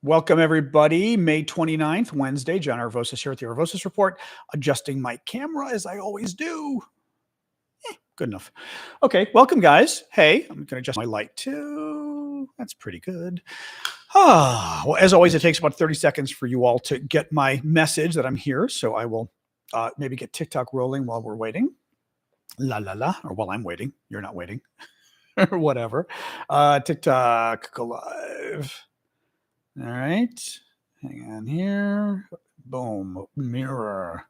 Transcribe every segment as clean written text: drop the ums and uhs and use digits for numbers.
Welcome, everybody. May 29th, Wednesday. John Aravosis here at the Aravosis Report, adjusting my camera as I always do. Good enough. Okay, welcome, guys. Hey, I'm going to adjust my light too. That's pretty good. Well, as always, it takes about 30 seconds for you all to get my message that I'm here. So I will maybe get TikTok rolling while we're waiting. La, la, la. Or while I'm waiting. You're not waiting. Or whatever. TikTok, go live. All right, hang on here. Boom, mirror.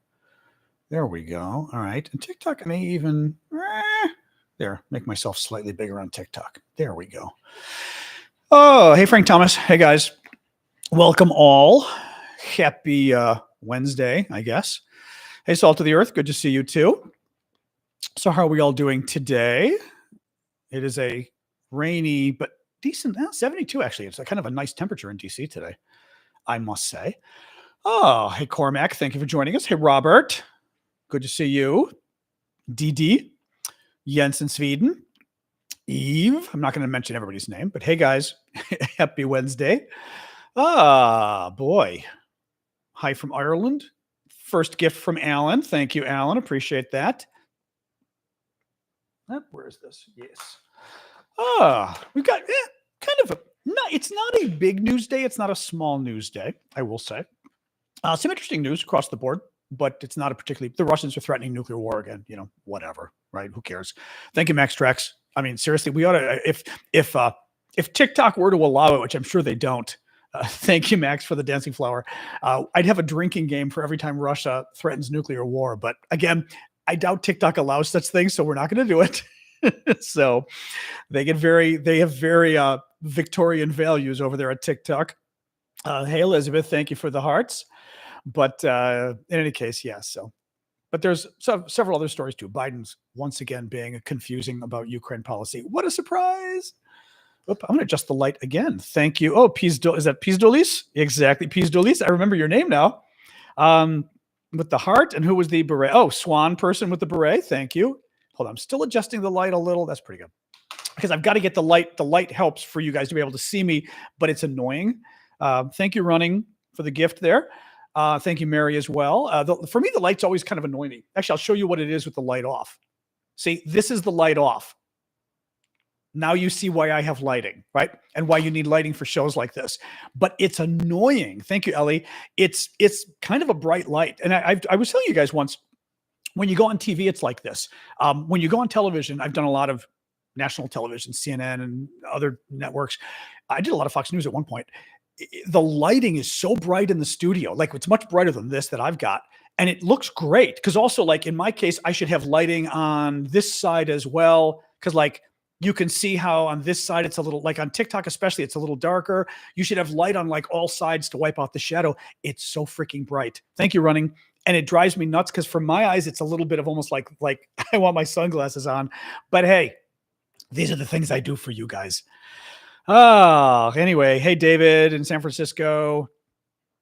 There we go. All right, and TikTok, I may even, there, make myself slightly bigger on TikTok. There we go. Oh, hey, Frank Thomas. Hey, guys. Welcome all. Happy Wednesday, I guess. Hey, Salt of the Earth. Good to see you, too. So how are we all doing today? It is a rainy, but decent, 72 actually. It's kind of a nice temperature in DC today, I must say. Oh, hey, Cormac, thank you for joining us. Hey, Robert, good to see you. DD, Jens in Sweden, Eve, I'm not going to mention everybody's name, but hey, guys, happy Wednesday. Boy, hi from Ireland. First gift from Alan. Thank you, Alan. Appreciate that. Where is this? Yes. We've got kind of it's not a big news day. It's not a small news day, I will say. Some interesting news across the board, but it's not a particularly, the Russians are threatening nuclear war again, whatever, right? Who cares? Thank you, Max Trex. I mean, seriously, we ought to, if TikTok were to allow it, which I'm sure they don't, thank you, Max, for the dancing flower. I'd have a drinking game for every time Russia threatens nuclear war. But again, I doubt TikTok allows such things, so we're not going to do it. So they have very Victorian values over there at TikTok. Hey, Elizabeth, thank you for the hearts. But in any case, yes. So, but there's several other stories too. Biden's once again being confusing about Ukraine policy. What a surprise. Oop, I'm going to adjust the light again. Thank you. Oh, is that Peace Dolis? Exactly. Peace Dolis. I remember your name now. With the heart. And who was the beret? Oh, Swan person with the beret. Thank you. Hold on, I'm still adjusting the light a little. That's pretty good. Because I've got to get the light. The light helps for you guys to be able to see me, but it's annoying. Thank you, Running, for the gift there. Thank you, Mary, as well. For me, the light's always kind of annoying me. Actually, I'll show you what it is with the light off. See, this is the light off. Now you see why I have lighting, right? And why you need lighting for shows like this. But it's annoying. Thank you, Ellie. It's kind of a bright light. And I was telling you guys once, when you go on TV, it's like this. When you go on television, I've done a lot of national television, CNN and other networks. I did a lot of Fox News at one point. The lighting is so bright in the studio. Like, it's much brighter than this that I've got. And it looks great. Because also, like, in my case, I should have lighting on this side as well. Because, like, you can see how on this side, it's a little, like on TikTok especially, it's a little darker. You should have light on, like, all sides to wipe out the shadow. It's so freaking bright. Thank you, Running. And it drives me nuts because from my eyes, it's a little bit of almost like I want my sunglasses on. But hey, these are the things I do for you guys. Anyway, hey, David in San Francisco.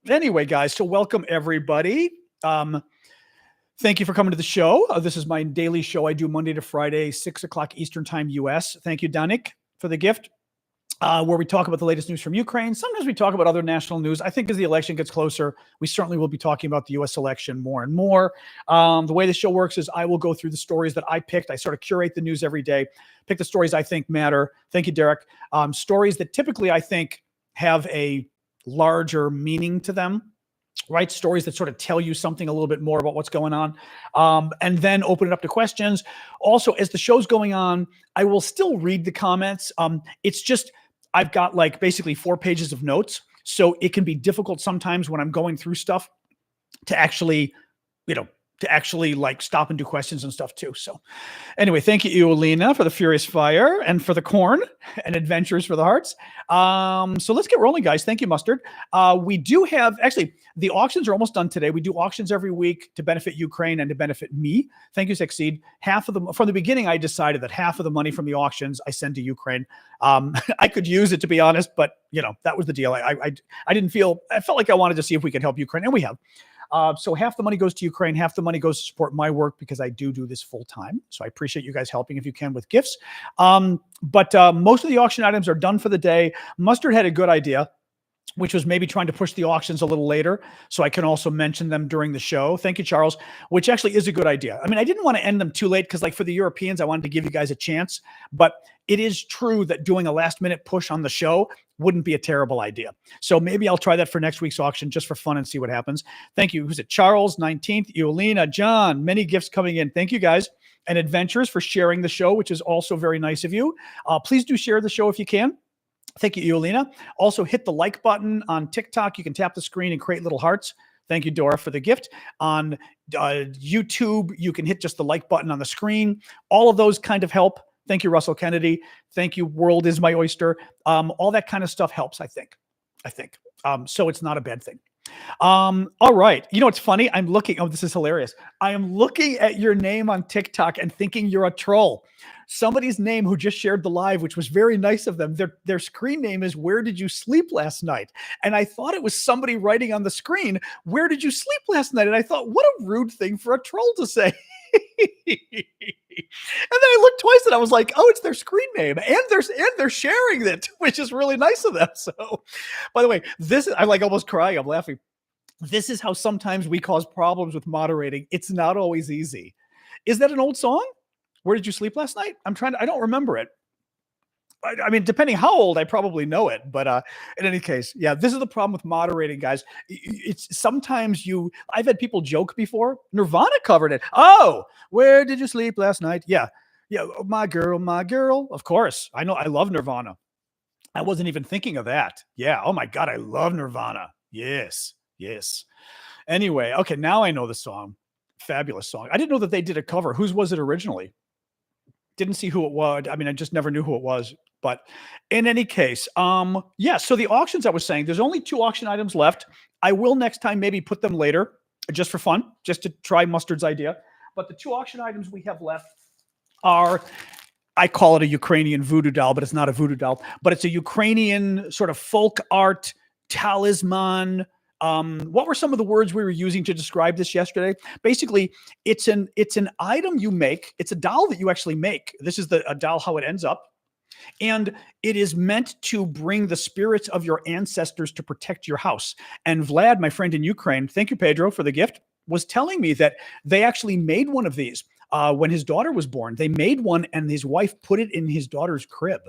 Anyway, guys, so welcome everybody. Thank you for coming to the show. This is my daily show. I do Monday to Friday, 6 o'clock Eastern time, US. Thank you, Danik, for the gift. Where we talk about the latest news from Ukraine. Sometimes we talk about other national news. I think as the election gets closer, we certainly will be talking about the U.S. election more and more. The way the show works is I will go through the stories that I picked. I sort of curate the news every day, pick the stories I think matter. Thank you, Derek. Stories that typically I think have a larger meaning to them, right? Stories that sort of tell you something a little bit more about what's going on, and then open it up to questions. Also, as the show's going on, I will still read the comments. It's just, I've got like basically 4 pages of notes. So it can be difficult sometimes when I'm going through stuff to actually, like stop and do questions and stuff too. So anyway, thank you, Alina, for the Furious Fire and for the corn and Adventures for the Hearts. So let's get rolling, guys. Thank you, Mustard. We do have, actually, the auctions are almost done today. We do auctions every week to benefit Ukraine and to benefit me. Thank you, Succeed. Half of them, from the beginning, I decided that half of the money from the auctions I send to Ukraine. I could use it, to be honest, but that was the deal. I felt like I wanted to see if we could help Ukraine, and we have. So half the money goes to Ukraine, half the money goes to support my work because I do this full time. So I appreciate you guys helping if you can with gifts. But most of the auction items are done for the day. Mustard had a good idea, which was maybe trying to push the auctions a little later so I can also mention them during the show. Thank you, Charles, which actually is a good idea. I mean, I didn't want to end them too late because like for the Europeans, I wanted to give you guys a chance, but it is true that doing a last minute push on the show wouldn't be a terrible idea. So maybe I'll try that for next week's auction just for fun and see what happens. Thank you. Who's it? Charles, 19th, Eulina, John, many gifts coming in. Thank you guys. And Adventures for sharing the show, which is also very nice of you. Please do share the show if you can. Thank you, Eulina. Also, hit the like button on TikTok. You can tap the screen and create little hearts. Thank you, Dora, for the gift. On YouTube, you can hit just the like button on the screen. All of those kind of help. Thank you, Russell Kennedy. Thank you, World is my oyster. All that kind of stuff helps, I think. So it's not a bad thing. All right. You know, it's funny. I'm looking. Oh, this is hilarious. I am looking at your name on TikTok and thinking you're a troll. Somebody's name who just shared the live, which was very nice of them. Their screen name is "Where did you sleep last night?" And I thought it was somebody writing on the screen, "Where did you sleep last night?" And I thought, what a rude thing for a troll to say. And then I looked twice and I was like, oh, it's their screen name. And they're sharing it, which is really nice of them. So, by the way, I'm like almost crying. I'm laughing. This is how sometimes we cause problems with moderating. It's not always easy. Is that an old song? Where did you sleep last night? I don't remember it. I mean, depending how old, I probably know it. But in any case, yeah, this is the problem with moderating, guys. It's sometimes I've had people joke before. Nirvana covered it. Oh, where did you sleep last night? Yeah. My girl. Of course. I know. I love Nirvana. I wasn't even thinking of that. Yeah. Oh my God. I love Nirvana. Yes. Anyway. Okay. Now I know the song. Fabulous song. I didn't know that they did a cover. Whose was it originally? Didn't see who it was. I mean, I just never knew who it was. But in any case, yeah, so the auctions I was saying, there's only 2 auction items left. I will next time maybe put them later just for fun, just to try Mustard's idea. But the 2 auction items we have left are, I call it a Ukrainian voodoo doll, but it's not a voodoo doll, but it's a Ukrainian sort of folk art talisman. What were some of the words we were using to describe this yesterday? Basically, it's an item you make. It's a doll that you actually make. This is a doll, how it ends up. And it is meant to bring the spirits of your ancestors to protect your house. And Vlad, my friend in Ukraine, thank you, Pedro, for the gift, was telling me that they actually made one of these when his daughter was born. They made one and his wife put it in his daughter's crib,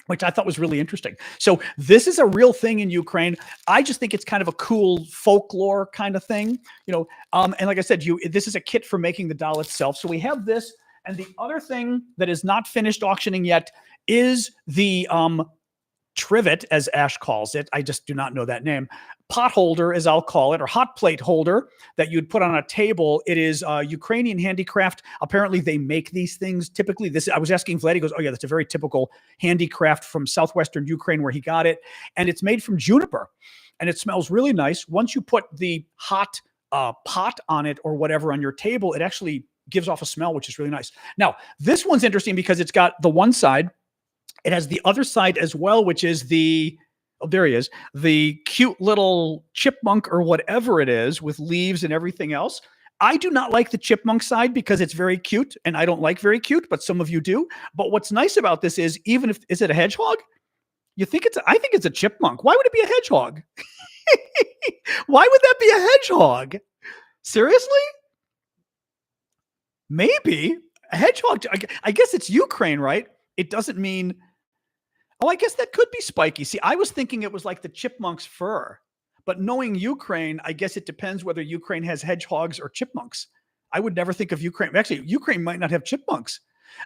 which I thought was really interesting. So this is a real thing in Ukraine. I just think it's kind of a cool folklore kind of thing, and like I said, this is a kit for making the doll itself. So we have this, and the other thing that is not finished auctioning yet is the trivet, as Ash calls it. I just do not know that name. Pot holder, as I'll call it, or hot plate holder that you'd put on a table. It is Ukrainian handicraft. Apparently, they make these things typically. I was asking Vlad. He goes, "Oh yeah, that's a very typical handicraft from southwestern Ukraine where he got it, and it's made from juniper, and it smells really nice. Once you put the hot pot on it or whatever on your table, it actually gives off a smell, which is really nice. Now, this one's interesting because it's got the one side. It has the other side as well, which is there he is, the cute little chipmunk or whatever it is with leaves and everything else. I do not like the chipmunk side because it's very cute, and I don't like very cute, but some of you do. But what's nice about this is, is it a hedgehog? I think it's a chipmunk. Why would it be a hedgehog? Why would that be a hedgehog? Seriously? Maybe a hedgehog. I guess it's Ukraine, right? It doesn't mean, oh, I guess that could be spiky. See, I was thinking it was like the chipmunk's fur, but knowing Ukraine, I guess it depends whether Ukraine has hedgehogs or chipmunks. I would never think of Ukraine. Actually, Ukraine might not have chipmunks.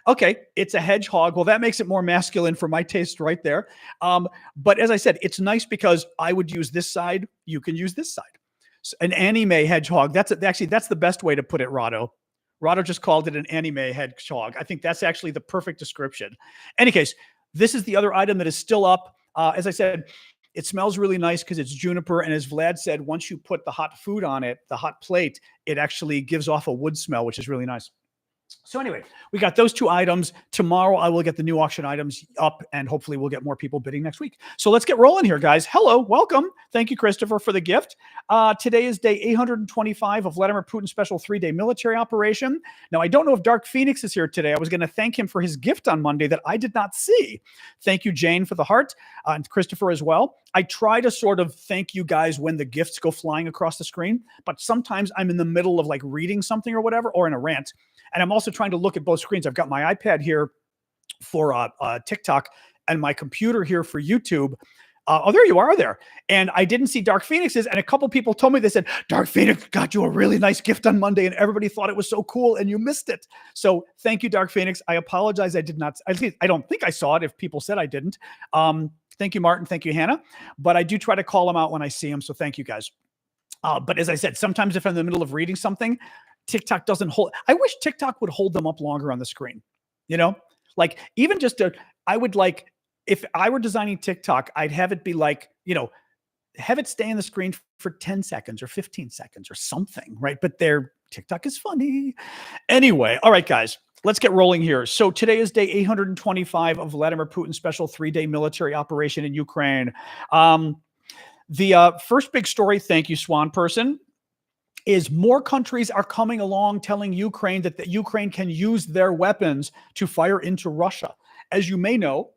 Okay, it's a hedgehog. Well, that makes it more masculine for my taste right there. But as I said, it's nice because I would use this side. You can use this side. So an anime hedgehog. That's the best way to put it, Rado. Rado just called it an anime hedgehog. I think that's actually the perfect description. Any case, this is the other item that is still up. As I said, it smells really nice because it's juniper. And as Vlad said, once you put the hot food on it, the hot plate, it actually gives off a wood smell, which is really nice. So anyway, we got those two items. Tomorrow, I will get the new auction items up, and hopefully we'll get more people bidding next week. So let's get rolling here, guys. Hello, welcome. Thank you, Christopher, for the gift. Today is day 825 of Vladimir Putin's special 3-day military operation. Now, I don't know if Dark Phoenix is here today. I was going to thank him for his gift on Monday that I did not see. Thank you, Jane, for the heart, and Christopher as well. I try to sort of thank you guys when the gifts go flying across the screen, but sometimes I'm in the middle of like reading something or whatever, or in a rant. And I'm also trying to look at both screens. I've got my iPad here for TikTok and my computer here for YouTube. Oh, there you are there. And I didn't see Dark Phoenix's. And a couple people told me, they said, Dark Phoenix got you a really nice gift on Monday and everybody thought it was so cool and you missed it. So thank you, Dark Phoenix. I apologize. I did not, at least I don't think I saw it if people said I didn't. Thank you, Martin. Thank you, Hannah. But I do try to call them out when I see them. So thank you guys. But as I said, sometimes if I'm in the middle of reading something, TikTok doesn't hold. I wish TikTok would hold them up longer on the screen. You know, like even just I would like, if I were designing TikTok, I'd have it be like, you know, have it stay on the screen for 10 seconds or 15 seconds or something, right? But TikTok is funny. Anyway, all right, guys, let's get rolling here. So today is day 825 of Vladimir Putin's special 3-day military operation in Ukraine. The first big story, thank you, Swan Person, is more countries are coming along telling Ukraine that Ukraine can use their weapons to fire into Russia. As you may know,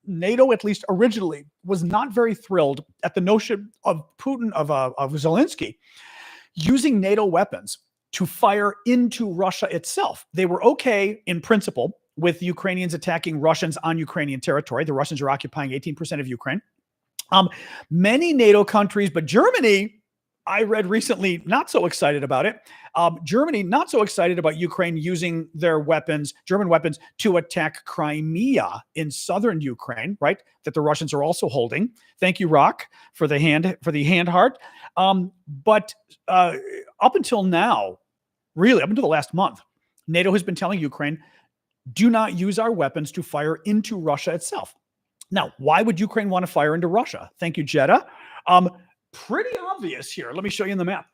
NATO, at least originally, was not very thrilled at the notion of Putin, of Zelensky, using NATO weapons to fire into Russia itself. They were okay in principle with Ukrainians attacking Russians on Ukrainian territory. The Russians are occupying 18% of Ukraine. Many NATO countries, but Germany, I read recently, not so excited about it. Germany, not so excited about Ukraine using their weapons, German weapons, to attack Crimea in southern Ukraine, right? That the Russians are also holding. Thank you, Rock, for the hand heart. But up until now, really, up until the last month, NATO has been telling Ukraine, do not use our weapons to fire into Russia itself. Now, why would Ukraine want to fire into Russia? Thank you, Jeddah. Pretty obvious here. Let me show you in the map.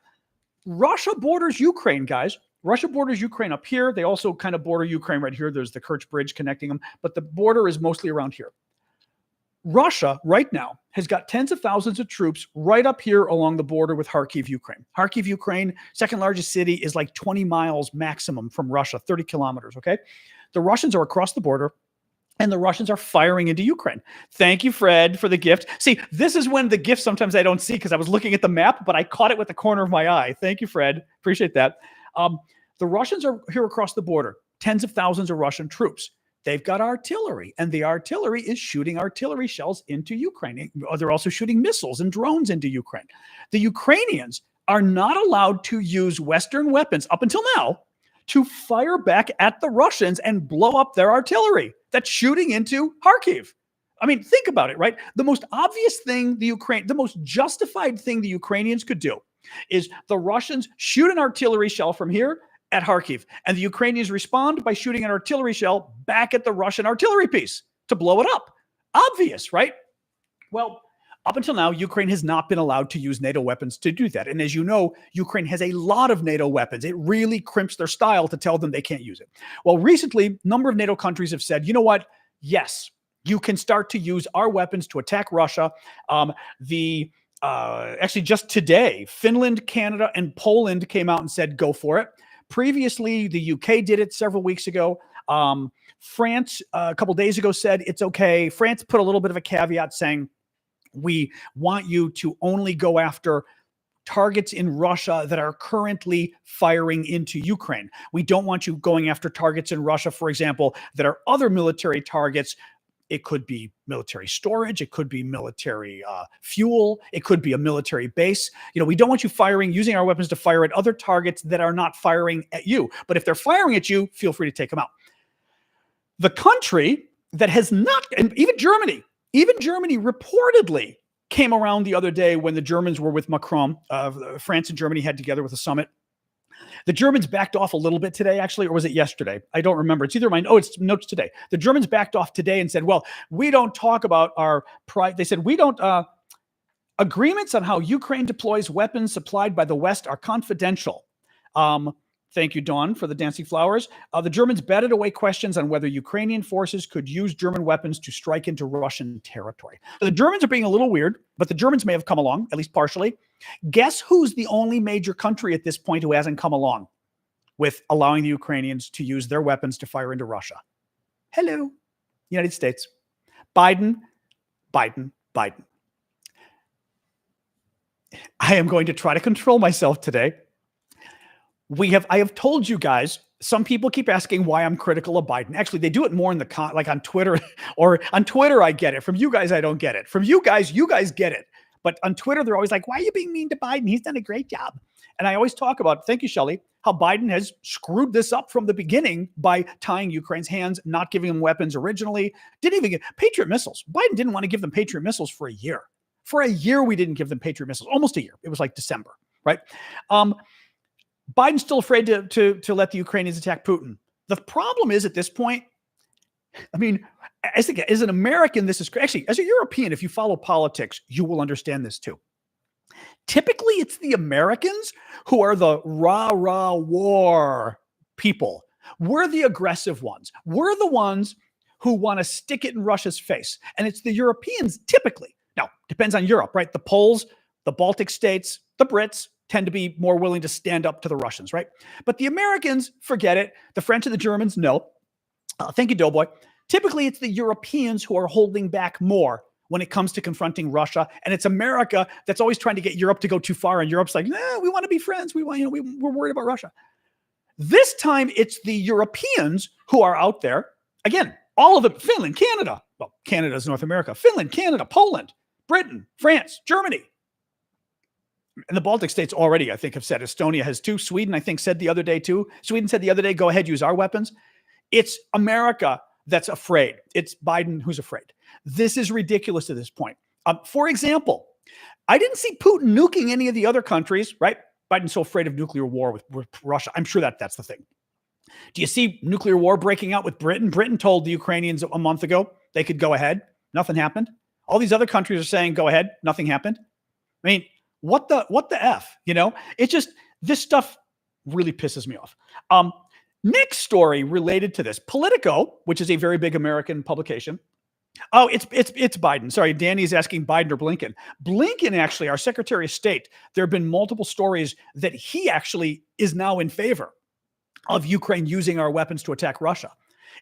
Russia borders Ukraine, guys. Russia borders Ukraine up here. They also kind of border Ukraine right here. There's the Kerch Bridge connecting them, but the border is mostly around here. Russia right now has got tens of thousands of troops right up here along the border with Kharkiv, Ukraine. Kharkiv, Ukraine, second largest city, is like 20 miles maximum from Russia, 30 kilometers, okay? The Russians are across the border, and the Russians are firing into Ukraine. Thank you, Fred, for the gift. See, this is when the gift sometimes I don't see because I was looking at the map, but I caught it with the corner of my eye. Thank you, Fred. Appreciate that. The Russians are here across the border, tens of thousands of Russian troops. They've got artillery, and the artillery is shooting artillery shells into Ukraine. They're also shooting missiles and drones into Ukraine. The Ukrainians are not allowed to use Western weapons up until now to fire back at the Russians and blow up their artillery that's shooting into Kharkiv. I mean, think about it, right? The most obvious thing the most justified thing the Ukrainians could do is the Russians shoot an artillery shell from here at Kharkiv, and the Ukrainians respond by shooting an artillery shell back at the Russian artillery piece to blow it up. Obvious, right? Well, up until now, Ukraine has not been allowed to use NATO weapons to do that. And as you know, Ukraine has a lot of NATO weapons. It really crimps their style to tell them they can't use it. Well, recently, a number of NATO countries have said, you know what? Yes, you can start to use our weapons to attack Russia. Actually, just today, Finland, Canada, and Poland came out and said, go for it. Previously, the UK did it several weeks ago. France, a couple days ago, said it's okay. France put a little bit of a caveat saying, we want you to only go after targets in Russia that are currently firing into Ukraine. We don't want you going after targets in Russia, for example, that are other military targets. It could be military storage. It could be military fuel. It could be a military base. You know, we don't want you using our weapons to fire at other targets that are not firing at you. But if they're firing at you, feel free to take them out. The country that has not, and even Germany reportedly came around the other day when the Germans were with Macron. France and Germany had together with a summit. The Germans backed off a little bit today, actually, or was it yesterday? I don't remember. It's either it's notes today. The Germans backed off today and said, well, we don't talk about our pride. They said, we don't, agreements on how Ukraine deploys weapons supplied by the West are confidential. Thank you, Dawn, for the dancing flowers. The Germans batted away questions on whether Ukrainian forces could use German weapons to strike into Russian territory. So the Germans are being a little weird, but the Germans may have come along, at least partially. Guess who's the only major country at this point who hasn't come along with allowing the Ukrainians to use their weapons to fire into Russia? Hello, United States. Biden. I am going to try to control myself today. I have told you guys, some people keep asking why I'm critical of Biden. Actually, they do it more in the like on Twitter, or on Twitter, I get it. From you guys, I don't get it. From you guys get it. But on Twitter, they're always like, why are you being mean to Biden? He's done a great job. And I always talk about, thank you, Shelley, how Biden has screwed this up from the beginning by tying Ukraine's hands, not giving them weapons originally. Didn't even get Patriot missiles. Biden didn't want to give them Patriot missiles for a year. For a year, we didn't give them Patriot missiles. Almost a year. It was like December, right? Biden's still afraid to let the Ukrainians attack Putin. The problem is at this point, I mean, I think as an American, this is actually, as a European, if you follow politics, you will understand this too. Typically, it's the Americans who are the rah-rah war people. We're the aggressive ones. We're the ones who want to stick it in Russia's face. And it's the Europeans typically. Now, depends on Europe, right? The Poles, the Baltic states, the Brits tend to be more willing to stand up to the Russians, right? But the Americans, forget it. The French and the Germans, no. Thank you, Doughboy. Typically, it's the Europeans who are holding back more when it comes to confronting Russia. And it's America that's always trying to get Europe to go too far. And Europe's like, nah, we want to be friends. We're worried about Russia. This time, it's the Europeans who are out there. Again, all of them, Finland, Canada. Well, Canada is North America. Finland, Canada, Poland, Britain, France, Germany. And the Baltic states already, I think, have said. Estonia has too. Sweden, I think, said the other day too. Sweden said the other day, go ahead, use our weapons. It's America that's afraid. It's Biden who's afraid. This is ridiculous at this point. For example, I didn't see Putin nuking any of the other countries, right? Biden's so afraid of nuclear war with Russia. I'm sure that's the thing. Do you see nuclear war breaking out with Britain? Britain told the Ukrainians a month ago they could go ahead. Nothing happened. All these other countries are saying, go ahead. Nothing happened. I mean, what the F, It just, this stuff really pisses me off. Next story related to this, Politico, which is a very big American publication. Oh, it's Biden. Sorry, Danny's asking Biden or Blinken. Blinken, actually, our Secretary of State, there have been multiple stories that he actually is now in favor of Ukraine using our weapons to attack Russia.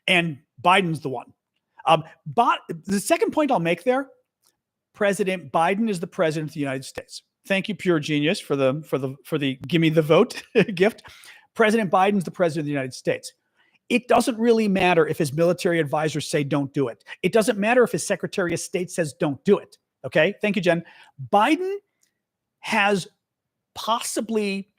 And Biden's the one. But the second point I'll make there, President Biden is the president of the United States. Thank you, Pure Genius, for the give me the vote gift. President Biden's the president of the United States. It doesn't really matter if his military advisors say don't do it. It doesn't matter if his Secretary of State says don't do it. Okay? Thank you, Jen. Biden has possibly,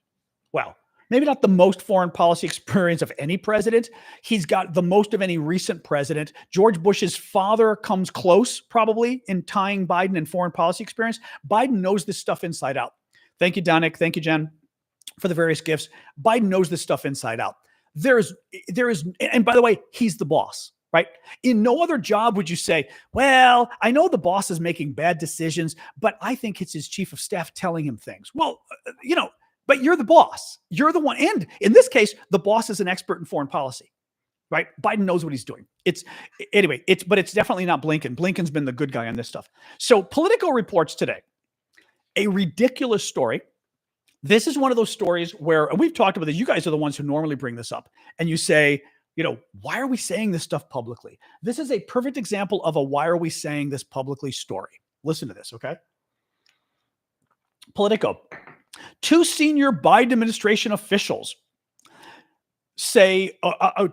well, maybe not the most foreign policy experience of any president. He's got the most of any recent president. George Bush's father comes close, probably, in tying Biden and foreign policy experience. Biden knows this stuff inside out. Thank you, Donick. Thank you, Jen, for the various gifts. Biden knows this stuff inside out. There is, and by the way, he's the boss, right? In no other job would you say, well, I know the boss is making bad decisions, but I think it's his chief of staff telling him things. Well, but you're the boss. You're the one. And in this case, the boss is an expert in foreign policy, right? Biden knows what he's doing. But it's definitely not Blinken. Blinken's been the good guy on this stuff. So Politico reports today a ridiculous story. This is one of those stories where, and we've talked about this, you guys are the ones who normally bring this up, and you say, why are we saying this stuff publicly? This is a perfect example of a why are we saying this publicly story. Listen to this, okay? Politico. Two senior Biden administration officials say,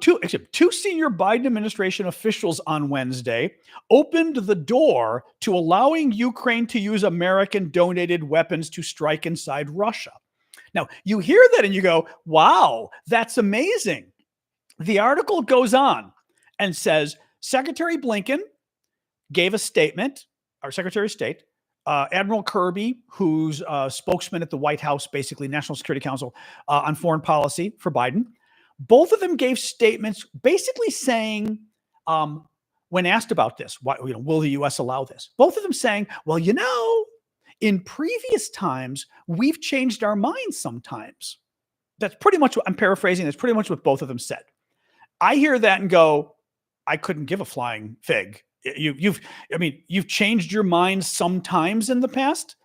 two senior Biden administration officials on Wednesday opened the door to allowing Ukraine to use American-donated weapons to strike inside Russia. Now, you hear that and you go, wow, that's amazing. The article goes on and says, Secretary Blinken gave a statement, our Secretary of State, Admiral Kirby, who's a spokesman at the White House, basically National Security Council on foreign policy for Biden. Both of them gave statements basically saying, when asked about this, will the U.S. allow this? Both of them saying, well, in previous times, we've changed our minds sometimes. That's pretty much what I'm paraphrasing. That's pretty much what both of them said. I hear that and go, I couldn't give a flying fig. You've changed your mind sometimes in the past.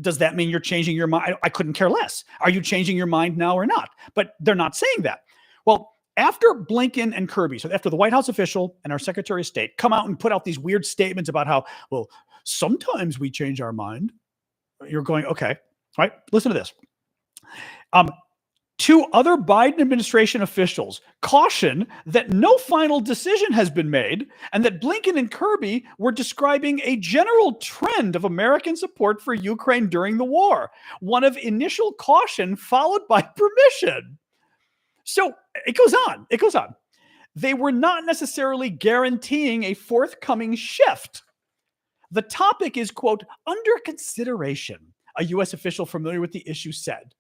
Does that mean you're changing your mind? I couldn't care less. Are you changing your mind now or not? But they're not saying that. Well, after Blinken and Kirby, so after the White House official and our Secretary of State come out and put out these weird statements about how, well, sometimes we change our mind. You're going, okay, all right, listen to this. Two other Biden administration officials caution that no final decision has been made and that Blinken and Kirby were describing a general trend of American support for Ukraine during the war, one of initial caution followed by permission. So it goes on. It goes on. They were not necessarily guaranteeing a forthcoming shift. The topic is, quote, under consideration, a U.S. official familiar with the issue said.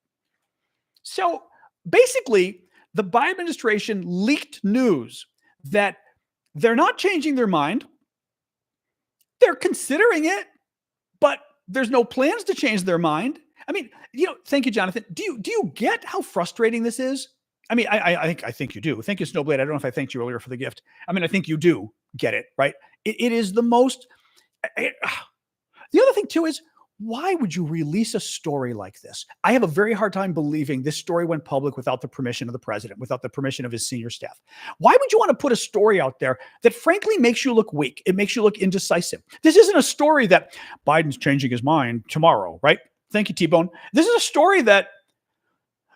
So basically, the Biden administration leaked news that they're not changing their mind. They're considering it, but there's no plans to change their mind. I mean, thank you, Jonathan. Do you get how frustrating this is? I mean, I think you do. Thank you, Snowblade. I don't know if I thanked you earlier for the gift. I mean, I think you do get it, right? It is the most. The other thing, too, is why would you release a story like this? I have a very hard time believing this story went public without the permission of the president, without the permission of his senior staff. Why would you want to put a story out there that frankly makes you look weak? It makes you look indecisive. This isn't a story that Biden's changing his mind tomorrow, right? Thank you, T-Bone. This is a story that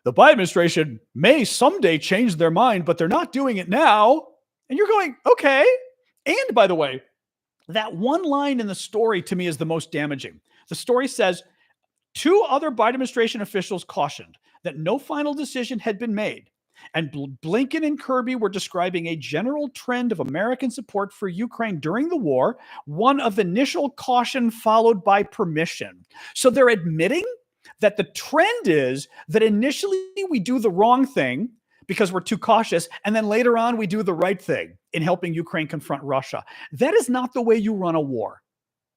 the Biden administration may someday change their mind, but they're not doing it now. And you're going, okay. And by the way, that one line in the story to me is the most damaging. The story says, two other Biden administration officials cautioned that no final decision had been made, and Blinken and Kirby were describing a general trend of American support for Ukraine during the war, one of initial caution followed by permission. So they're admitting that the trend is that initially we do the wrong thing because we're too cautious, and then later on we do the right thing in helping Ukraine confront Russia. That is not the way you run a war.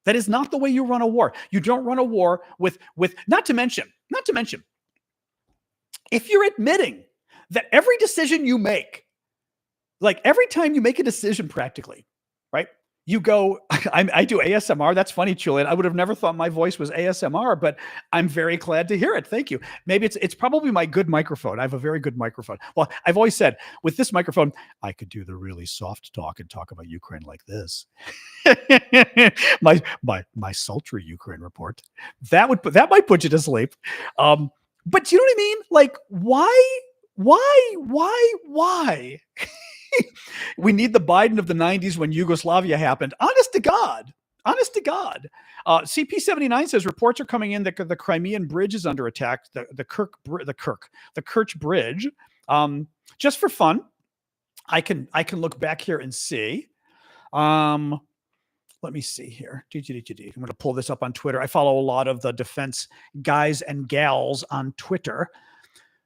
That is not the way you run a war. You don't run a war with not to mention, if you're admitting that every decision you make, like every time you make a decision practically, right? You go, I do ASMR. That's funny, Julian. I would have never thought my voice was ASMR, but I'm very glad to hear it. Thank you. Maybe it's probably my good microphone. I have a very good microphone. Well, I've always said with this microphone, I could do the really soft talk and talk about Ukraine like this. my sultry Ukraine report. That might put you to sleep. But you know what I mean? Like, why? We need the Biden of the 90s when Yugoslavia happened. Honest to God. CP79 says reports are coming in that the Crimean bridge is under attack. The Kerch bridge. Just for fun, I can look back here and see. Let me see here. I'm going to pull this up on Twitter. I follow a lot of the defense guys and gals on Twitter.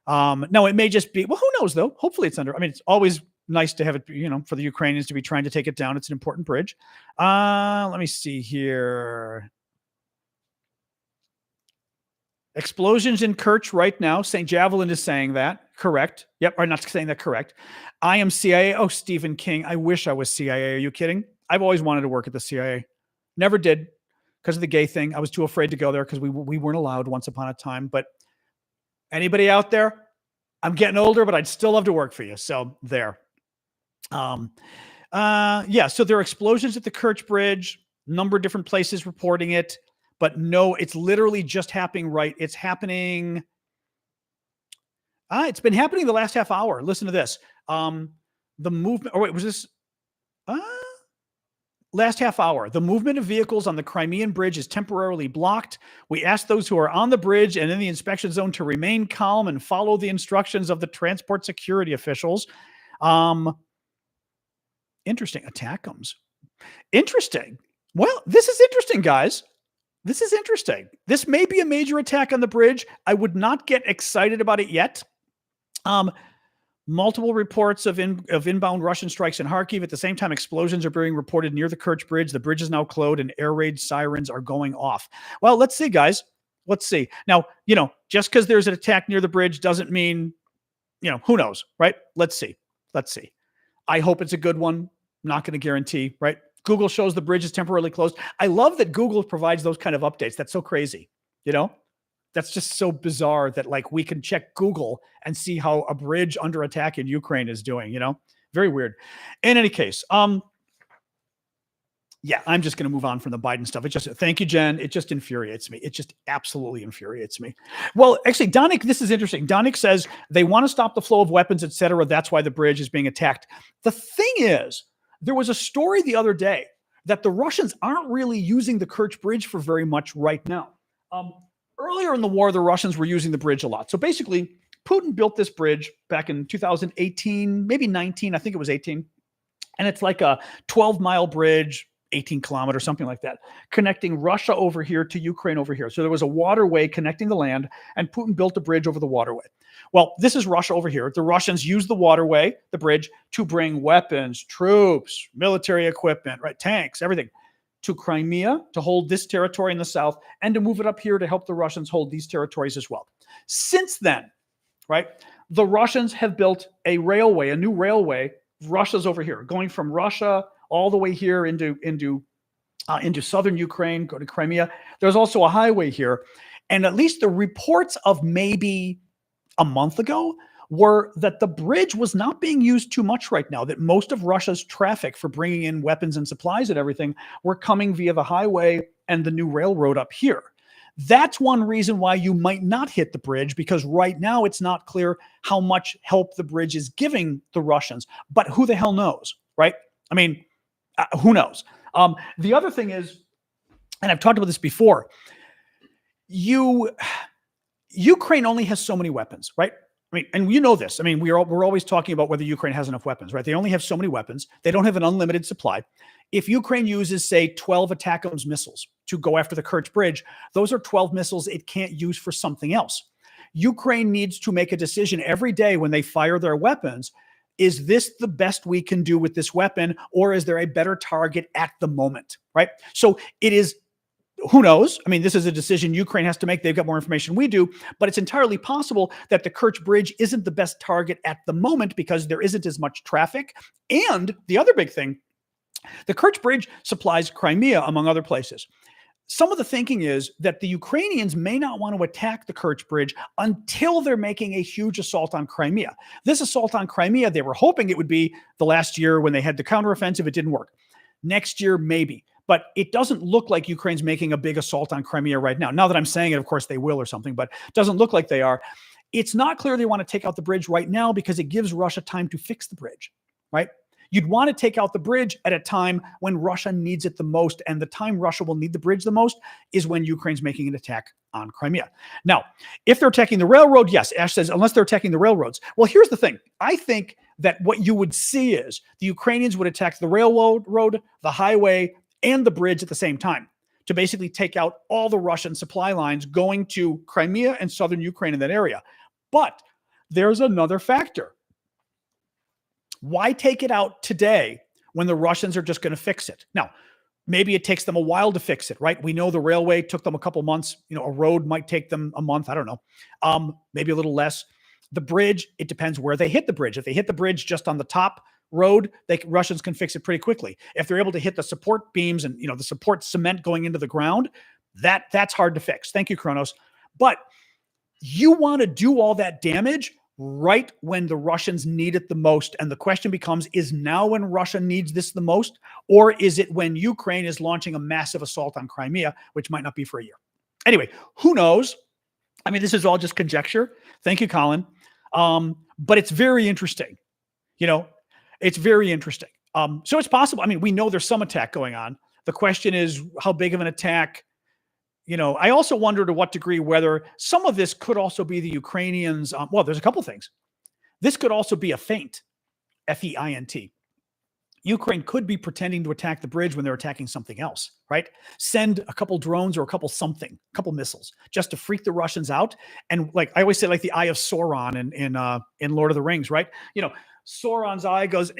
No, it may just be, well, who knows though? Hopefully it's under, I mean, it's always nice to have it, for the Ukrainians to be trying to take it down. It's an important bridge. Let me see here. Explosions in Kerch right now. St. Javelin is saying that. Correct. Yep. Or not saying that. Correct. I am CIA. Oh, Stephen King. I wish I was CIA. Are you kidding? I've always wanted to work at the CIA. Never did because of the gay thing. I was too afraid to go there because we weren't allowed once upon a time. But anybody out there? I'm getting older, but I'd still love to work for you. So there. Yeah. So there are explosions at the Kerch Bridge. Number of different places reporting it. But no, it's literally just happening right. It's happening. It's been happening the last half hour. Listen to this. The movement. Oh, wait, was this? Last half hour. The movement of vehicles on the Crimean bridge is temporarily blocked. We ask those who are on the bridge and in the inspection zone to remain calm and follow the instructions of the transport security officials. Interesting. Attack comes. Interesting. Well, this is interesting, guys. This is interesting. This may be a major attack on the bridge. I would not get excited about it yet. Multiple reports of inbound Russian strikes in Kharkiv. At the same time, explosions are being reported near the Kerch Bridge. The bridge is now closed and air raid sirens are going off. Well, let's see, guys. Let's see. Now, just because there's an attack near the bridge doesn't mean who knows, right? Let's see. Let's see. I hope it's a good one. Not going to guarantee, right? Google shows the bridge is temporarily closed. I love that Google provides those kind of updates. That's so crazy. That's just so bizarre that like we can check Google and see how a bridge under attack in Ukraine is doing, very weird. In any case, yeah, I'm just going to move on from the Biden stuff. Thank you, Jen. It just infuriates me. It just absolutely infuriates me. Well, actually, Donik, this is interesting. Donik says they want to stop the flow of weapons, et cetera. That's why the bridge is being attacked. The thing is, there was a story the other day that the Russians aren't really using the Kerch Bridge for very much right now. Earlier in the war, the Russians were using the bridge a lot. So basically, Putin built this bridge back in 2018, maybe 19. I think it was 18. And it's like a 12-mile bridge, 18 kilometers, something like that, connecting Russia over here to Ukraine over here. So there was a waterway connecting the land, and Putin built a bridge over the waterway. Well, this is Russia over here. The Russians use the waterway, the bridge, to bring weapons, troops, military equipment, right, tanks, everything, to Crimea to hold this territory in the south, and to move it up here to help the Russians hold these territories as well. Since then, right, the Russians have built a railway, a new railway. Russia's over here, going from Russia all the way here into southern Ukraine, go to Crimea. There's also a highway here. And at least the reports of maybe a month ago were that the bridge was not being used too much right now, that most of Russia's traffic for bringing in weapons and supplies and everything were coming via the highway and the new railroad up here. That's one reason why you might not hit the bridge, because right now it's not clear how much help the bridge is giving the Russians. But who the hell knows, right? I mean, who knows? The other thing is, and I've talked about this before, Ukraine only has so many weapons, right? I mean, and you know this. I mean, we're always talking about whether Ukraine has enough weapons, right? They only have so many weapons. They don't have an unlimited supply. If Ukraine uses, say, 12 ATACMS missiles to go after the Kerch Bridge, those are 12 missiles it can't use for something else. Ukraine needs to make a decision every day when they fire their weapons. Is this the best we can do with this weapon, or is there a better target at the moment, right? So it is, who knows? I mean, this is a decision Ukraine has to make. They've got more information we do, but it's entirely possible that the Kerch Bridge isn't the best target at the moment because there isn't as much traffic. And the other big thing, the Kerch Bridge supplies Crimea, among other places. Some of the thinking is that the Ukrainians may not want to attack the Kerch Bridge until they're making a huge assault on Crimea. This assault on Crimea, they were hoping it would be the last year when they had the counteroffensive. It didn't work. Next year, maybe. But it doesn't look like Ukraine's making a big assault on Crimea right now. Now that I'm saying it, of course, they will or something, but it doesn't look like they are. It's not clear they want to take out the bridge right now because it gives Russia time to fix the bridge, right? You'd want to take out the bridge at a time when Russia needs it the most, and the time Russia will need the bridge the most is when Ukraine's making an attack on Crimea. Now, if they're attacking the railroad, yes, Ash says, unless they're attacking the railroads. Well, here's the thing. I think that what you would see is the Ukrainians would attack the railroad, the highway, and the bridge at the same time to basically take out all the Russian supply lines going to Crimea and southern Ukraine in that area. But there's another factor. Why take it out today when the Russians are just going to fix it? Now, maybe it takes them a while to fix it, right? We know the railway took them a couple months. A road might take them a month. I don't know. Maybe a little less. The bridge, it depends where they hit the bridge. If they hit the bridge just on the top road, Russians can fix it pretty quickly. If they're able to hit the support beams and the support cement going into the ground, that's hard to fix. Thank you, Kronos. But you want to do all that damage right when the Russians need it the most. And the question becomes, is now when Russia needs this the most, or is it when Ukraine is launching a massive assault on Crimea, which might not be for a year? Anyway, who knows? I mean, this is all just conjecture. Thank you, Colin. But it's very interesting. It's very interesting. So it's possible. I mean, we know there's some attack going on. The question is how big of an attack. I also wonder to what degree whether some of this could also be the Ukrainians. Well, there's a couple things. This could also be a feint, F-E-I-N-T. Ukraine could be pretending to attack the bridge when they're attacking something else, right? Send a couple drones or a couple missiles just to freak the Russians out. And like I always say, like the eye of Sauron in Lord of the Rings, right? Sauron's eye goes,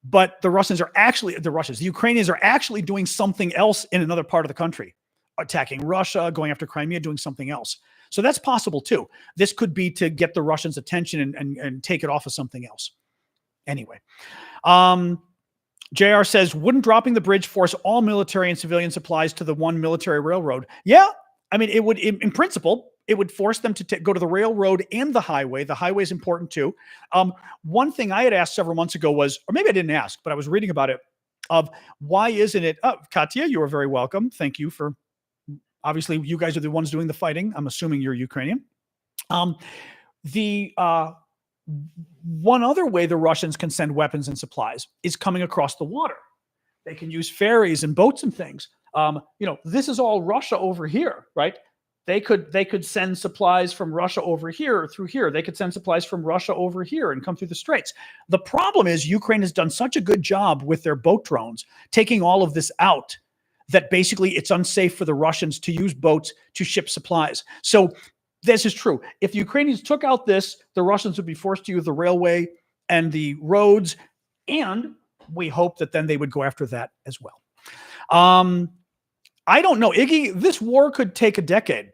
but the Ukrainians are actually doing something else in another part of the country, attacking Russia, going after Crimea, doing something else. So that's possible too. This could be to get the Russians' attention and take it off of something else. Anyway, JR says, wouldn't dropping the bridge force all military and civilian supplies to the one military railroad? Yeah, I mean, it would, in principle, it would force them to go to the railroad and the highway. The highway is important too. One thing I had asked several months ago was, or maybe I didn't ask, but I was reading about it, of why isn't it, Katya, you are very welcome. Thank you for, obviously you guys are the ones doing the fighting. I'm assuming you're Ukrainian. One other way the Russians can send weapons and supplies is coming across the water. They can use ferries and boats and things. This is all Russia over here, right? They could send supplies from Russia over here through here. They could send supplies from Russia over here and come through the straits. The problem is Ukraine has done such a good job with their boat drones, taking all of this out, that basically it's unsafe for the Russians to use boats to ship supplies. So this is true. If the Ukrainians took out this, the Russians would be forced to use the railway and the roads, and we hope that then they would go after that as well. I don't know, Iggy, this war could take a decade.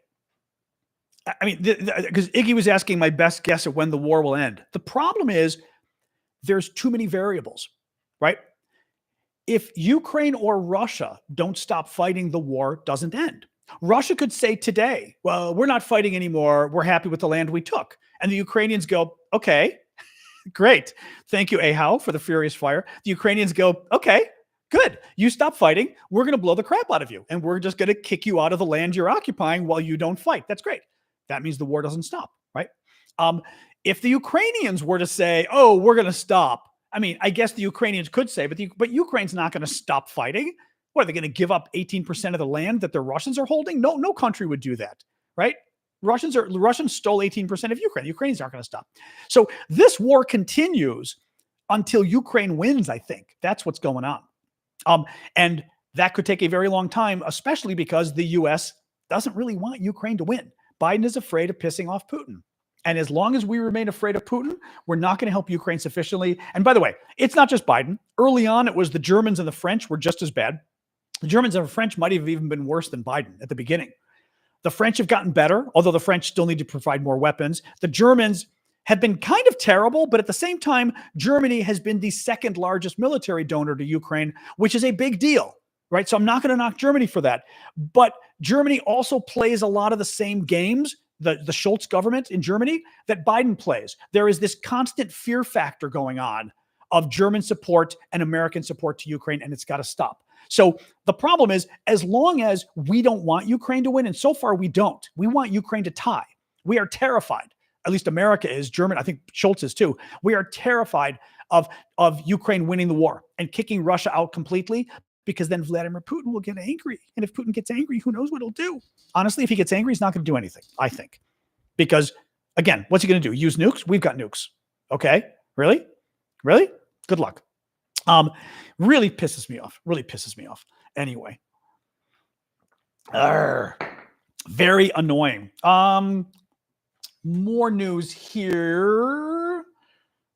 I mean, because Iggy was asking my best guess at when the war will end. The problem is there's too many variables, right? If Ukraine or Russia don't stop fighting, the war doesn't end. Russia could say today, well, we're not fighting anymore. We're happy with the land we took. And the Ukrainians go, okay, great. Thank you, Ahau, for the furious fire. The Ukrainians go, okay, good. You stop fighting. We're going to blow the crap out of you. And we're just going to kick you out of the land you're occupying while you don't fight. That's great. That means the war doesn't stop, right? If the Ukrainians were to say, oh, we're going to stop. I mean, I guess the Ukrainians could say, but Ukraine's not going to stop fighting. What, are they going to give up 18% of the land that the Russians are holding? No country would do that, right? Russians stole 18% of Ukraine. The Ukrainians aren't going to stop. So this war continues until Ukraine wins, I think. That's what's going on. And that could take a very long time, especially because the U.S. doesn't really want Ukraine to win. Biden is afraid of pissing off Putin. And as long as we remain afraid of Putin, we're not going to help Ukraine sufficiently. And by the way, it's not just Biden. Early on, it was the Germans and the French were just as bad. The Germans and the French might have even been worse than Biden at the beginning. The French have gotten better, although the French still need to provide more weapons. The Germans have been kind of terrible, but at the same time, Germany has been the second largest military donor to Ukraine, which is a big deal, right? So I'm not going to knock Germany for that. But Germany also plays a lot of the same games, the Scholz government in Germany, that Biden plays. There is this constant fear factor going on of German support and American support to Ukraine, and it's got to stop. So the problem is, as long as we don't want Ukraine to win, and so far we don't, we want Ukraine to tie. We are terrified, at least America is, German, I think Scholz is too. We are terrified of Ukraine winning the war and kicking Russia out completely, because then Vladimir Putin will get angry. And if Putin gets angry, who knows what he'll do? Honestly, if he gets angry, he's not going to do anything, I think. Because, again, what's he going to do? Use nukes? We've got nukes. Okay? Really? Really? Good luck. Really pisses me off. Really pisses me off. Anyway. Very annoying. More news here.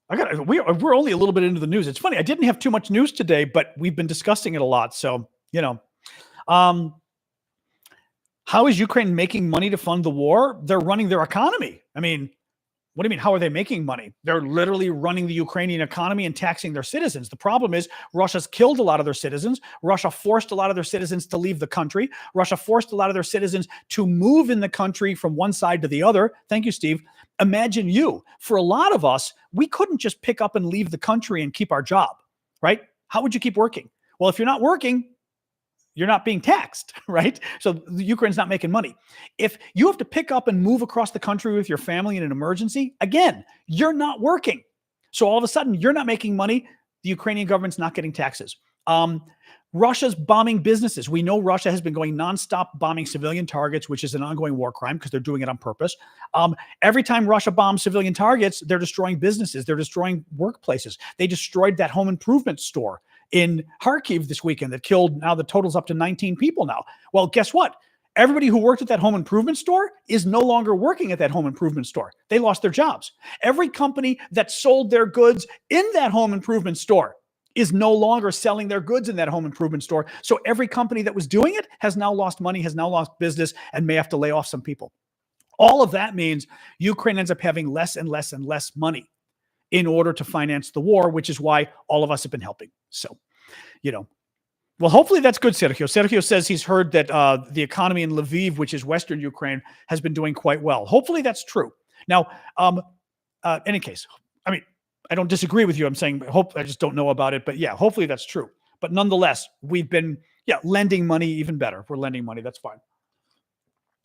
We're only a little bit into the news. It's funny. I didn't have too much news today, but we've been discussing it a lot. So, how is Ukraine making money to fund the war? They're running their economy. I mean, what do you mean? How are they making money? They're literally running the Ukrainian economy and taxing their citizens. The problem is Russia's killed a lot of their citizens. Russia forced a lot of their citizens to leave the country. Russia forced a lot of their citizens to move in the country from one side to the other. Thank you, Steve. Imagine you. For a lot of us, we couldn't just pick up and leave the country and keep our job, right? How would you keep working? Well, if you're not working, you're not being taxed, right? So the Ukraine's not making money. If you have to pick up and move across the country with your family in an emergency, again, you're not working. So all of a sudden, you're not making money. The Ukrainian government's not getting taxes. Russia's bombing businesses. We know Russia has been going nonstop bombing civilian targets, which is an ongoing war crime because they're doing it on purpose. Every time Russia bombs civilian targets, they're destroying businesses. They're destroying workplaces. They destroyed that home improvement store in Kharkiv this weekend that killed, now the total's up to 19 people now. Well, guess what? Everybody who worked at that home improvement store is no longer working at that home improvement store. They lost their jobs. Every company that sold their goods in that home improvement store is no longer selling their goods in that home improvement store. So every company that was doing it has now lost money, has now lost business, and may have to lay off some people. All of that means Ukraine ends up having less and less and less money in order to finance the war, which is why all of us have been helping. So, well, hopefully that's good, Sergio. Sergio says he's heard that the economy in Lviv, which is Western Ukraine, has been doing quite well. Hopefully that's true. Now, any case, I mean, I don't disagree with you. I'm saying, I just don't know about it. But yeah, hopefully that's true. But nonetheless, we've been, lending money even better. If we're lending money, that's fine.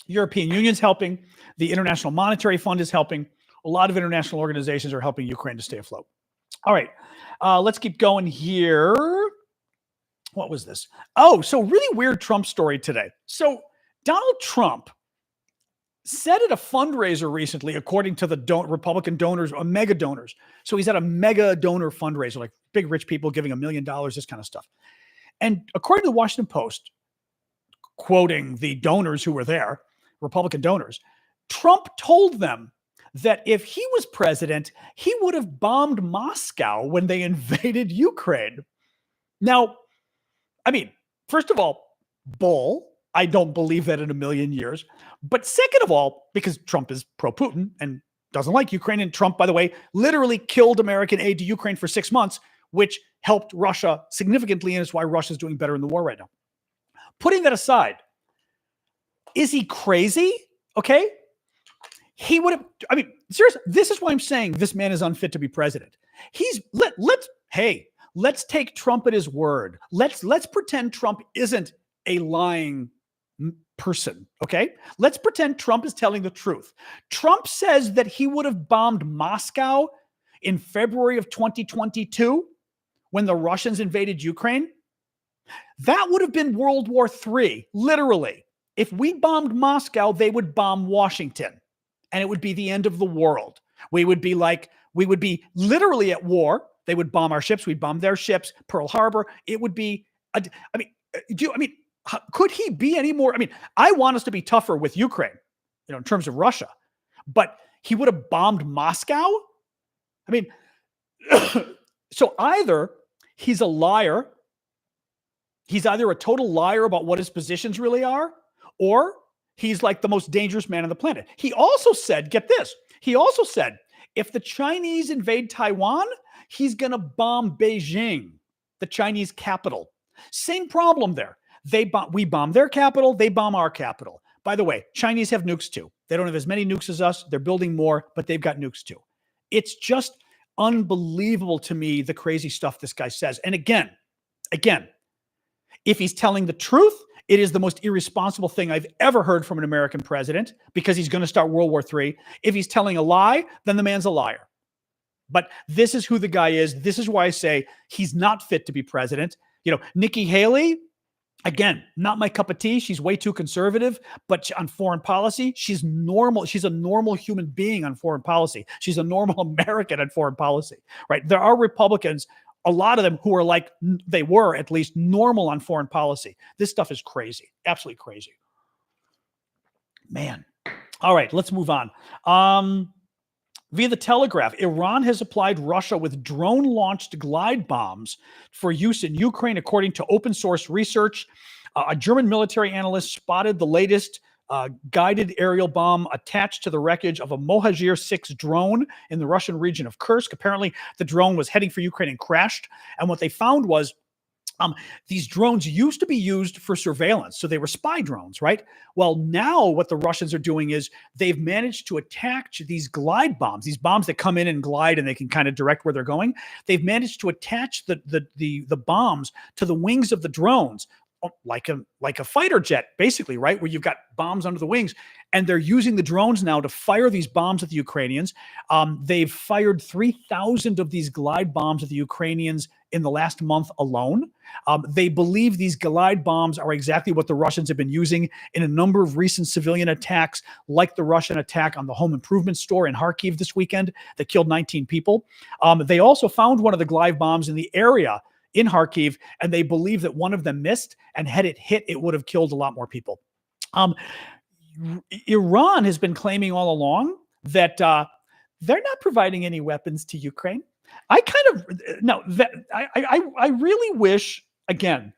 European Union's helping. The International Monetary Fund is helping. A lot of international organizations are helping Ukraine to stay afloat. All right, let's keep going here. What was this? Oh, so really weird Trump story today. So Donald Trump said at a fundraiser recently, according to the Republican donors, mega donors. So he's at a mega donor fundraiser, like big rich people giving $1 million, this kind of stuff. And according to the Washington Post, quoting the donors who were there, Republican donors, Trump told them that if he was president, he would have bombed Moscow when they invaded Ukraine. Now, I mean, first of all, bull. I don't believe that in a million years. But second of all, because Trump is pro-Putin and doesn't like Ukraine, and Trump, by the way, literally killed American aid to Ukraine for 6 months, which helped Russia significantly, and is why Russia's doing better in the war right now. Putting that aside, is he crazy? Okay. He would have, I mean, seriously, this is why I'm saying this man is unfit to be president. Let's take Trump at his word. Let's pretend Trump isn't a lying person, okay? Let's pretend Trump is telling the truth. Trump says that he would have bombed Moscow in February of 2022 when the Russians invaded Ukraine. That would have been World War III, literally. If we bombed Moscow, they would bomb Washington, and it would be the end of the world. We would be literally at war. They would bomb our ships. We'd bomb their ships, Pearl Harbor. It would be, could he be any more? I mean, I want us to be tougher with Ukraine, in terms of Russia, but he would have bombed Moscow. I mean, so either he's a liar, he's either a total liar about what his positions really are, or he's like the most dangerous man on the planet. He also said, get this, if the Chinese invade Taiwan, he's going to bomb Beijing, the Chinese capital. Same problem there. We bomb their capital, they bomb our capital. By the way, Chinese have nukes too. They don't have as many nukes as us. They're building more, but they've got nukes too. It's just unbelievable to me, the crazy stuff this guy says. And again, if he's telling the truth, it is the most irresponsible thing I've ever heard from an American president, because he's going to start World War III. If he's telling a lie, then the man's a liar. But this is who the guy is. This is why I say he's not fit to be president. Nikki Haley, again, not my cup of tea. She's way too conservative, but on foreign policy, she's normal. She's a normal human being on foreign policy. She's a normal American on foreign policy, right? There are Republicans, a lot of them, who are they were at least normal on foreign policy. This stuff is crazy, absolutely crazy. Man. All right, let's move on. Via the Telegraph, Iran has applied Russia with drone-launched glide bombs for use in Ukraine, according to open source research. A German military analyst spotted the latest guided aerial bomb attached to the wreckage of a Mohajer-6 drone in the Russian region of Kursk. Apparently, the drone was heading for Ukraine and crashed. And what they found was these drones used to be used for surveillance. So they were spy drones, right? Well, now what the Russians are doing is they've managed to attach these glide bombs, these bombs that come in and glide and they can kind of direct where they're going. They've managed to attach the bombs to the wings of the drones, like a fighter jet, basically, right? Where you've got bombs under the wings, and they're using the drones now to fire these bombs at the Ukrainians. They've fired 3,000 of these glide bombs at the Ukrainians in the last month alone. They believe these glide bombs are exactly what the Russians have been using in a number of recent civilian attacks, like the Russian attack on the home improvement store in Kharkiv this weekend that killed 19 people. They also found one of the glide bombs in the area in Kharkiv, and they believe that one of them missed, and had it hit, it would have killed a lot more people. Iran has been claiming all along that they're not providing any weapons to Ukraine. I really wish, again,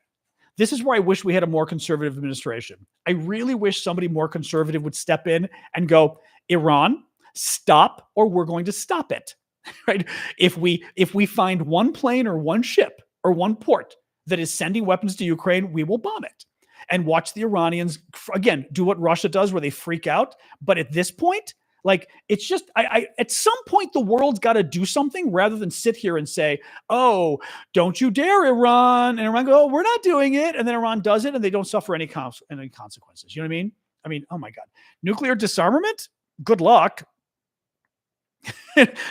This is where I wish we had a more conservative administration. I really wish somebody more conservative would step in and go, Iran, stop, or we're going to stop it. Right? If we find one plane or one ship or one port that is sending weapons to Ukraine, we will bomb it. And watch the Iranians, again, do what Russia does where they freak out. But at this point, like, it's just, at some point, the world's got to do something rather than sit here and say, oh, don't you dare, Iran. And Iran go, oh, we're not doing it. And then Iran does it and they don't suffer any consequences. You know what I mean? I mean, oh my God. Nuclear disarmament? Good luck.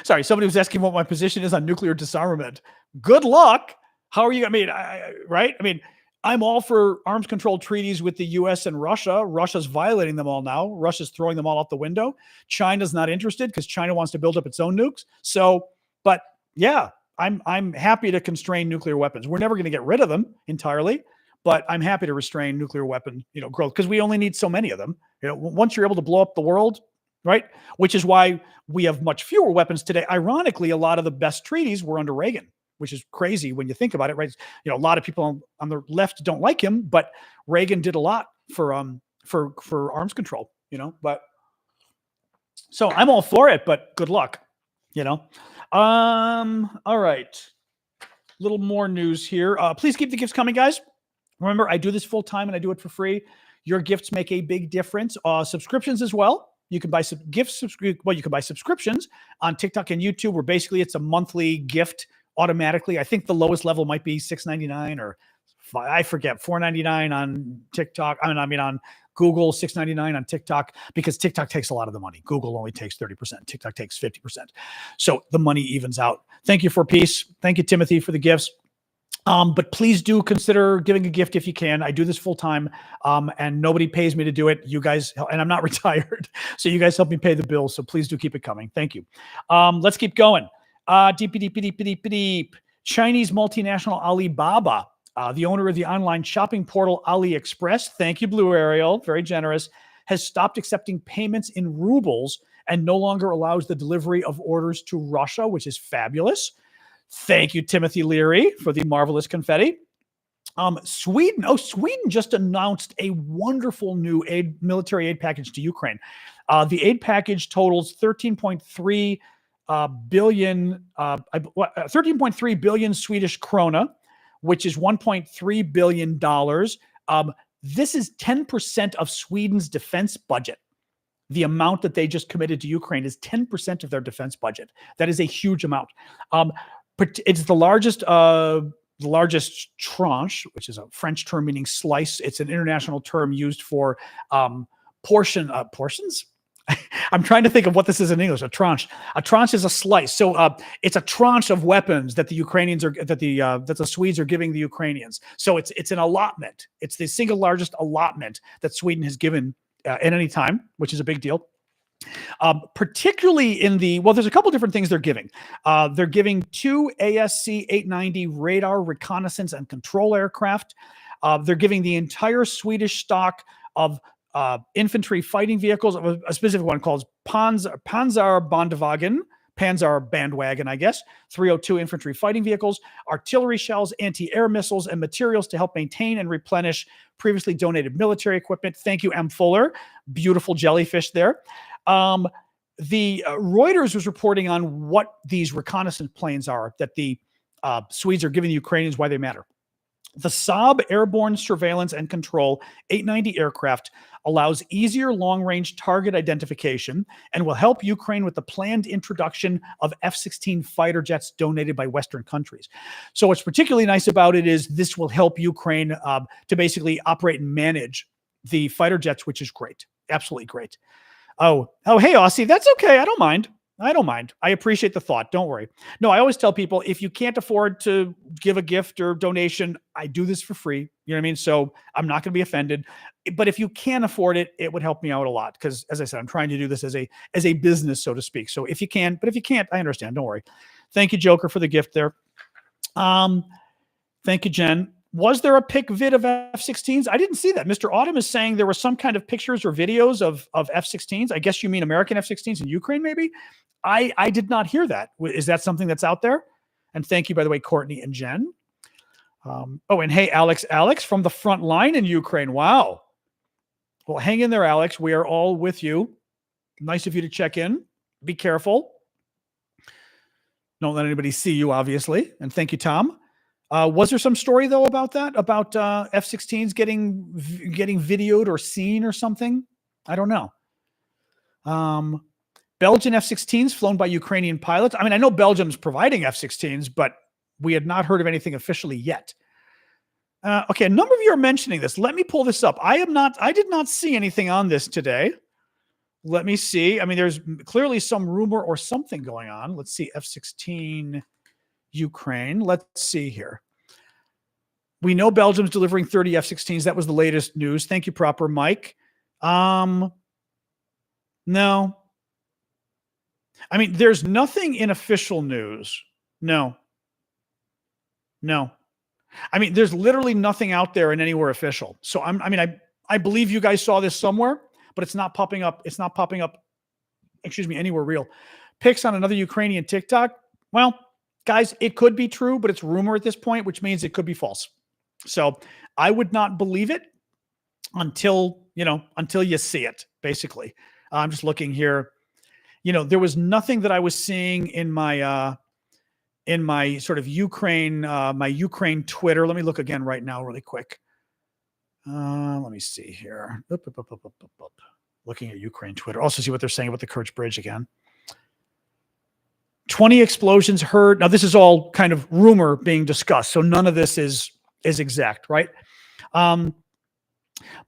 Sorry, somebody was asking what my position is on nuclear disarmament. Good luck. How are you? I mean, right? I mean, I'm all for arms control treaties with the US and Russia. Russia's violating them all now. Russia's throwing them all out the window. China's not interested because China wants to build up its own nukes. So, but yeah, I'm happy to constrain nuclear weapons. We're never going to get rid of them entirely, but I'm happy to restrain nuclear weapon, growth, because we only need so many of them. Once you're able to blow up the world, right? Which is why we have much fewer weapons today. Ironically, a lot of the best treaties were under Reagan, which is crazy when you think about it, right? A lot of people on the left don't like him, but Reagan did a lot for arms control, but so I'm all for it, but good luck, all right. Little more news here. Please keep the gifts coming, guys. Remember, I do this full time and I do it for free. Your gifts make a big difference. Subscriptions as well. You can buy some gifts. Well, you can buy subscriptions on TikTok and YouTube, where basically it's a monthly gift automatically. I think the lowest level might be $6.99 or I forget, $4.99 on TikTok. I mean on Google, $6.99 on TikTok, because TikTok takes a lot of the money. Google only takes 30%. TikTok takes 50%. So the money evens out. Thank you for peace. Thank you, Timothy, for the gifts. But please do consider giving a gift if you can. I do this full time, and nobody pays me to do it. You guys, and I'm not retired, so you guys help me pay the bills. So please do keep it coming. Thank you. Let's keep going. Deep. Chinese multinational Alibaba, the owner of the online shopping portal AliExpress, thank you, Blue Ariel, very generous, has stopped accepting payments in rubles and no longer allows the delivery of orders to Russia, which is fabulous. Thank you, Timothy Leary, for the marvelous confetti. Sweden just announced a wonderful new military aid package to Ukraine. The aid package totals 13.3 billion Swedish krona, which is $1.3 billion. This is 10% of Sweden's defense budget. The amount that they just committed to Ukraine is 10% of their defense budget. That is a huge amount. It's the largest tranche, which is a French term meaning slice. It's an international term used for portions. I'm trying to think of what this is in English. A tranche. A tranche is a slice. So it's a tranche of weapons that the Ukrainians are that the Swedes are giving the Ukrainians. So it's an allotment. It's the single largest allotment that Sweden has given at any time, which is a big deal. Particularly there's a couple different things they're giving. They're giving 2 ASC-890 radar reconnaissance and control aircraft. They're giving the entire Swedish stock of infantry fighting vehicles, a specific one called Panzer Bandwagon, I guess, 302 infantry fighting vehicles, artillery shells, anti-air missiles, and materials to help maintain and replenish previously donated military equipment. Thank you, M. Fuller. Beautiful jellyfish there. The Reuters was reporting on what these reconnaissance planes are that the Swedes are giving the Ukrainians, why they matter. The Saab Airborne Surveillance and Control 890 aircraft allows easier long-range target identification and will help Ukraine with the planned introduction of F-16 fighter jets donated by Western countries. So what's particularly nice about it is this will help Ukraine to basically operate and manage the fighter jets, which is great. Absolutely great. Oh, hey, Aussie, that's okay. I don't mind. I appreciate the thought. Don't worry. No, I always tell people, if you can't afford to give a gift or donation, I do this for free. You know what I mean? So I'm not going to be offended. But if you can afford it, it would help me out a lot. Because as I said, I'm trying to do this as a business, so to speak. So if you can, but if you can't, I understand. Don't worry. Thank you, Joker, for the gift there. Thank you, Jen. Was there a pic vid of F-16s? I didn't see that. Mr. Autumn is saying there were some kind of pictures or videos of F-16s. I guess you mean American F-16s in Ukraine, maybe? I did not hear that. Is that something that's out there? And thank you, by the way, Courtney and Jen. And hey, Alex from the front line in Ukraine. Wow. Well, hang in there, Alex. We are all with you. Nice of you to check in. Be careful. Don't let anybody see you, obviously. And thank you, Tom. Was there some story though about that? About F-16s getting videoed or seen or something? I don't know. Belgian F-16s flown by Ukrainian pilots. I mean, I know Belgium's providing F-16s, but we had not heard of anything officially yet. Okay, a number of you are mentioning this. Let me pull this up. I did not see anything on this today. Let me see. I mean, there's clearly some rumor or something going on. Let's see. F-16 Ukraine. Let's see here. We know Belgium's delivering 30 F-16s. That was the latest news. Thank you, Proper Mike. No. I mean, there's nothing in official news. No. I mean, there's literally nothing out there in anywhere official. So I believe you guys saw this somewhere, but it's not popping up. It's not popping up, anywhere real. Pics on another Ukrainian TikTok. Well, guys, it could be true, but it's rumor at this point, which means it could be false. So I would not believe it until you see it, basically. I'm just looking here. There was nothing that I was seeing in my sort of Ukraine, my Ukraine Twitter. Let me look again right now really quick. Let me see here. Looking at Ukraine Twitter. Also see what they're saying about the Kerch Bridge again. 20 explosions heard. Now, this is all kind of rumor being discussed, so none of this is exact, right?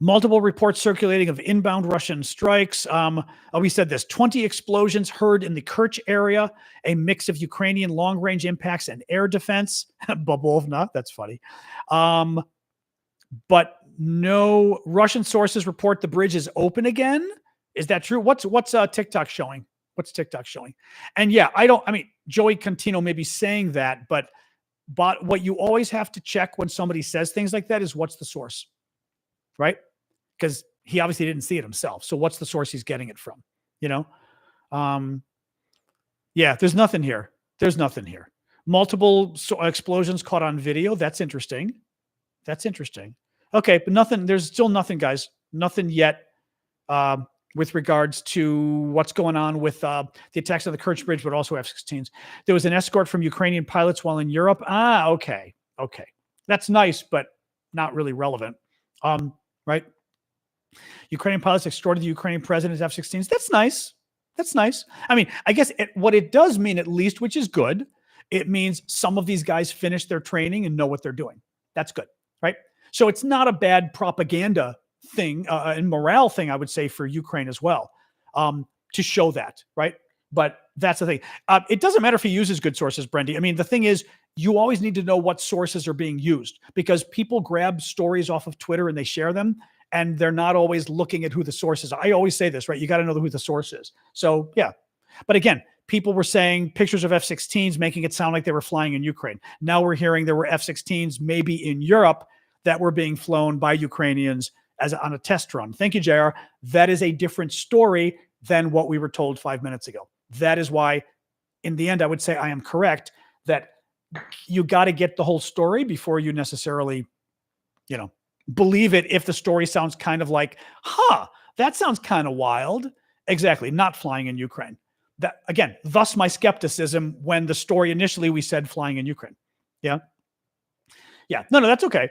Multiple reports circulating of inbound Russian strikes. We said this, 20 explosions heard in the Kerch area, a mix of Ukrainian long-range impacts and air defense. Babovna, that's funny. But no Russian sources report the bridge is open again. Is that true? What's TikTok showing? What's TikTok showing? And yeah, Joey Contino may be saying that, but what you always have to check when somebody says things like that is what's the source, right? Because he obviously didn't see it himself. So what's the source he's getting it from? Yeah, there's nothing here. Multiple explosions caught on video. That's interesting. Okay, but nothing. There's still nothing, guys. Nothing yet with regards to what's going on with the attacks on the Kerch Bridge, but also F-16s. There was an escort from Ukrainian pilots while in Europe. Okay. That's nice, but not really relevant. Right? Ukrainian pilots extorted the Ukrainian president's F-16s. That's nice. I mean, I guess what it does mean, at least, which is good, it means some of these guys finished their training and know what they're doing. That's good, right? So it's not a bad propaganda thing and morale thing, I would say, for Ukraine as well, to show that, right? But that's the thing. It doesn't matter if he uses good sources, Brendy. I mean, the thing is, you always need to know what sources are being used, because people grab stories off of Twitter and they share them, and they're not always looking at who the source is. I always say this, right? You got to know who the source is. So yeah. But again, people were saying pictures of F-16s, making it sound like they were flying in Ukraine. Now we're hearing there were F-16s maybe in Europe that were being flown by Ukrainians on a test run. Thank you, JR. That is a different story than what we were told 5 minutes ago. That is why, in the end, I would say I am correct that you got to get the whole story before you necessarily, believe it. If the story sounds kind of like, that sounds kind of wild. Exactly. Not flying in Ukraine. That, again, thus my skepticism when the story initially we said flying in Ukraine. Yeah. No, that's okay.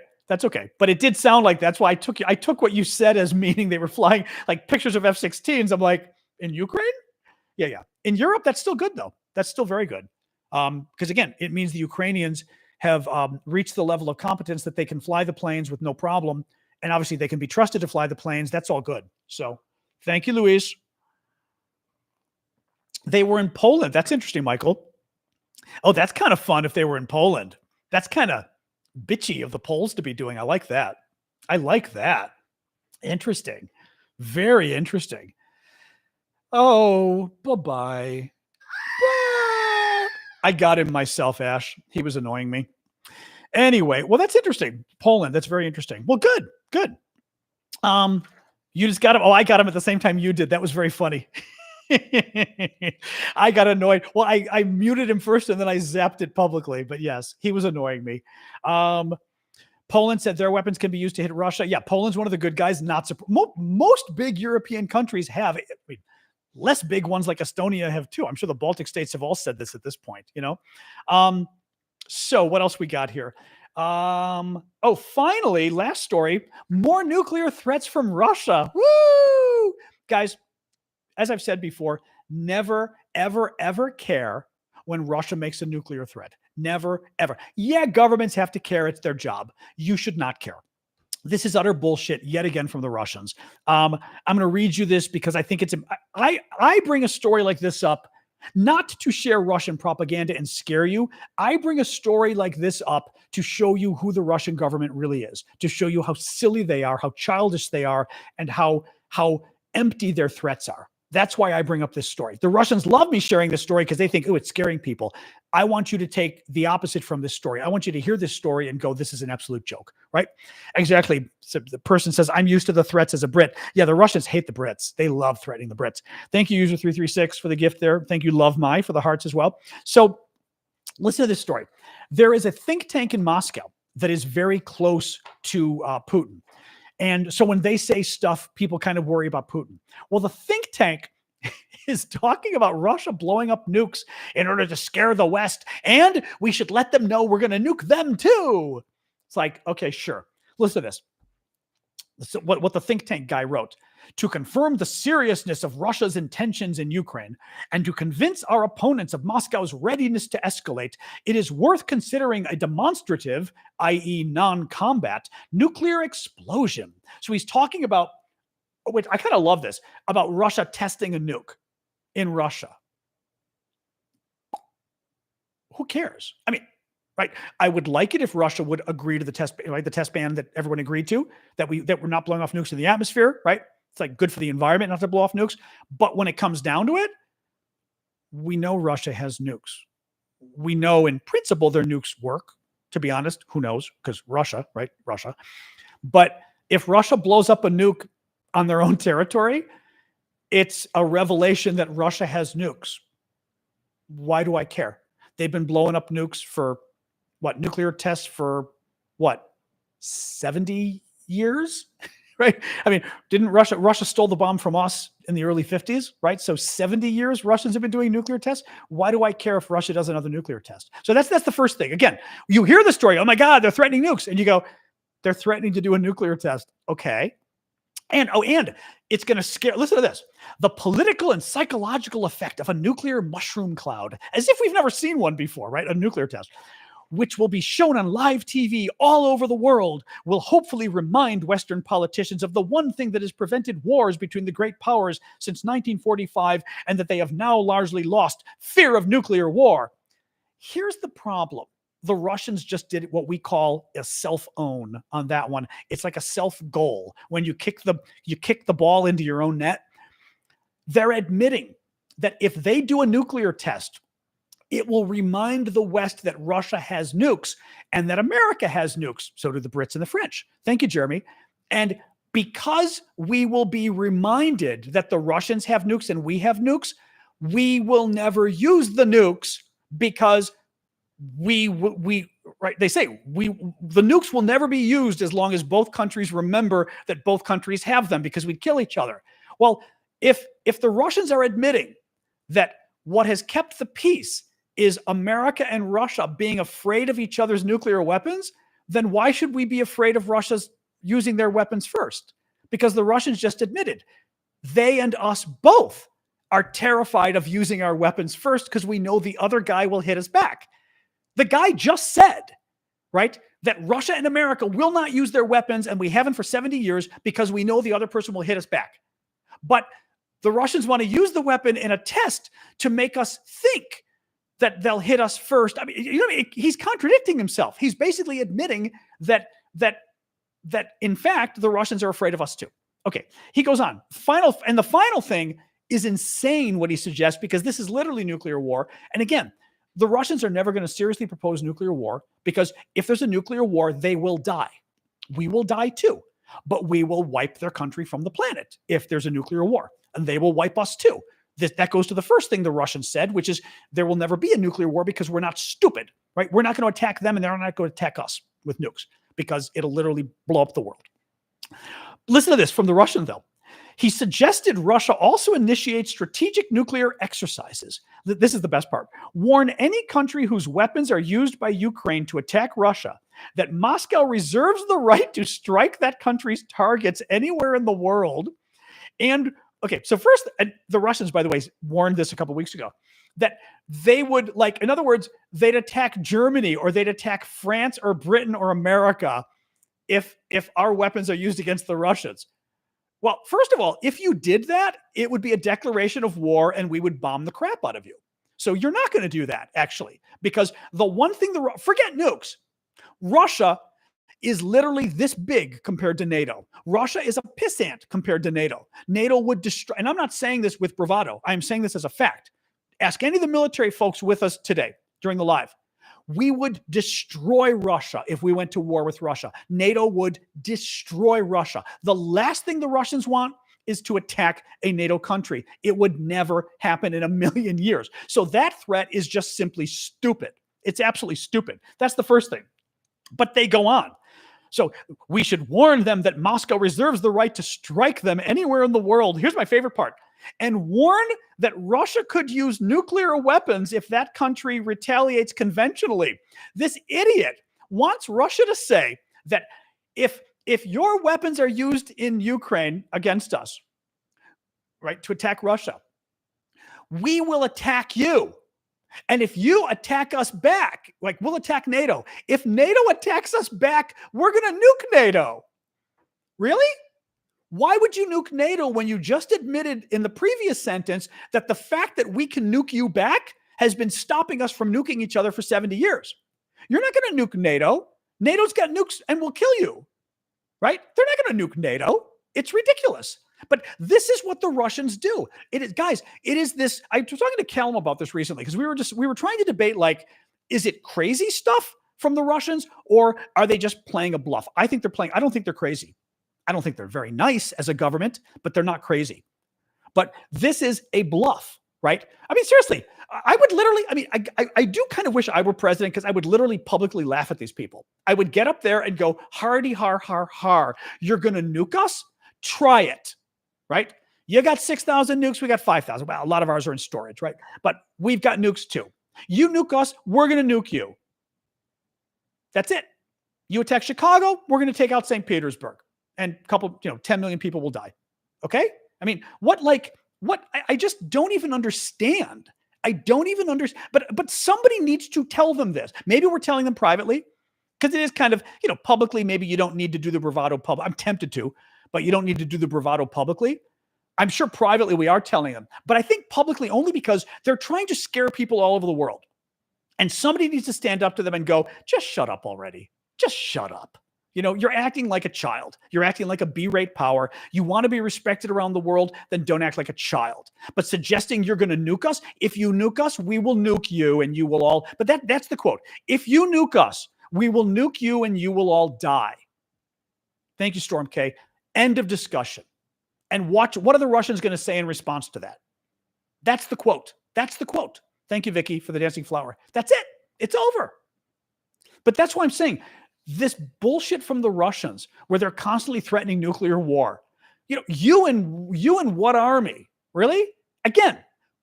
But it did sound like that's why I took what you said as meaning they were flying like pictures of F-16s. I'm like, in Ukraine? Yeah. In Europe, that's still good though. That's still very good. Because again, it means the Ukrainians have reached the level of competence that they can fly the planes with no problem. And obviously they can be trusted to fly the planes. That's all good. So thank you, Luis. They were in Poland. That's interesting, Michael. Oh, that's kind of fun if they were in Poland. That's kind of bitchy of the Poles to be doing. I like that. Interesting. Very interesting. Oh, bye-bye. I got him myself, Ash. He was annoying me. Anyway, well, that's interesting. Poland, that's very interesting. Well, good. You just got him. Oh, I got him at the same time you did. That was very funny. I got annoyed. Well, I muted him first and then I zapped it publicly. But yes, he was annoying me. Poland said their weapons can be used to hit Russia. Yeah, Poland's one of the good guys. Not most big European countries have. I mean, less big ones like Estonia have too. I'm sure the Baltic states have all said this at this point, you know? So what else we got here? Finally, last story, more nuclear threats from Russia. Woo! Guys, as I've said before, never, ever, ever care when Russia makes a nuclear threat. Never, ever. Yeah, governments have to care. It's their job. You should not care. This is utter bullshit yet again from the Russians. I'm going to read you this because I think I bring a story like this up not to share Russian propaganda and scare you. I bring a story like this up to show you who the Russian government really is, to show you how silly they are, how childish they are, and how empty their threats are. That's why I bring up this story. The Russians love me sharing this story because they think, oh, it's scaring people. I want you to take the opposite from this story. I want you to hear this story and go, this is an absolute joke, right? Exactly. So the person says, I'm used to the threats as a Brit. Yeah, the Russians hate the Brits. They love threatening the Brits. Thank you, user336, for the gift there. Thank you, Love My, for the hearts as well. So listen to this story. There is a think tank in Moscow that is very close to Putin. And so when they say stuff, people kind of worry about Putin. Well, the think tank is talking about Russia blowing up nukes in order to scare the West, and we should let them know we're going to nuke them too. It's like, okay, sure. Listen to this. What the think tank guy wrote. To confirm the seriousness of Russia's intentions in Ukraine and to convince our opponents of Moscow's readiness to escalate, it is worth considering a demonstrative, i.e. non-combat, nuclear explosion. So he's talking about, which I kind of love this, about Russia testing a nuke in Russia. Who cares? I mean, right? I would like it if Russia would agree to the test, right? The test ban that everyone agreed to, that we're not blowing off nukes in the atmosphere, right? It's like good for the environment not to blow off nukes. But when it comes down to it, we know Russia has nukes. We know in principle their nukes work. To be honest, who knows? Because Russia, right? Russia. But if Russia blows up a nuke on their own territory, it's a revelation that Russia has nukes. Why do I care? They've been blowing up nukes for what? Nuclear tests for what? 70 years? Right? I mean, didn't Russia stole the bomb from us in the early 50s, right? So 70 years Russians have been doing nuclear tests. Why do I care if Russia does another nuclear test? So that's the first thing. Again, you hear the story, oh my God, they're threatening nukes. And you go, they're threatening to do a nuclear test. Okay. And it's going to scare, listen to this. The political and psychological effect of a nuclear mushroom cloud, as if we've never seen one before, right? A nuclear test, which will be shown on live TV all over the world, will hopefully remind Western politicians of the one thing that has prevented wars between the great powers since 1945 and that they have now largely lost: fear of nuclear war. Here's the problem. The Russians just did what we call a self-own on that one. It's like a self-goal. When you kick the ball into your own net, they're admitting that if they do a nuclear test, it will remind the West that Russia has nukes and that America has nukes. So do the Brits and the French. Thank you, Jeremy. And because we will be reminded that the Russians have nukes and we have nukes, we will never use the nukes because right? They say the nukes will never be used as long as both countries remember that both countries have them, because we'd kill each other. Well, if the Russians are admitting that what has kept the peace is America and Russia being afraid of each other's nuclear weapons, then why should we be afraid of Russia's using their weapons first? Because the Russians just admitted they and us both are terrified of using our weapons first because we know the other guy will hit us back. The guy just said, right, that Russia and America will not use their weapons, and we haven't for 70 years because we know the other person will hit us back. But the Russians want to use the weapon in a test to make us think that they'll hit us first. I mean, he's contradicting himself. He's basically admitting that in fact the Russians are afraid of us too. Okay, he goes on. The final thing is insane what he suggests, because this is literally nuclear war. And again, the Russians are never going to seriously propose nuclear war, because if there's a nuclear war, they will die. We will die too, but we will wipe their country from the planet if there's a nuclear war, and they will wipe us too. That goes to the first thing the Russians said, which is there will never be a nuclear war because we're not stupid, right? We're not going to attack them and they're not going to attack us with nukes. because it'll literally blow up the world. Listen to this from the Russian, though. He suggested Russia also initiate strategic nuclear exercises. This is the best part. Warn any country whose weapons are used by Ukraine to attack Russia that Moscow reserves the right to strike that country's targets anywhere in the world. And okay, so first, the Russians, by the way, warned this a couple weeks ago, that they would, like, in other words, they'd attack Germany or they'd attack France or Britain or America if our weapons are used against the Russians. Well, first of all, if you did that, it would be a declaration of war and we would bomb the crap out of you. So you're not going to do that, actually, because the one thing, forget nukes. Russia is literally this big compared to NATO. Russia is a pissant compared to NATO. NATO would destroy, and I'm not saying this with bravado. I'm saying this as a fact. Ask any of the military folks with us today during the live. We would destroy Russia if we went to war with Russia. NATO would destroy Russia. The last thing the Russians want is to attack a NATO country. It would never happen in a million years. So that threat is just simply stupid. It's absolutely stupid. That's the first thing. But they go on. So we should warn them that Moscow reserves the right to strike them anywhere in the world. Here's my favorite part. And warn that Russia could use nuclear weapons if that country retaliates conventionally. This idiot wants Russia to say that if your weapons are used in Ukraine against us, right, to attack Russia, we will attack you. And if you attack us back, like we'll attack NATO. If NATO attacks us back, we're going to nuke NATO. Really? Why would you nuke NATO when you just admitted in the previous sentence that the fact that we can nuke you back has been stopping us from nuking each other for 70 years? You're not going to nuke NATO. NATO's got nukes and will kill you, right? They're not going to nuke NATO. It's ridiculous. But this is what the Russians do. It is, guys, it is this. I was talking to Callum about this recently because we were trying to debate, like, is it crazy stuff from the Russians or are they just playing a bluff? I think they're playing. I don't think they're crazy. I don't think they're very nice as a government, but they're not crazy. But this is a bluff, right? I mean, seriously, I would literally, I mean, I do kind of wish I were president because I would literally publicly laugh at these people. I would get up there and go, hardy, har, har, har. You're going to nuke us? Try it, right? You got 6,000 nukes. We got 5,000. Well, a lot of ours are in storage, right? But we've got nukes too. You nuke us, we're going to nuke you. That's it. You attack Chicago, we're going to take out St. Petersburg. And a couple, 10 million people will die. Okay? I mean, I just don't even understand. I don't even understand. But somebody needs to tell them this. Maybe we're telling them privately, because it is kind of, publicly, maybe you don't need to do the bravado public. I'm tempted to, but you don't need to do the bravado publicly. I'm sure privately we are telling them, but I think publicly only because they're trying to scare people all over the world. And somebody needs to stand up to them and go, just shut up already. Just shut up. You're acting like a child. You're acting like a B-rate power. You want to be respected around the world, then don't act like a child. But suggesting you're going to nuke us, if you nuke us, we will nuke you and you will all, but that's the quote. If you nuke us, we will nuke you and you will all die. Thank you, Storm K. End of discussion. And watch, what are the Russians going to say in response to that? That's the quote. That's the quote. Thank you, Vicky, for the dancing flower. That's it. It's over. But that's why I'm saying, this bullshit from the Russians where they're constantly threatening nuclear war. You and what army? Really? Again,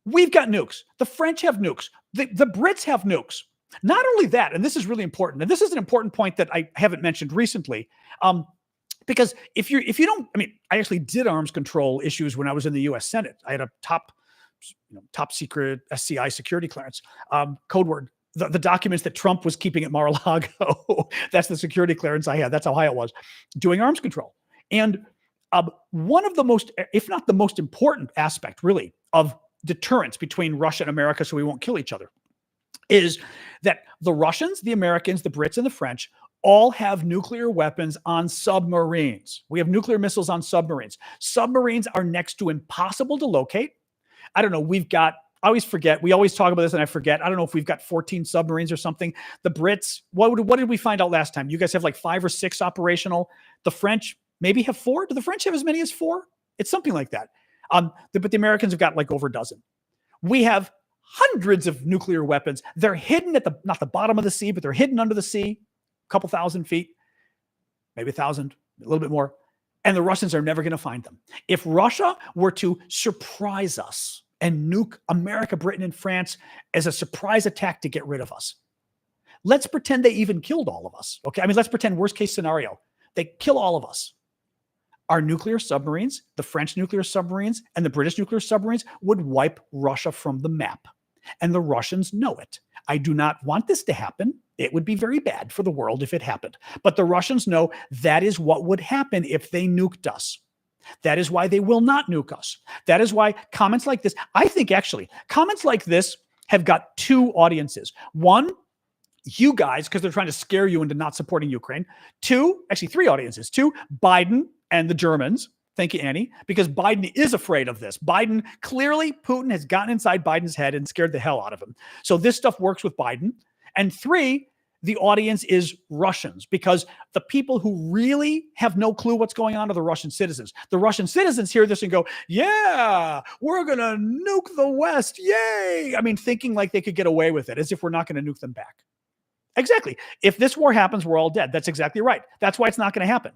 we've got nukes. The French have nukes. The Brits have nukes. Not only that, and this is really important, and this is an important point that I haven't mentioned recently, because if you don't, I mean, I actually did arms control issues when I was in the U.S. Senate. I had a top secret SCI security clearance, code word. The documents that Trump was keeping at Mar-a-Lago. That's the security clearance I had. That's how high it was, doing arms control. And one of the most, if not the most important aspect, really, of deterrence between Russia and America so we won't kill each other is that the Russians, the Americans, the Brits, and the French all have nuclear weapons on submarines. We have nuclear missiles on submarines. Submarines are next to impossible to locate. I don't know. I always forget. We always talk about this and I forget. I don't know if we've got 14 submarines or something. The Brits, what did we find out last time? You guys have like 5 or 6 operational. The French maybe have 4. Do the French have as many as 4? It's something like that. But the Americans have got like over a dozen. We have hundreds of nuclear weapons. They're hidden at not the bottom of the sea, but they're hidden under the sea, a couple thousand feet. maybe 1,000, a little bit more. And the Russians are never going to find them. If Russia were to surprise us and nuke America, Britain, and France as a surprise attack to get rid of us, let's pretend they even killed all of us. Okay. I mean, let's pretend worst case scenario. They kill all of us. Our nuclear submarines, the French nuclear submarines, and the British nuclear submarines would wipe Russia from the map. And the Russians know it. I do not want this to happen. It would be very bad for the world if it happened. But the Russians know that is what would happen if they nuked us. That is why they will not nuke us. That is why comments like this, I think actually, comments like this have got two audiences. One, you guys, because they're trying to scare you into not supporting Ukraine. Two, actually three audiences. Two, Biden and the Germans. Thank you, Annie, because Biden is afraid of this. Biden, clearly, Putin has gotten inside Biden's head and scared the hell out of him. So this stuff works with Biden. And three, the audience is Russians, because the people who really have no clue what's going on are the Russian citizens. The Russian citizens hear this and go, yeah, we're going to nuke the West. Yay. I mean, thinking like they could get away with it, as if we're not going to nuke them back. Exactly. If this war happens, we're all dead. That's exactly right. That's why it's not going to happen.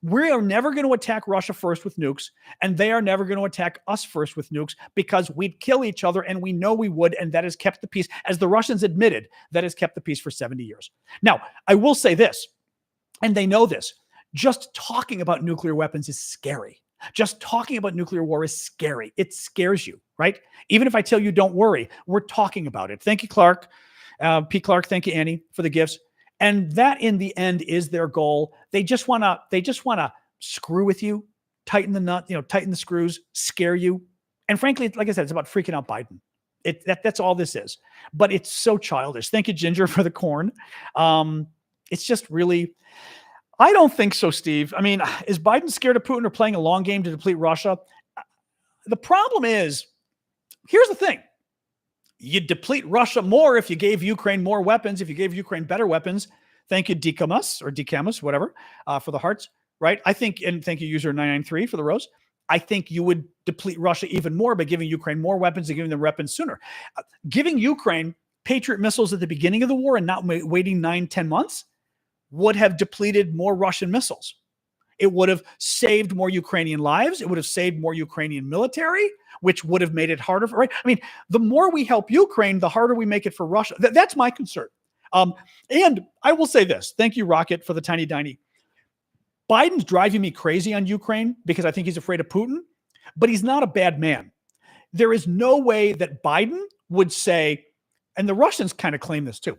We are never going to attack Russia first with nukes, and they are never going to attack us first with nukes, because we'd kill each other, and we know we would, and that has kept the peace. As the Russians admitted, that has kept the peace for 70 years. Now, I will say this, and they know this, just talking about nuclear weapons is scary. Just talking about nuclear war is scary. It scares you, right? Even if I tell you don't worry, we're talking about it. Thank you, Clark. P. Clark, thank you, Annie, for the gifts. And that, in the end, is their goal. They just want to screw with you, tighten the nut, tighten the screws, scare you. And frankly, like I said, it's about freaking out Biden. That's all this is. But it's so childish. Thank you, Ginger, for the corn. It's just really, I don't think so, Steve. I mean, is Biden scared of Putin or playing a long game to deplete Russia? The problem is, here's the thing. You deplete Russia more if you gave Ukraine more weapons, if you gave Ukraine better weapons. Thank you, Decamus, whatever, for the hearts, right? I think, and thank you, user 993 for the rose. I think you would deplete Russia even more by giving Ukraine more weapons and giving them weapons sooner. Giving Ukraine Patriot missiles at the beginning of the war and not waiting 9-10 months would have depleted more Russian missiles. It would have saved more Ukrainian lives. It would have saved more Ukrainian military, which would have made it harder for, right? I mean, the more we help Ukraine, the harder we make it for Russia. That's my concern. And I will say this. Thank you, Rocket, for the tiny diny. Biden's driving me crazy on Ukraine because I think he's afraid of Putin, but he's not a bad man. There is no way that Biden would say, and the Russians kind of claim this too,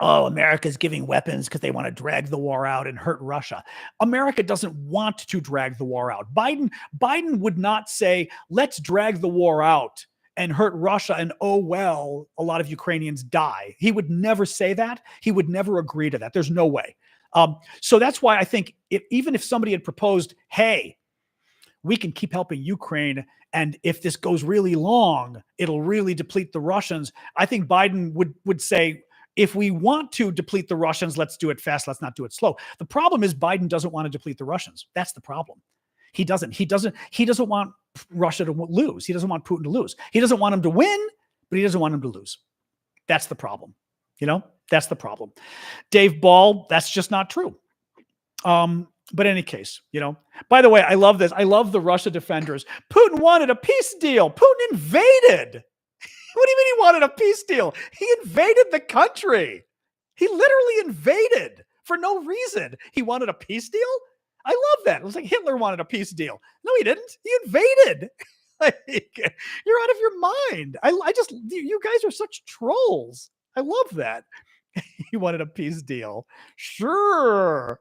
oh, America's giving weapons because they want to drag the war out and hurt Russia. America doesn't want to drag the war out. Biden would not say, let's drag the war out and hurt Russia, and oh, well, a lot of Ukrainians die. He would never say that. He would never agree to that. There's no way. So that's why I think even if somebody had proposed, hey, we can keep helping Ukraine, and if this goes really long, it'll really deplete the Russians, I think Biden would say, if we want to deplete the Russians, let's do it fast. Let's not do it slow. The problem is Biden doesn't want to deplete the Russians. That's the problem. He doesn't want Russia to lose. He doesn't want Putin to lose. He doesn't want him to win, but he doesn't want him to lose. That's the problem. That's the problem. Dave Ball, that's just not true. But in any case, by the way, I love this. I love the Russia defenders. Putin wanted a peace deal. Putin invaded. What do you mean he wanted a peace deal? He invaded the country. He literally invaded for no reason. He wanted a peace deal? I love that. It was like Hitler wanted a peace deal. No, he didn't. He invaded. You're out of your mind. You guys are such trolls. I love that. He wanted a peace deal. Sure.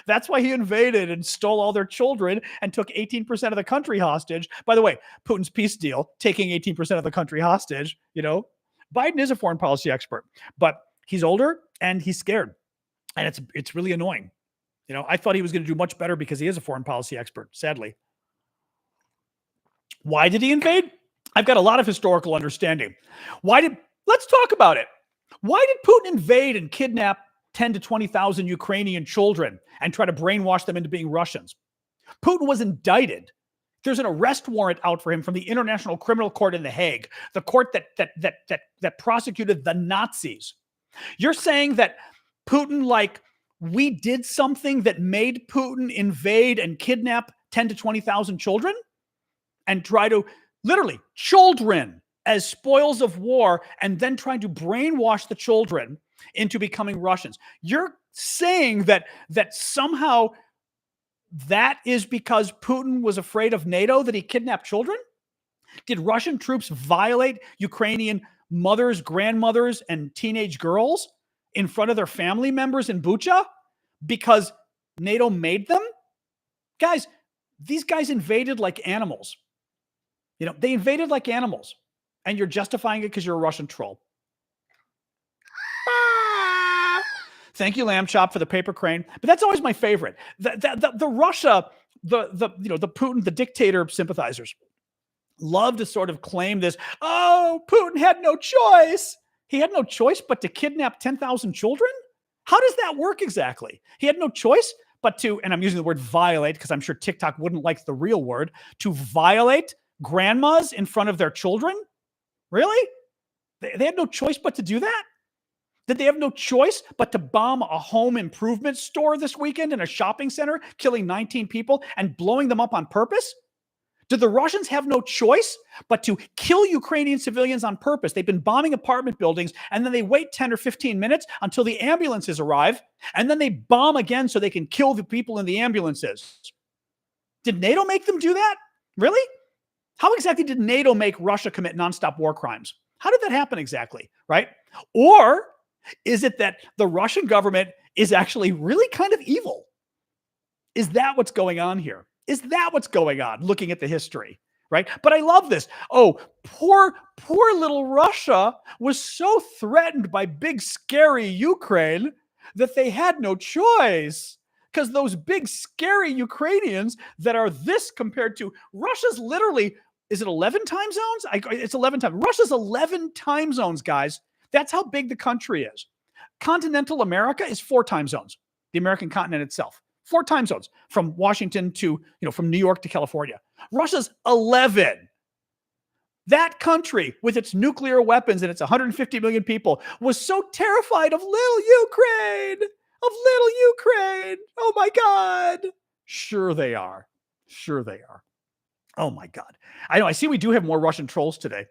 That's why he invaded and stole all their children and took 18% of the country hostage. By the way, Putin's peace deal, taking 18% of the country hostage, Biden is a foreign policy expert, but he's older and he's scared. And it's really annoying. I thought he was going to do much better because he is a foreign policy expert, sadly. Why did he invade? I've got a lot of historical understanding. Let's talk about it. Why did Putin invade and kidnap 10 to 20,000 Ukrainian children and try to brainwash them into being Russians? Putin was indicted. There's an arrest warrant out for him from the International Criminal Court in The Hague, the court that prosecuted the Nazis. You're saying that Putin we did something that made Putin invade and kidnap 10 to 20,000 children and try to literally children as spoils of war, and then trying to brainwash the children into becoming Russians. You're saying that somehow that is because Putin was afraid of NATO, that he kidnapped children? Did Russian troops violate Ukrainian mothers, grandmothers, and teenage girls in front of their family members in Bucha because NATO made them? Guys, these guys invaded like animals. They invaded like animals, and you're justifying it because you're a Russian troll. Thank you, Lamb Chop, for the paper crane. But that's always my favorite. The Russia, the Putin, the dictator sympathizers love to sort of claim this. Oh, Putin had no choice. He had no choice but to kidnap 10,000 children. How does that work exactly? He had no choice but to, and I'm using the word violate because I'm sure TikTok wouldn't like the real word, to violate grandmas in front of their children? Really? They had no choice but to do that? Did they have no choice but to bomb a home improvement store this weekend in a shopping center, killing 19 people and blowing them up on purpose? Did the Russians have no choice but to kill Ukrainian civilians on purpose? They've been bombing apartment buildings, and then they wait 10 or 15 minutes until the ambulances arrive, and then they bomb again so they can kill the people in the ambulances. Did NATO make them do that? Really? How exactly did NATO make Russia commit nonstop war crimes? How did that happen exactly, right? Or is it that the Russian government is actually really kind of evil? Is that what's going on here? Is that what's going on, looking at the history, right? But I love this. Oh, poor little Russia was so threatened by big, scary Ukraine that they had no choice. Because those big, scary Ukrainians that are this compared to Russia's literally, is it 11 time zones? It's 11 times. Russia's 11 time zones, guys. That's how big the country is. Continental America is 4 time zones, the American continent itself. 4 time zones from Washington to, from New York to California. Russia's 11. That country, with its nuclear weapons and its 150 million people, was so terrified of little Ukraine. Oh my God. Sure they are. Oh my God. I know. I see we do have more Russian trolls today.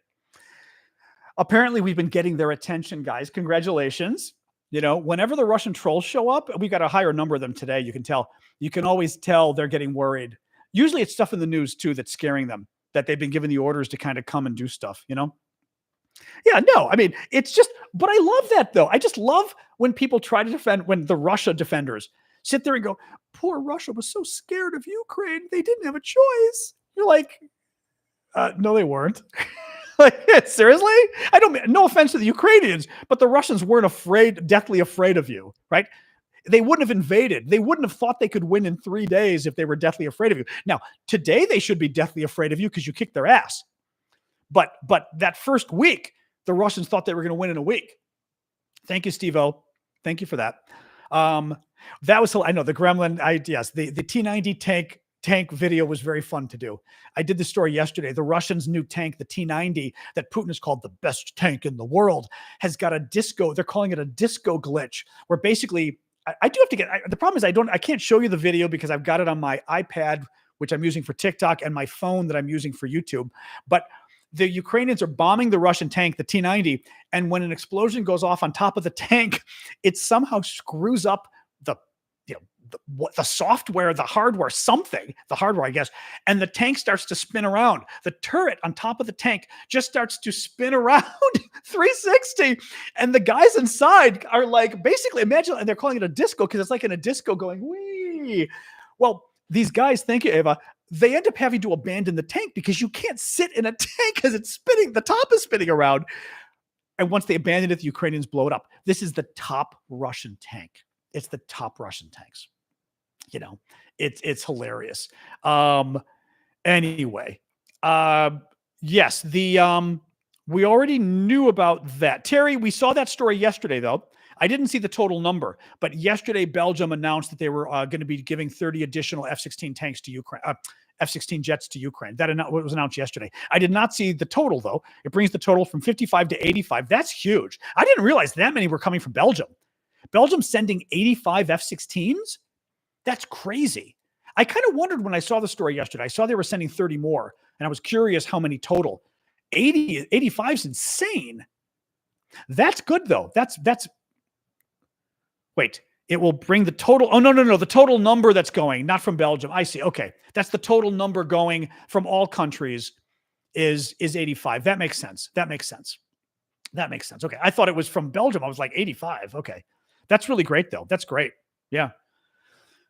Apparently, we've been getting their attention, guys. Congratulations. Whenever the Russian trolls show up, we got a higher number of them today. You can tell. You can always tell they're getting worried. Usually it's stuff in the news, too, that's scaring them, that they've been given the orders to kind of come and do stuff, Yeah, no, I mean, it's just, but I love that, though. I just love when people try to defend, when the Russia defenders sit there and go, poor Russia was so scared of Ukraine. They didn't have a choice. You're like, no, they weren't. Like, seriously? No offense to the Ukrainians, but the Russians weren't deathly afraid of you, right? They wouldn't have invaded. They wouldn't have thought they could win in 3 days if they were deathly afraid of you. Now, today they should be deathly afraid of you because you kicked their ass. But that first week, the Russians thought they were going to win in a week. Thank you, Steve-O. Thank you for that. That was, I know, the Gremlin, yes, the T-90 tank video was very fun to do. I did the story yesterday. The Russians' new tank, the T-90, that Putin has called the best tank in the world, has got a disco. They're calling it a disco glitch, where basically, I do have to get, the problem is I can't show you the video because I've got it on my iPad, which I'm using for TikTok, and my phone that I'm using for YouTube. But the Ukrainians are bombing the Russian tank, the T-90, and when an explosion goes off on top of the tank, it somehow screws up the software, the hardware, I guess, and the tank starts to spin around. The turret on top of the tank just starts to spin around 360, and the guys inside are like, basically, imagine, and they're calling it a disco because it's like in a disco going, wee. Well, these guys, thank you, Ava, they end up having to abandon the tank because you can't sit in a tank because it's spinning, the top is spinning around. And once they abandon it, the Ukrainians blow it up. This is the top Russian tank. It's the top Russian tanks. It's hilarious. Anyway, yes, we already knew about that. Terry, we saw that story yesterday, though. I didn't see the total number, but yesterday Belgium announced that they were going to be giving 30 additional F-16 tanks to Ukraine, F-16 jets to Ukraine. That was announced yesterday. I did not see the total, though. It brings the total from 55 to 85. That's huge. I didn't realize that many were coming from Belgium. Belgium sending 85 F-16s? That's crazy. I kind of wondered when I saw the story yesterday. I saw they were sending 30 more, and I was curious how many total. 85 is insane. That's good, though. Wait, it will bring the total. Oh, no. The total number that's going, not from Belgium. I see. Okay. That's the total number going from all countries is 85. That makes sense. Okay. I thought it was from Belgium. I was like 85. Okay. That's really great, though. That's great. Yeah.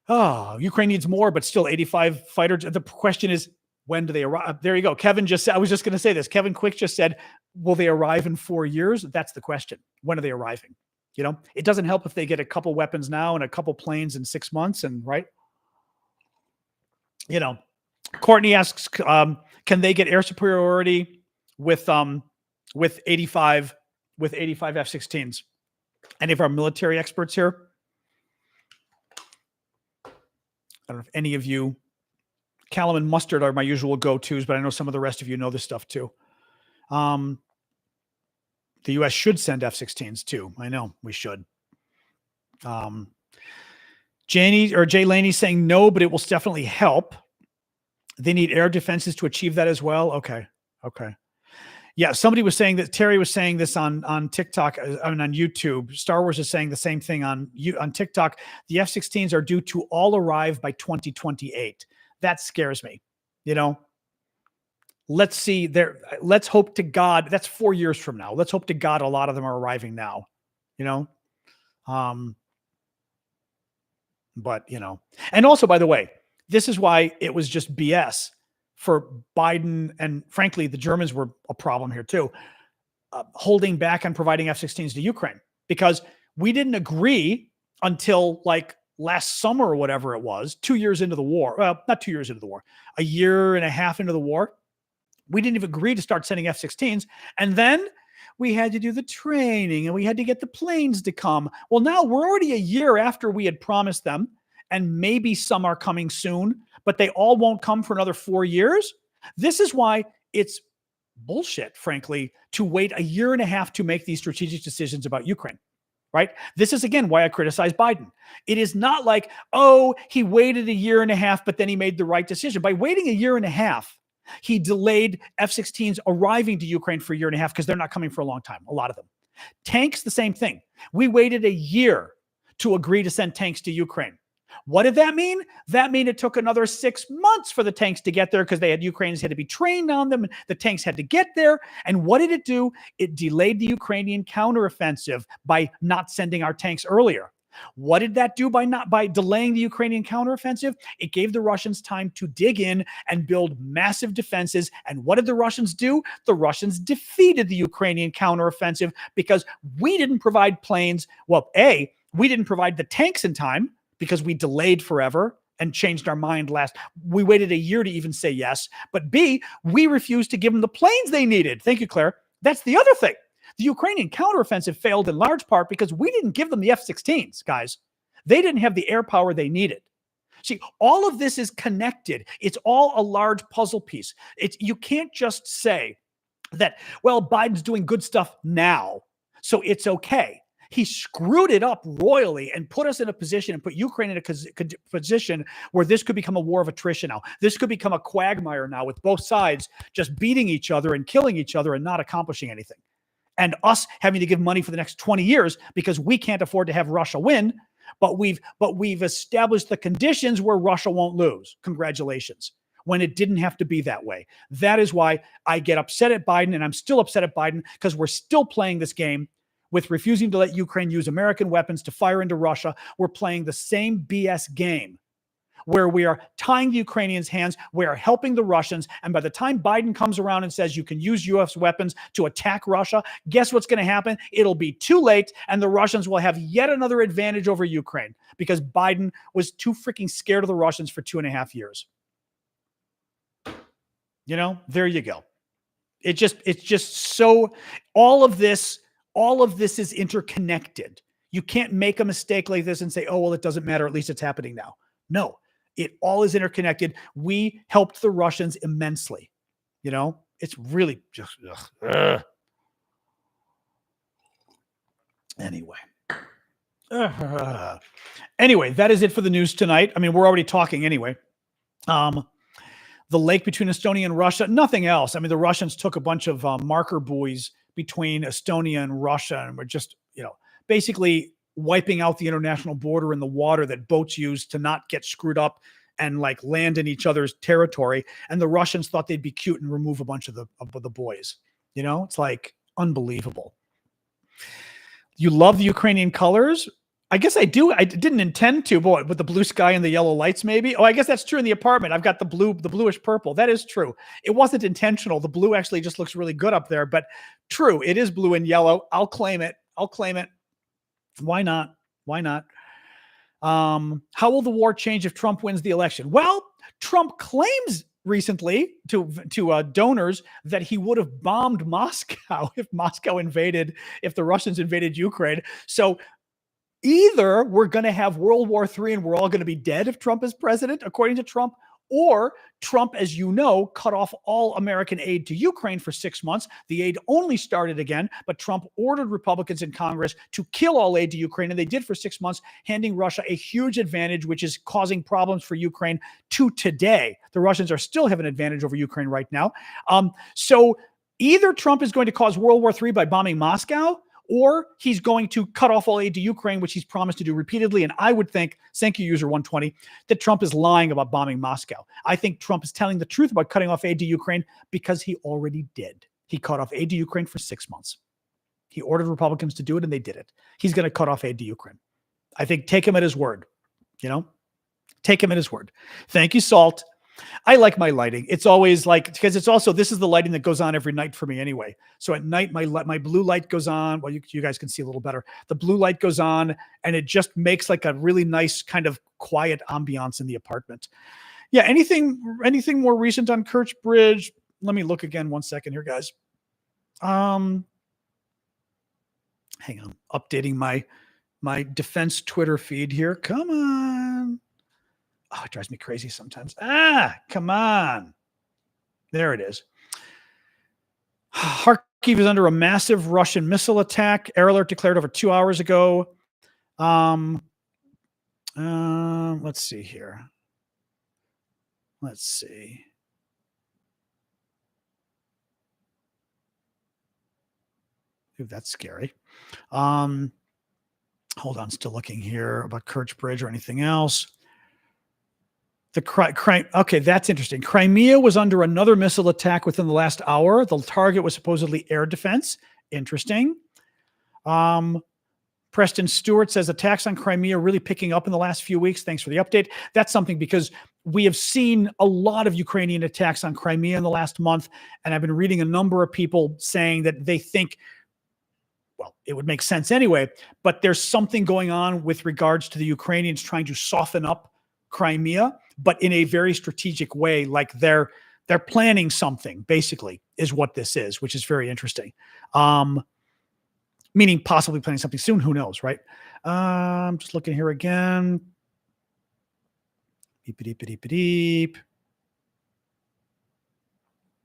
Oh, Ukraine needs more, but still 85 fighters. The question is, when do they arrive? There you go. Kevin just said, I was just going to say this. Kevin Quick just said, will they arrive in 4 years? That's the question. When are they arriving? It doesn't help if they get a couple weapons now and a couple planes in 6 months, and right. Courtney asks, can they get air superiority with 85 F-16s? Any of our military experts here? I don't know if any of you, Callum and Mustard are my usual go-tos, but I know some of the rest of you know this stuff too. The U.S. should send F-16s too. I know we should. Jay Laney saying no, but it will definitely help. They need air defenses to achieve that as well. Okay. Yeah, somebody was saying that. Terry was saying this on TikTok, on YouTube. Star Wars is saying the same thing on TikTok. The F-16s are due to all arrive by 2028. That scares me. Let's see there. Let's hope to God that's 4 years from now. Let's hope to God a lot of them are arriving now. But and also, by the way, this is why it was just BS for Biden, and frankly, the Germans were a problem here too, holding back on providing F-16s to Ukraine, because we didn't agree until like last summer or whatever it was, 2 years into the war. Well, not 2 years into the war, a year and a half into the war. We didn't even agree to start sending F-16s. And then we had to do the training and we had to get the planes to come. Well, now we're already a year after we had promised them, and maybe some are coming soon, but they all won't come for another 4 years. This is why it's bullshit, frankly, to wait a year and a half to make these strategic decisions about Ukraine, right? This is, again, why I criticize Biden. It is not like, oh, he waited a year and a half, but then he made the right decision. By waiting a year and a half, he delayed F-16s arriving to Ukraine for a year and a half because they're not coming for a long time, a lot of them. Tanks, the same thing. We waited a year to agree to send tanks to Ukraine. What did that mean? That mean it took another 6 months for the tanks to get there because Ukrainians had to be trained on them and the tanks had to get there. And what did it do? It delayed the Ukrainian counteroffensive by not sending our tanks earlier. What did that do by delaying the Ukrainian counteroffensive? It gave the Russians time to dig in and build massive defenses. And what did the Russians do? The Russians defeated the Ukrainian counteroffensive because we didn't provide planes. Well, A, we didn't provide the tanks in time because we delayed forever and changed our mind we waited a year to even say yes. But B, we refused to give them the planes they needed. Thank you, Claire. That's the other thing. The Ukrainian counteroffensive failed in large part because we didn't give them the F-16s, guys. They didn't have the air power they needed. See, all of this is connected. It's all a large puzzle piece. You can't just say that, well, Biden's doing good stuff now, so it's okay. He screwed it up royally and put us in a position and put Ukraine in a position where this could become a war of attrition now. This could become a quagmire now with both sides just beating each other and killing each other and not accomplishing anything. And us having to give money for the next 20 years because we can't afford to have Russia win, but we've established the conditions where Russia won't lose. Congratulations. When it didn't have to be that way. That is why I get upset at Biden, and I'm still upset at Biden because we're still playing this game with refusing to let Ukraine use American weapons to fire into Russia. We're playing the same BS game where we are tying the Ukrainians' hands, we are helping the Russians, and by the time Biden comes around and says you can use U.S. weapons to attack Russia, guess what's going to happen? It'll be too late, and the Russians will have yet another advantage over Ukraine because Biden was too freaking scared of the Russians for 2.5 years. There you go. It's just so all of this is interconnected. You can't make a mistake like this and say, oh, well, it doesn't matter. At least it's happening now. No. It all is interconnected. We helped the Russians immensely. It's really just, anyway. Anyway, that is it for the news tonight. I mean, we're already talking anyway. The lake between Estonia and Russia, nothing else. I mean, the Russians took a bunch of marker buoys between Estonia and Russia and were just, basically wiping out the international border in the water that boats use to not get screwed up and like land in each other's territory. And the Russians thought they'd be cute and remove a bunch of the buoys. It's like unbelievable. You love the Ukrainian colors? I guess I do. I didn't intend to, but with the blue sky and the yellow lights, maybe. Oh, I guess that's true in the apartment. I've got the bluish purple. That is true. It wasn't intentional. The blue actually just looks really good up there, but true. It is blue and yellow. I'll claim it. Why not? How will the war change if Trump wins the election? Well, Trump claims recently to donors that he would have bombed Moscow if the Russians invaded Ukraine. So either we're going to have World War III and we're all going to be dead if Trump is president, according to Trump, or Trump, as you know, cut off all American aid to Ukraine for 6 months. The aid only started again, but Trump ordered Republicans in Congress to kill all aid to Ukraine, and they did for 6 months, handing Russia a huge advantage, which is causing problems for Ukraine to today. The Russians are still have an advantage over Ukraine right now. So either Trump is going to cause World War III by bombing Moscow, or he's going to cut off all aid to Ukraine, which he's promised to do repeatedly. And I would think, thank you, user 120, that Trump is lying about bombing Moscow. I think Trump is telling the truth about cutting off aid to Ukraine because he already did. He cut off aid to Ukraine for 6 months. He ordered Republicans to do it, and they did it. He's going to cut off aid to Ukraine. I think take him at his word. Take him at his word. Thank you, Salt. I like my lighting. It's always like, because it's also, this is the lighting that goes on every night for me anyway. So at night, my blue light goes on. Well, you guys can see a little better. The blue light goes on and it just makes like a really nice kind of quiet ambiance in the apartment. Yeah. Anything more recent on Kerch Bridge? Let me look again 1 second here, guys. Hang on. Updating my defense Twitter feed here. Come on. Oh, it drives me crazy sometimes. Come on. There it is. Kharkiv is under a massive Russian missile attack. Air alert declared over 2 hours ago. Let's see here. Let's see. Ooh, that's scary. Hold on, still looking here about Kerch Bridge or anything else. Okay, that's interesting. Crimea was under another missile attack within the last hour. The target was supposedly air defense. Interesting. Preston Stewart says attacks on Crimea really picking up in the last few weeks. Thanks for the update. That's something because we have seen a lot of Ukrainian attacks on Crimea in the last month, and I've been reading a number of people saying that they think, well, it would make sense anyway, but there's something going on with regards to the Ukrainians trying to soften up Crimea, but in a very strategic way, like they're planning something, basically, is what this is, which is very interesting. Meaning possibly planning something soon. Who knows, right? I'm just looking here again. Beep, beep, beep, beep, beep.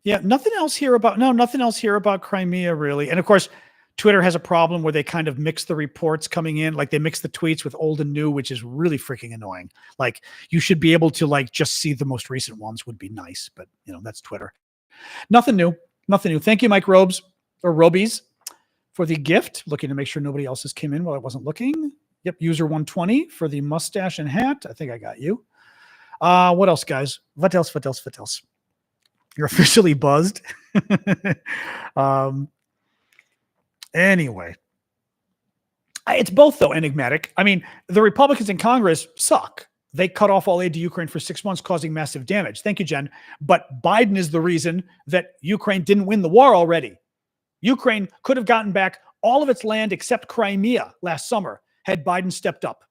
Yeah, nothing else here about Crimea, really. And of course, Twitter has a problem where they kind of mix the reports coming in, like they mix the tweets with old and new, which is really freaking annoying. Like you should be able to like just see the most recent ones would be nice, but that's Twitter. Nothing new. Thank you, Mike Robes or Robies, for the gift. Looking to make sure nobody else has came in while I wasn't looking. Yep, user 120 for the mustache and hat. I think I got you. What else, guys? What else? You're officially buzzed. Anyway, it's both, though, enigmatic. I mean, the Republicans in Congress suck. They cut off all aid to Ukraine for 6 months, causing massive damage. Thank you, Jen. But Biden is the reason that Ukraine didn't win the war already. Ukraine could have gotten back all of its land except Crimea last summer had Biden stepped up.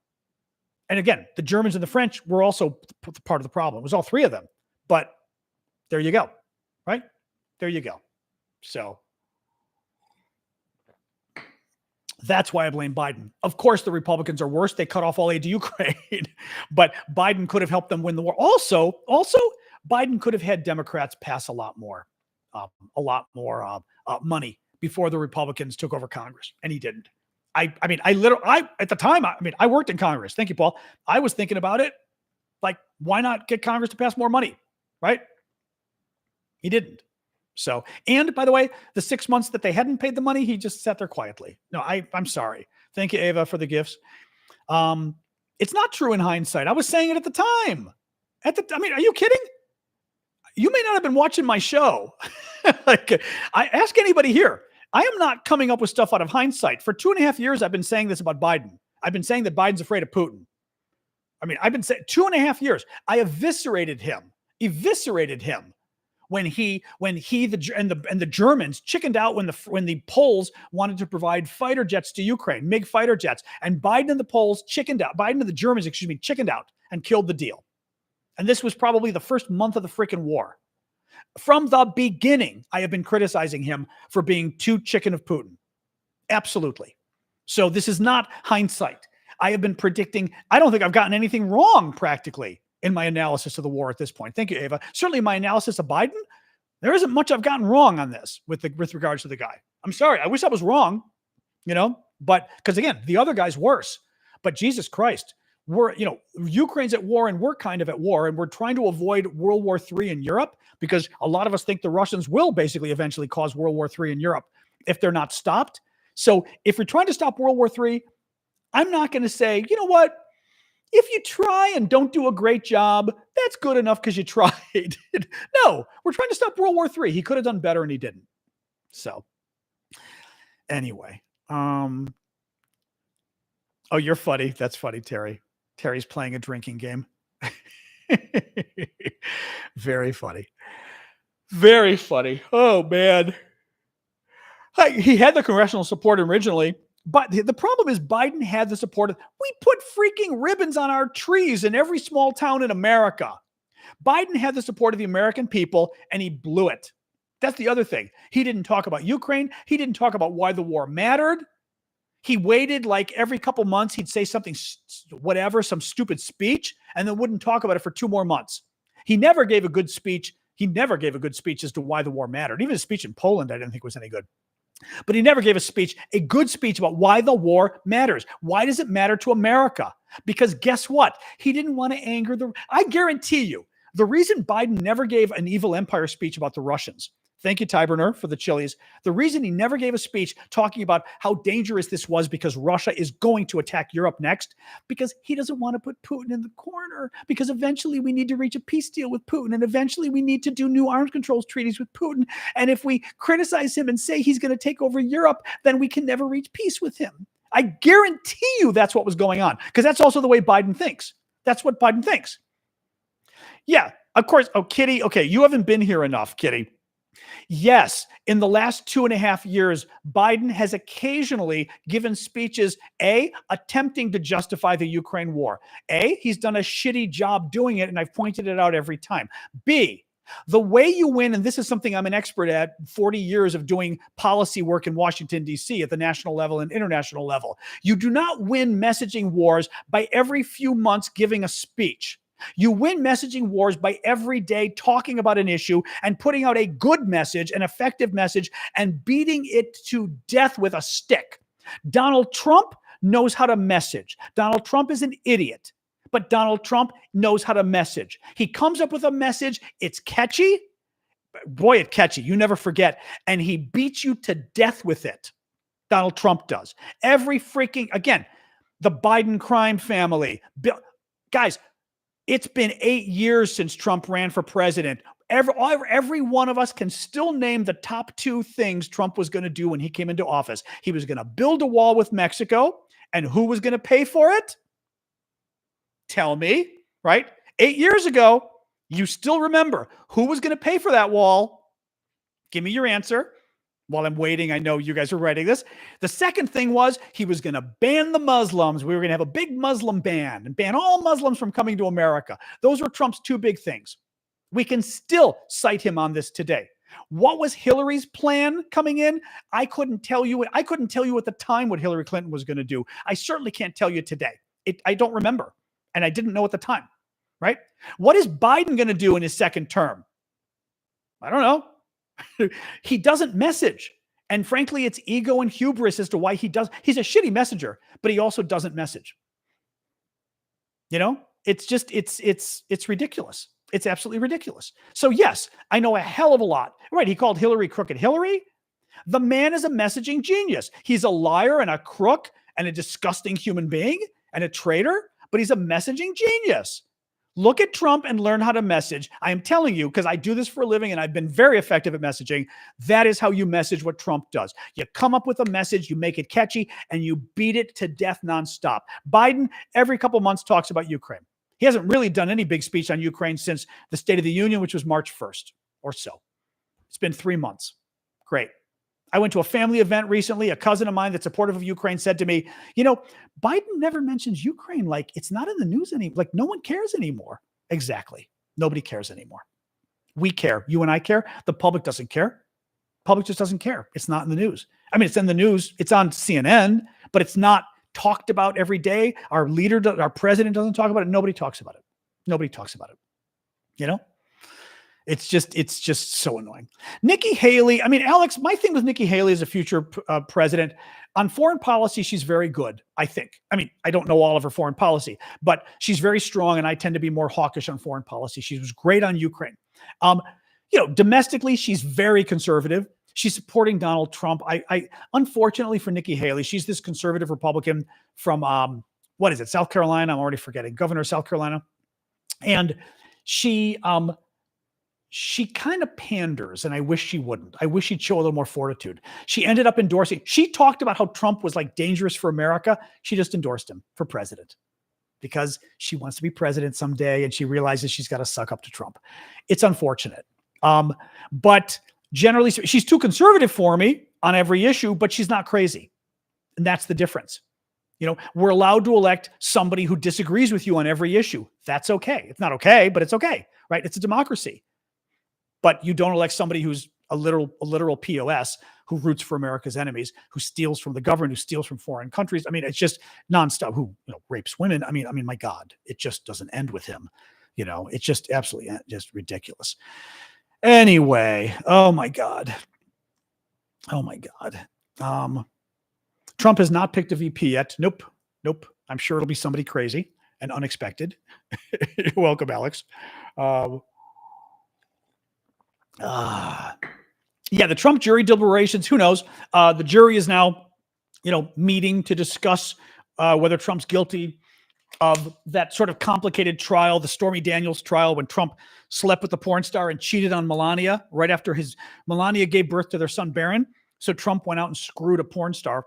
And again, the Germans and the French were also part of the problem. It was all three of them. But there you go, right? There you go. So that's why I blame Biden. Of course, the Republicans are worse. They cut off all aid to Ukraine, but Biden could have helped them win the war. Also, Biden could have had Democrats pass a lot more money before the Republicans took over Congress, and he didn't. at the time, I worked in Congress. Thank you, Paul. I was thinking about it. Like, why not get Congress to pass more money? Right? He didn't. So, and by the way, the 6 months that they hadn't paid the money, he just sat there quietly. No, I'm sorry. Thank you, Ava, for the gifts. It's not true in hindsight. I was saying it at the time. Are you kidding? You may not have been watching my show. Like, I ask anybody here. I am not coming up with stuff out of hindsight. For 2.5 years, I've been saying this about Biden. I've been saying that Biden's afraid of Putin. I've been saying 2.5 years. I eviscerated him when the Germans chickened out when the Poles wanted to provide fighter jets to Ukraine, MiG fighter jets, and Biden and the Germans chickened out and killed the deal. And this was probably the first month of the freaking war. From the beginning, I have been criticizing him for being too chicken of Putin. Absolutely. So this is not hindsight. I have been predicting. I don't think I've gotten anything wrong practically in my analysis of the war at this point. Thank you, Ava. Certainly my analysis of Biden, there isn't much I've gotten wrong on this with regards to the guy. I'm sorry. I wish I was wrong, but because again, the other guy's worse. But Jesus Christ, Ukraine's at war and we're kind of at war, and we're trying to avoid World War III in Europe because a lot of us think the Russians will basically eventually cause World War III in Europe if they're not stopped. So if we're trying to stop World War III, I'm not going to say, you know what? If you try and don't do a great job, that's good enough because you tried. No, we're trying to stop World War III. He could have done better and he didn't. So anyway, oh, you're funny. That's funny, Terry. Terry's playing a drinking game. Very funny. Very funny. Oh, man. He had the congressional support originally, but the problem is Biden had the support. We put freaking ribbons on our trees in every small town in America. Biden had the support of the American people, and he blew it. That's the other thing. He didn't talk about Ukraine. He didn't talk about why the war mattered. He waited like every couple months. He'd say something, some stupid speech, and then wouldn't talk about it for 2 more months. He never gave a good speech. As to why the war mattered. Even his speech in Poland, I didn't think was any good. But he never gave a good speech about why the war matters. Why does it matter to America? Because guess what? He didn't want to anger I guarantee you, the reason Biden never gave an evil empire speech about the Russians. Thank you, Tyberner, for the chilies. The reason he never gave a speech talking about how dangerous this was because Russia is going to attack Europe next, because he doesn't want to put Putin in the corner, because eventually we need to reach a peace deal with Putin, and eventually we need to do new arms controls treaties with Putin. And if we criticize him and say he's going to take over Europe, then we can never reach peace with him. I guarantee you that's what was going on, because that's also the way Biden thinks. That's what Biden thinks. Yeah, of course. Oh, Kitty. Okay, you haven't been here enough, Kitty. Yes, in the last 2.5 years, Biden has occasionally given speeches, attempting to justify the Ukraine war. He's done a shitty job doing it, and I've pointed it out every time. B, the way you win, and this is something I'm an expert at, 40 years of doing policy work in Washington, D.C. at the national level and international level. You do not win messaging wars by every few months giving a speech. You win messaging wars by every day talking about an issue and putting out a good message, an effective message, and beating it to death with a stick. Donald Trump knows how to message. Donald Trump is an idiot, but Donald Trump knows how to message. He comes up with a message. It's catchy. Boy, it's catchy. You never forget. And he beats you to death with it. Donald Trump does. Again, the Biden crime family. Guys, it's been 8 years since Trump ran for president. Every one of us can still name the top 2 things Trump was going to do when he came into office. He was going to build a wall with Mexico, and who was going to pay for it? Tell me, right? 8 years ago, you still remember who was going to pay for that wall? Give me your answer. While I'm waiting, I know you guys are writing this. The second thing was he was going to ban the Muslims. We were going to have a big Muslim ban and ban all Muslims from coming to America. Those were Trump's 2 big things. We can still cite him on this today. What was Hillary's plan coming in? I couldn't tell you. I couldn't tell you at the time what Hillary Clinton was going to do. I certainly can't tell you today. I don't remember, and I didn't know at the time, right? What is Biden going to do in his second term? I don't know. He doesn't message. And frankly, it's ego and hubris as to why he's a shitty messenger, but he also doesn't message. It's just, it's ridiculous. It's absolutely ridiculous. So yes, I know a hell of a lot. Right. He called Hillary crooked Hillary. The man is a messaging genius. He's a liar and a crook and a disgusting human being and a traitor, but he's a messaging genius. Look at Trump and learn how to message. I am telling you, because I do this for a living and I've been very effective at messaging. That is how you message what Trump does. You come up with a message, you make it catchy, and you beat it to death nonstop. Biden, every couple months, talks about Ukraine. He hasn't really done any big speech on Ukraine since the State of the Union, which was March 1st or so. It's been 3 months. Great. I went to a family event recently. A cousin of mine that's supportive of Ukraine said to me, Biden never mentions Ukraine. Like, it's not in the news anymore. Like, no one cares anymore. Exactly. Nobody cares anymore. We care. You and I care. The public doesn't care. Public just doesn't care. It's not in the news. I mean, it's in the news. It's on CNN, but it's not talked about every day. Our president doesn't talk about it. Nobody talks about it. Nobody talks about it. It's just so annoying. Nikki Haley. I mean, Alex, my thing with Nikki Haley as a future president on foreign policy, she's very good, I think. I mean, I don't know all of her foreign policy, but she's very strong. And I tend to be more hawkish on foreign policy. She was great on Ukraine. Domestically, she's very conservative. She's supporting Donald Trump. I unfortunately for Nikki Haley, she's this conservative Republican from, what is it? South Carolina. I'm already forgetting. Governor of South Carolina. And she kind of panders, and I wish she wouldn't. I wish she'd show a little more fortitude. She ended up endorsing. She talked about how Trump was like dangerous for America. She just endorsed him for president because she wants to be president someday, and she realizes she's got to suck up to Trump. It's unfortunate. But generally, she's too conservative for me on every issue, but she's not crazy. And that's the difference. We're allowed to elect somebody who disagrees with you on every issue. That's okay. It's not okay, but it's okay, right? It's a democracy. But you don't elect somebody who's a literal POS, who roots for America's enemies, who steals from the government, who steals from foreign countries. I mean, it's just nonstop. Who rapes women. I mean, my God, it just doesn't end with him. It's just absolutely just ridiculous. Anyway, oh my God. Trump has not picked a VP yet. Nope. I'm sure it'll be somebody crazy and unexpected. You're welcome, Alex. The Trump jury deliberations, who knows? The jury is now, meeting to discuss whether Trump's guilty of that sort of complicated trial, the Stormy Daniels trial, when Trump slept with the porn star and cheated on Melania right after Melania gave birth to their son, Barron. So Trump went out and screwed a porn star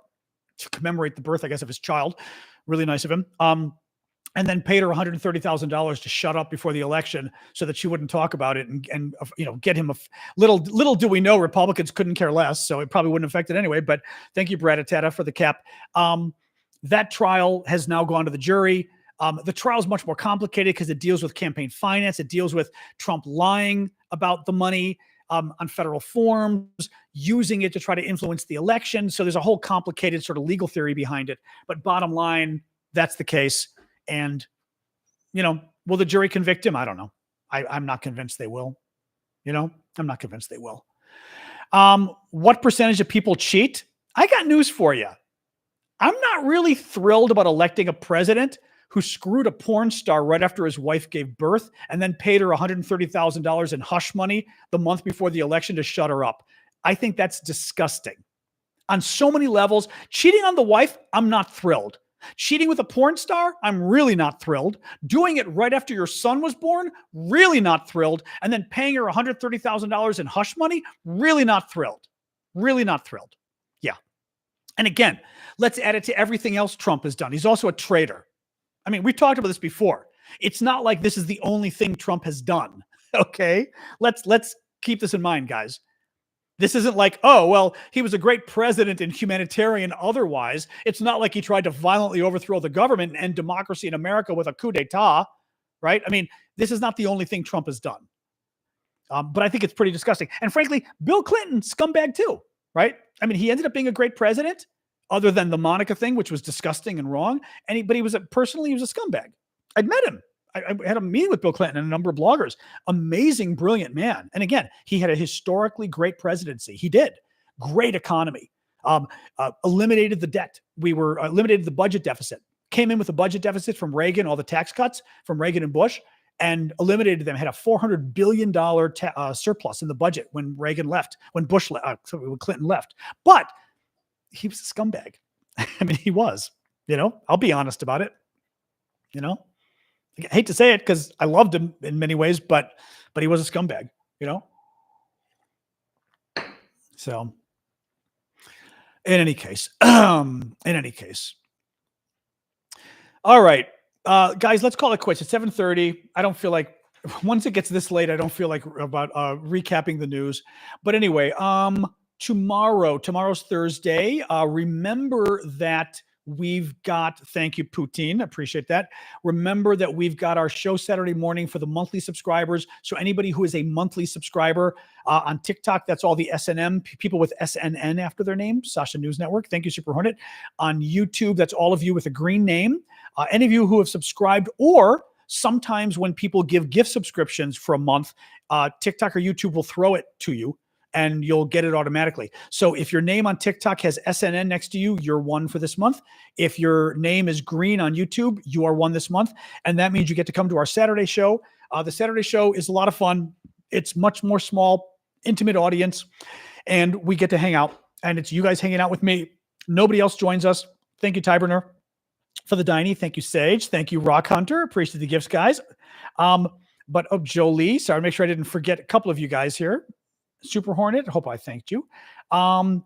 to commemorate the birth, I guess, of his child. Really nice of him. And then paid her $130,000 to shut up before the election so that she wouldn't talk about it and get him little do we know Republicans couldn't care less. So it probably wouldn't affect it anyway, but thank you, Brad Atata, for the cap. That trial has now gone to the jury. The trial is much more complicated because it deals with campaign finance. It deals with Trump lying about the money on federal forms, using it to try to influence the election. So there's a whole complicated sort of legal theory behind it. But bottom line, that's the case. And, will the jury convict him? I don't know. I'm not convinced they will. I'm not convinced they will. What percentage of people cheat? I got news for you. I'm not really thrilled about electing a president who screwed a porn star right after his wife gave birth and then paid her $130,000 in hush money the month before the election to shut her up. I think that's disgusting. On so many levels, cheating on the wife, I'm not thrilled. Cheating with a porn star, I'm really not thrilled. Doing it right after your son was born, really not thrilled. And then paying her $130,000 in hush money, really not thrilled. Really not thrilled. Yeah. And again, let's add it to everything else Trump has done. He's also a traitor. I mean, we've talked about this before. It's not like this is the only thing Trump has done. Okay? Let's keep this in mind, guys. This isn't like, oh, well, he was a great president and humanitarian otherwise. It's not like he tried to violently overthrow the government and end democracy in America with a coup d'etat, right? I mean, this is not the only thing Trump has done. But I think it's pretty disgusting. And frankly, Bill Clinton, scumbag too, right? I mean, he ended up being a great president, other than the Monica thing, which was disgusting and wrong. But he was personally, he was a scumbag. I'd met him. I had a meeting with Bill Clinton and a number of bloggers. Amazing, brilliant man. And again, he had a historically great presidency. He did. Great economy. Eliminated the debt. We were eliminated the budget deficit. Came in with a budget deficit from Reagan, all the tax cuts from Reagan and Bush, and eliminated them. Had a $400 billion surplus in the budget when Reagan left, when when Clinton left. But he was a scumbag. I mean, he was. I'll be honest about it. I hate to say it because I loved him in many ways, but he was a scumbag. So, in any case, all right, guys, let's call it quits. It's 7:30. I don't feel like once it gets this late, I don't feel like about recapping the news. But anyway, tomorrow's Thursday. Remember that we've got, thank you, Poutine. Appreciate that. Remember that we've got our show Saturday morning for the monthly subscribers. So anybody who is a monthly subscriber on TikTok, that's all the SNM, people with SNN after their name, Sasha News Network. Thank you, Super Hornet. On YouTube, that's all of you with a green name. Any of you who have subscribed, or sometimes when people give gift subscriptions for a month, TikTok or YouTube will throw it to you, and you'll get it automatically. So if your name on TikTok has SNN next to you, you're one for this month. If your name is green on YouTube, you are one this month. And that means you get to come to our Saturday show. The Saturday show is a lot of fun. It's much more small, intimate audience, and we get to hang out. And it's you guys hanging out with me. Nobody else joins us. Thank you, Tyburner, for the Diney. Thank you, Sage. Thank you, Rock Hunter. Appreciate the gifts, guys. But Jolie, sorry, make sure I didn't forget a couple of you guys here. Super Hornet, hope I thanked you. Yeah,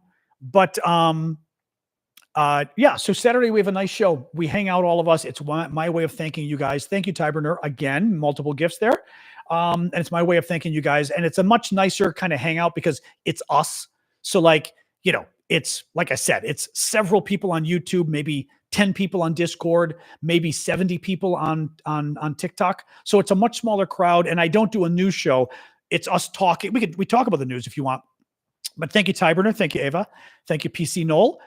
so Saturday we have a nice show. We hang out, all of us. It's my way of thanking you guys. Thank you, Tyburner. Again, multiple gifts there. And it's my way of thanking you guys. And it's a much nicer kind of hangout because it's us. So it's like I said, it's several people on YouTube, maybe 10 people on Discord, maybe 70 people on TikTok. So it's a much smaller crowd. And I don't do a news show. It's us talking. We talk about the news if you want. But thank you, Tyburner. Thank you, Ava. Thank you, PC Knoll.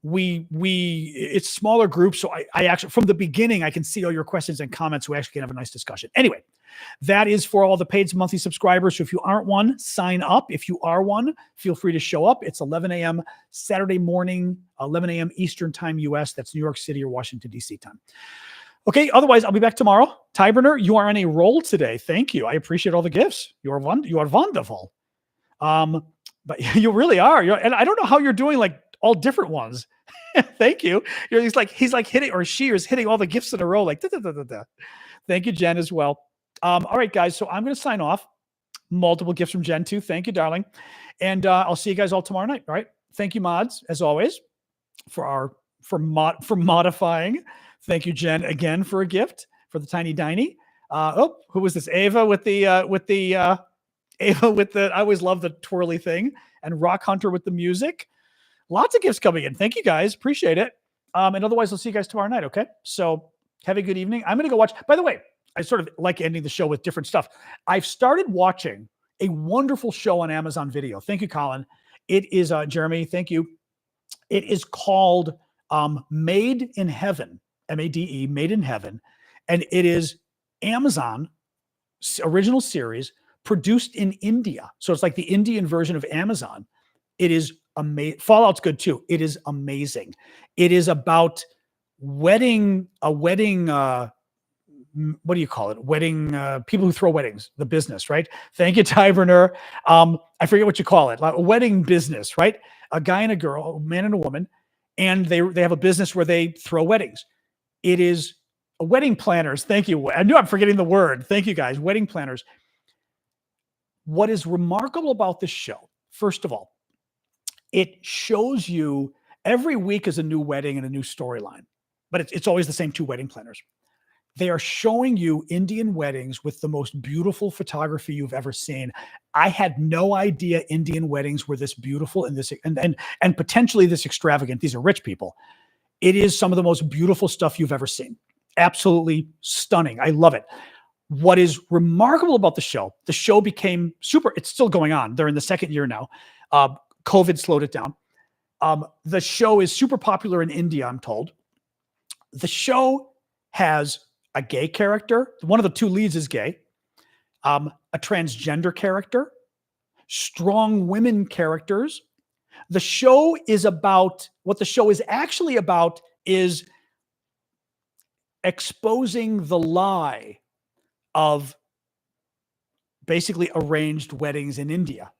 It's smaller groups. So I actually, from the beginning, I can see all your questions and comments. So we actually can have a nice discussion. Anyway, that is for all the paid monthly subscribers. So if you aren't one, sign up. If you are one, feel free to show up. It's 11 a.m. Saturday morning, 11 a.m. Eastern time, US. That's New York City or Washington, D.C. time. Okay, otherwise, I'll be back tomorrow. Tyburner, you are on a roll today. Thank you. I appreciate all the gifts. You are wonderful. But you really are. And I don't know how you're doing like all different ones. Thank you. He's like hitting, or she is hitting all the gifts in a row. Like, da, da, da, da, da. Thank you, Jen, as well. All right, guys. So I'm going to sign off. Multiple gifts from Jen too. Thank you, darling. And I'll see you guys all tomorrow night. All right. Thank you, mods, as always, for modifying. Thank you, Jen, again for a gift for the Tiny Diney. Who was this? Ava with the I always love the twirly thing, and Rock Hunter with the music. Lots of gifts coming in. Thank you, guys. Appreciate it. And otherwise, I'll see you guys tomorrow night. Okay. So have a good evening. I'm going to go watch. By the way, I sort of like ending the show with different stuff. I've started watching a wonderful show on Amazon Video. Thank you, Colin. It is Jeremy. Thank you. It is called Made in Heaven. MADE, Made in Heaven. And it is Amazon original series produced in India. So it's like the Indian version of Amazon. It is amazing. Fallout's good too. It is amazing. It is about what do you call it? People who throw weddings, the business, right? Thank you, Tyburner. I forget what you call it. Like a wedding business, right? A guy and a girl, a man and a woman, and they have a business where they throw weddings. It is wedding planners. Thank you. I knew I'm forgetting the word. Thank you, guys. Wedding planners. What is remarkable about this show, first of all, it shows you every week is a new wedding and a new storyline, but it's always the same two wedding planners. They are showing you Indian weddings with the most beautiful photography you've ever seen. I had no idea Indian weddings were this beautiful and this and potentially this extravagant. These are rich people. It is some of the most beautiful stuff you've ever seen. Absolutely stunning. I love it. What is remarkable about the show became super. It's still going on. They're in the second year now. COVID slowed it down. The show is super popular in India, I'm told. The show has a gay character. One of the two leads is gay. A transgender character. Strong women characters. The show is about, what the show is actually about is exposing the lie of basically arranged weddings in India,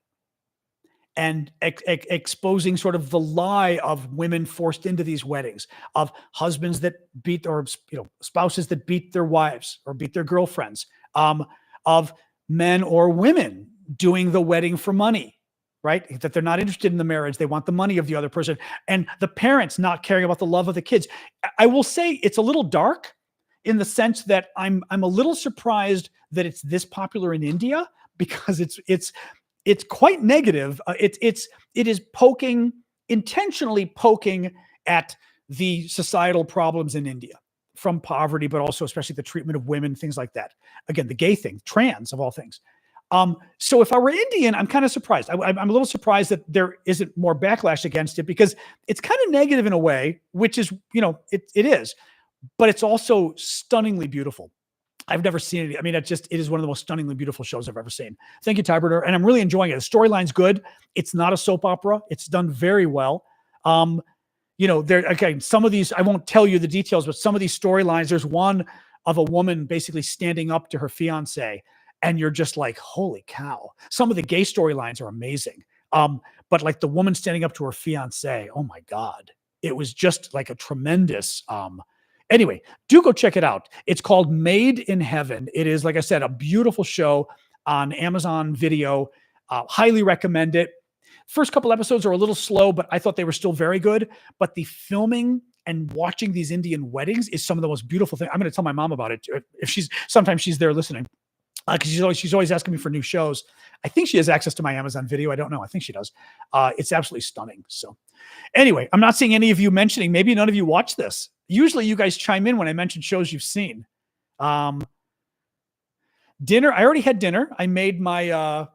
and exposing sort of the lie of women forced into these weddings, of husbands that beat, or spouses that beat their wives or beat their girlfriends, of men or women doing the wedding for money, right? That they're not interested in the marriage. They want the money of the other person, and the parents not caring about the love of the kids. I will say it's a little dark in the sense that I'm a little surprised that it's this popular in India, because it's quite negative. It is intentionally poking at the societal problems in India, from poverty, but also especially the treatment of women, things like that. Again, the gay thing, trans of all things. So if I were Indian, I'm kind of surprised. I'm a little surprised that there isn't more backlash against it, because it's kind of negative in a way, which is, it is, but it's also stunningly beautiful. I've never seen it. I mean, it is one of the most stunningly beautiful shows I've ever seen. Thank you, Tiebreaker. And I'm really enjoying it. The storyline's good. It's not a soap opera. It's done very well. Some of these, I won't tell you the details, but some of these storylines, there's one of a woman basically standing up to her fiance, and you're just like, holy cow. Some of the gay storylines are amazing. But like the woman standing up to her fiance, oh my God. It was just like a tremendous, anyway, do go check it out. It's called Made in Heaven. It is, like I said, a beautiful show on Amazon Video. Highly recommend it. First couple episodes are a little slow, but I thought they were still very good. But the filming and watching these Indian weddings is some of the most beautiful thing. I'm going to tell my mom about it if sometimes she's there listening, because she's always asking me for new shows. I think she has access to my Amazon Video. I don't know. I think she does. It's absolutely stunning. So anyway, I'm not seeing any of you mentioning. Maybe none of you watch this. Usually you guys chime in when I mention shows you've seen. Dinner. I already had dinner. I made I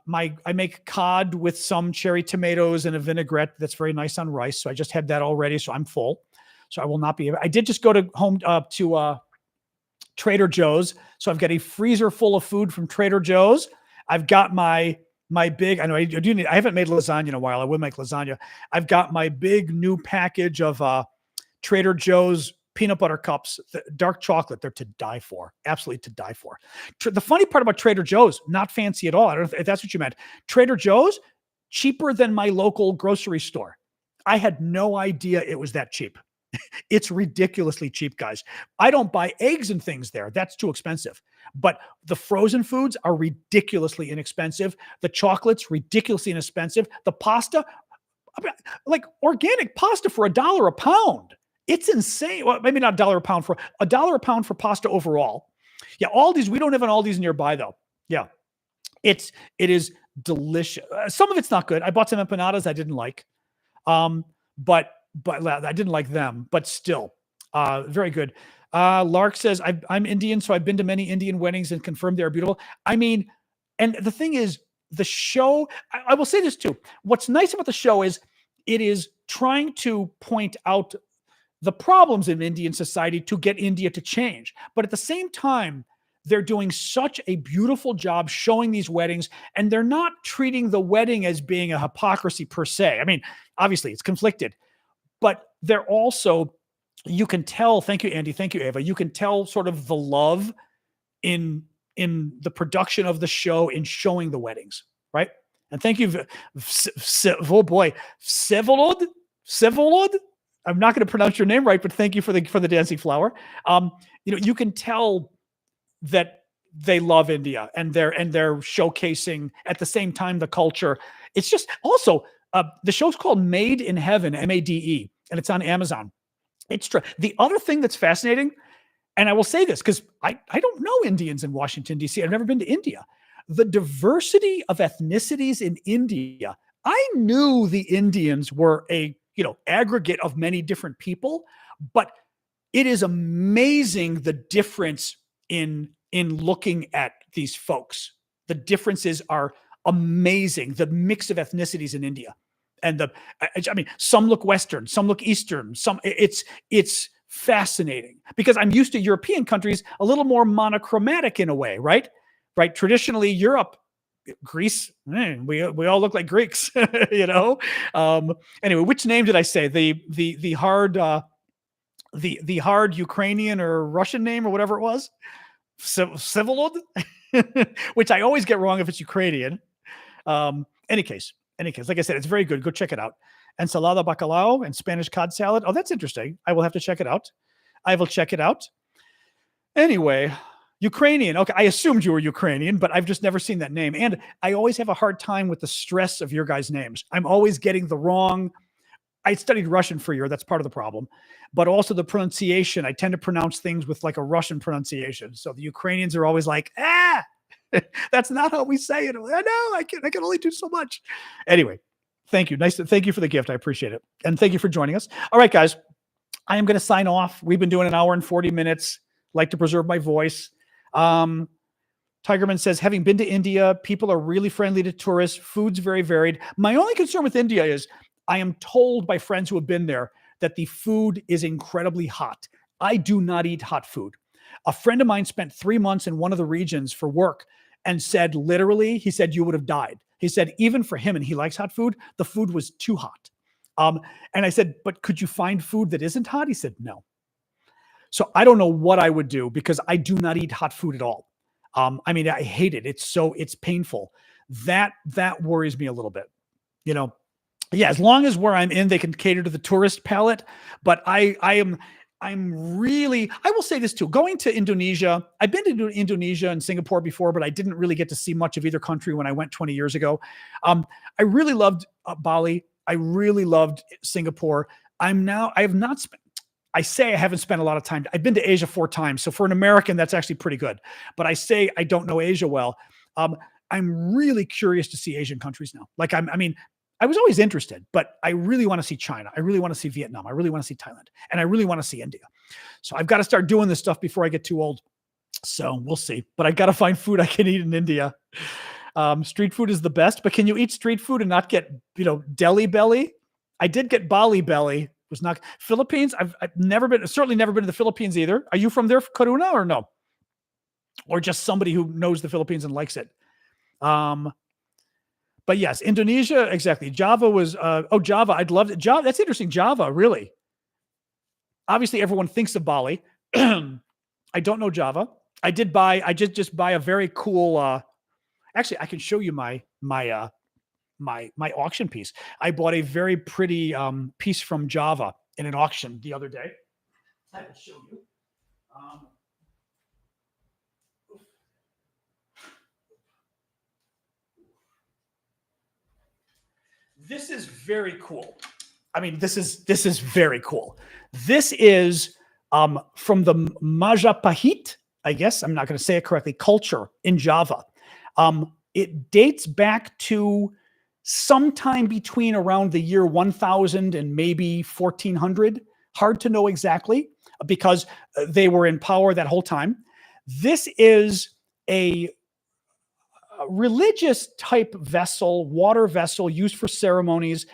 make cod with some cherry tomatoes and a vinaigrette that's very nice on rice. So I just had that already. So I'm full. So I will not be able. I did just go to Trader Joe's. So I've got a freezer full of food from Trader Joe's. I've got my big, I know I haven't made lasagna in a while. I will make lasagna. I've got my big new package of Trader Joe's peanut butter cups, dark chocolate. They're to die for. Absolutely to die for. The funny part about Trader Joe's, not fancy at all. I don't know if that's what you meant. Trader Joe's, cheaper than my local grocery store. I had no idea it was that cheap. It's ridiculously cheap, guys. I don't buy eggs and things there. That's too expensive. But the frozen foods are ridiculously inexpensive. The chocolates, ridiculously inexpensive. The pasta, like organic pasta for $1 a pound. It's insane. Well, maybe not $1 a pound, for $1 a pound for pasta overall. Yeah, Aldi's, we don't have an Aldi's nearby though. Yeah, it is delicious. Some of it's not good. I bought some empanadas I didn't like, but I didn't like them. But still, very good. Lark says, I'm Indian, so I've been to many Indian weddings and confirmed they are beautiful. I mean, and the thing is, the show. I will say this too. What's nice about the show is it is trying to point out the problems in Indian society to get India to change. But at the same time, they're doing such a beautiful job showing these weddings, and they're not treating the wedding as being a hypocrisy per se. I mean, obviously it's conflicted, but they're also, you can tell, thank you, Andy, thank you, Ava, you can tell sort of the love in the production of the show, in showing the weddings, right? And thank you, oh boy, Vsevolod? I'm not going to pronounce your name right, but thank you for the dancing flower. You can tell that they love India, and they're showcasing at the same time the culture. It's just also the show's called Made in Heaven, MADE, and it's on Amazon. It's true. The other thing that's fascinating, and I will say this because I don't know Indians in Washington, D.C. I've never been to India. The diversity of ethnicities in India. I knew the Indians were a aggregate of many different people, but it is amazing the difference in looking at these folks. The differences are amazing. The mix of ethnicities in India, and some look Western, some look Eastern, it's fascinating because I'm used to European countries a little more monochromatic in a way, right? Traditionally, Europe Greece. We all look like Greeks, you know. Anyway, which name did I say? The hard the hard Ukrainian or Russian name or whatever it was, Sivolod, which I always get wrong if it's Ukrainian. Any case, like I said, it's very good. Go check it out. Ensalada bacalao and Spanish cod salad. Oh, that's interesting. I will have to check it out. Anyway, Ukrainian. Okay, I assumed you were Ukrainian, but I've just never seen that name. And I always have a hard time with the stress of your guys' names. I'm always getting the wrong. I studied Russian for a year. That's part of the problem. But also the pronunciation. I tend to pronounce things with like a Russian pronunciation. So the Ukrainians are always like, that's not how we say it. I know, I can only do so much. Anyway, thank you. Thank you for the gift. I appreciate it. And thank you for joining us. All right, guys, I am going to sign off. We've been doing an hour and 40 minutes. Like to preserve my voice. Tigerman says, having been to India, people are really friendly to tourists. Food's very varied. My only concern with India is I am told by friends who have been there that the food is incredibly hot. I do not eat hot food. A friend of mine spent 3 months in one of the regions for work and said, literally, he said, you would have died. He said, even for him, and he likes hot food, the food was too hot. And I said, but could you find food that isn't hot? He said, no. So I don't know what I would do because I do not eat hot food at all. I mean, I hate it. It's painful. That worries me a little bit, you know. Yeah, as long as where I'm in, they can cater to the tourist palate. But I'm really, I will say this too, going to Indonesia. I've been to Indonesia and Singapore before, but I didn't really get to see much of either country when I went 20 years ago. I really loved Bali. I really loved Singapore. I say I haven't spent a lot of time. I've been to Asia 4 times. So for an American, that's actually pretty good. But I say I don't know Asia well. I'm really curious to see Asian countries now. Like I was always interested, but I really want to see China. I really want to see Vietnam. I really want to see Thailand. And I really want to see India. So I've got to start doing this stuff before I get too old. So we'll see. But I got to find food I can eat in India. Street food is the best. But can you eat street food and not get, deli belly? I did get Bali belly. It was not Philippines. I've certainly never been to the Philippines either. Are you from there, Karuna, or no? Or just somebody who knows the Philippines and likes it? But yes, Indonesia, exactly. Java was, Java, I'd love it. Java, that's interesting. Java, really. Obviously, everyone thinks of Bali. I don't know Java. I did just buy a very cool, actually, I can show you my auction piece. I bought a very pretty piece from Java in an auction the other day. I will show you. This is very cool. I mean, this is very cool. This is from the Majapahit, I guess I'm not going to say it correctly, culture in Java. It dates back to sometime between around the year 1000 and maybe 1400. Hard to know exactly because they were in power that whole time. This is a religious type vessel, water vessel used for ceremonies.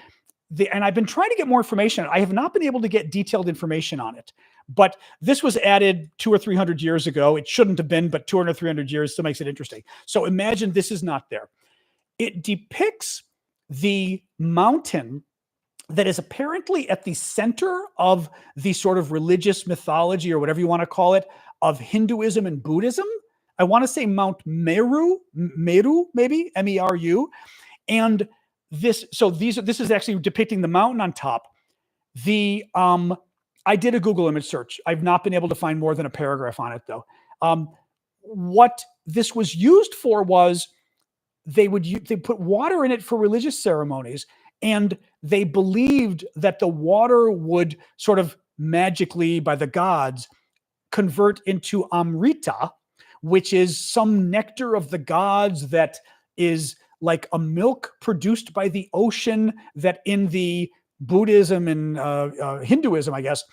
And I've been trying to get more information. I have not been able to get detailed information on it, but this was added 200 or 300 years ago. It shouldn't have been, but 200 or 300 years still makes it interesting. So imagine this is not there. It depicts the mountain that is apparently at the center of the sort of religious mythology or whatever you want to call it of Hinduism and Buddhism. I want to say Mount Meru, maybe Meru. And this is actually depicting the mountain on top. I did a Google image search. I've not been able to find more than a paragraph on it though. What this was used for was they put water in it for religious ceremonies, and they believed that the water would sort of magically, by the gods, convert into Amrita, which is some nectar of the gods that is like a milk produced by the ocean that in the Buddhism and Hinduism, I guess,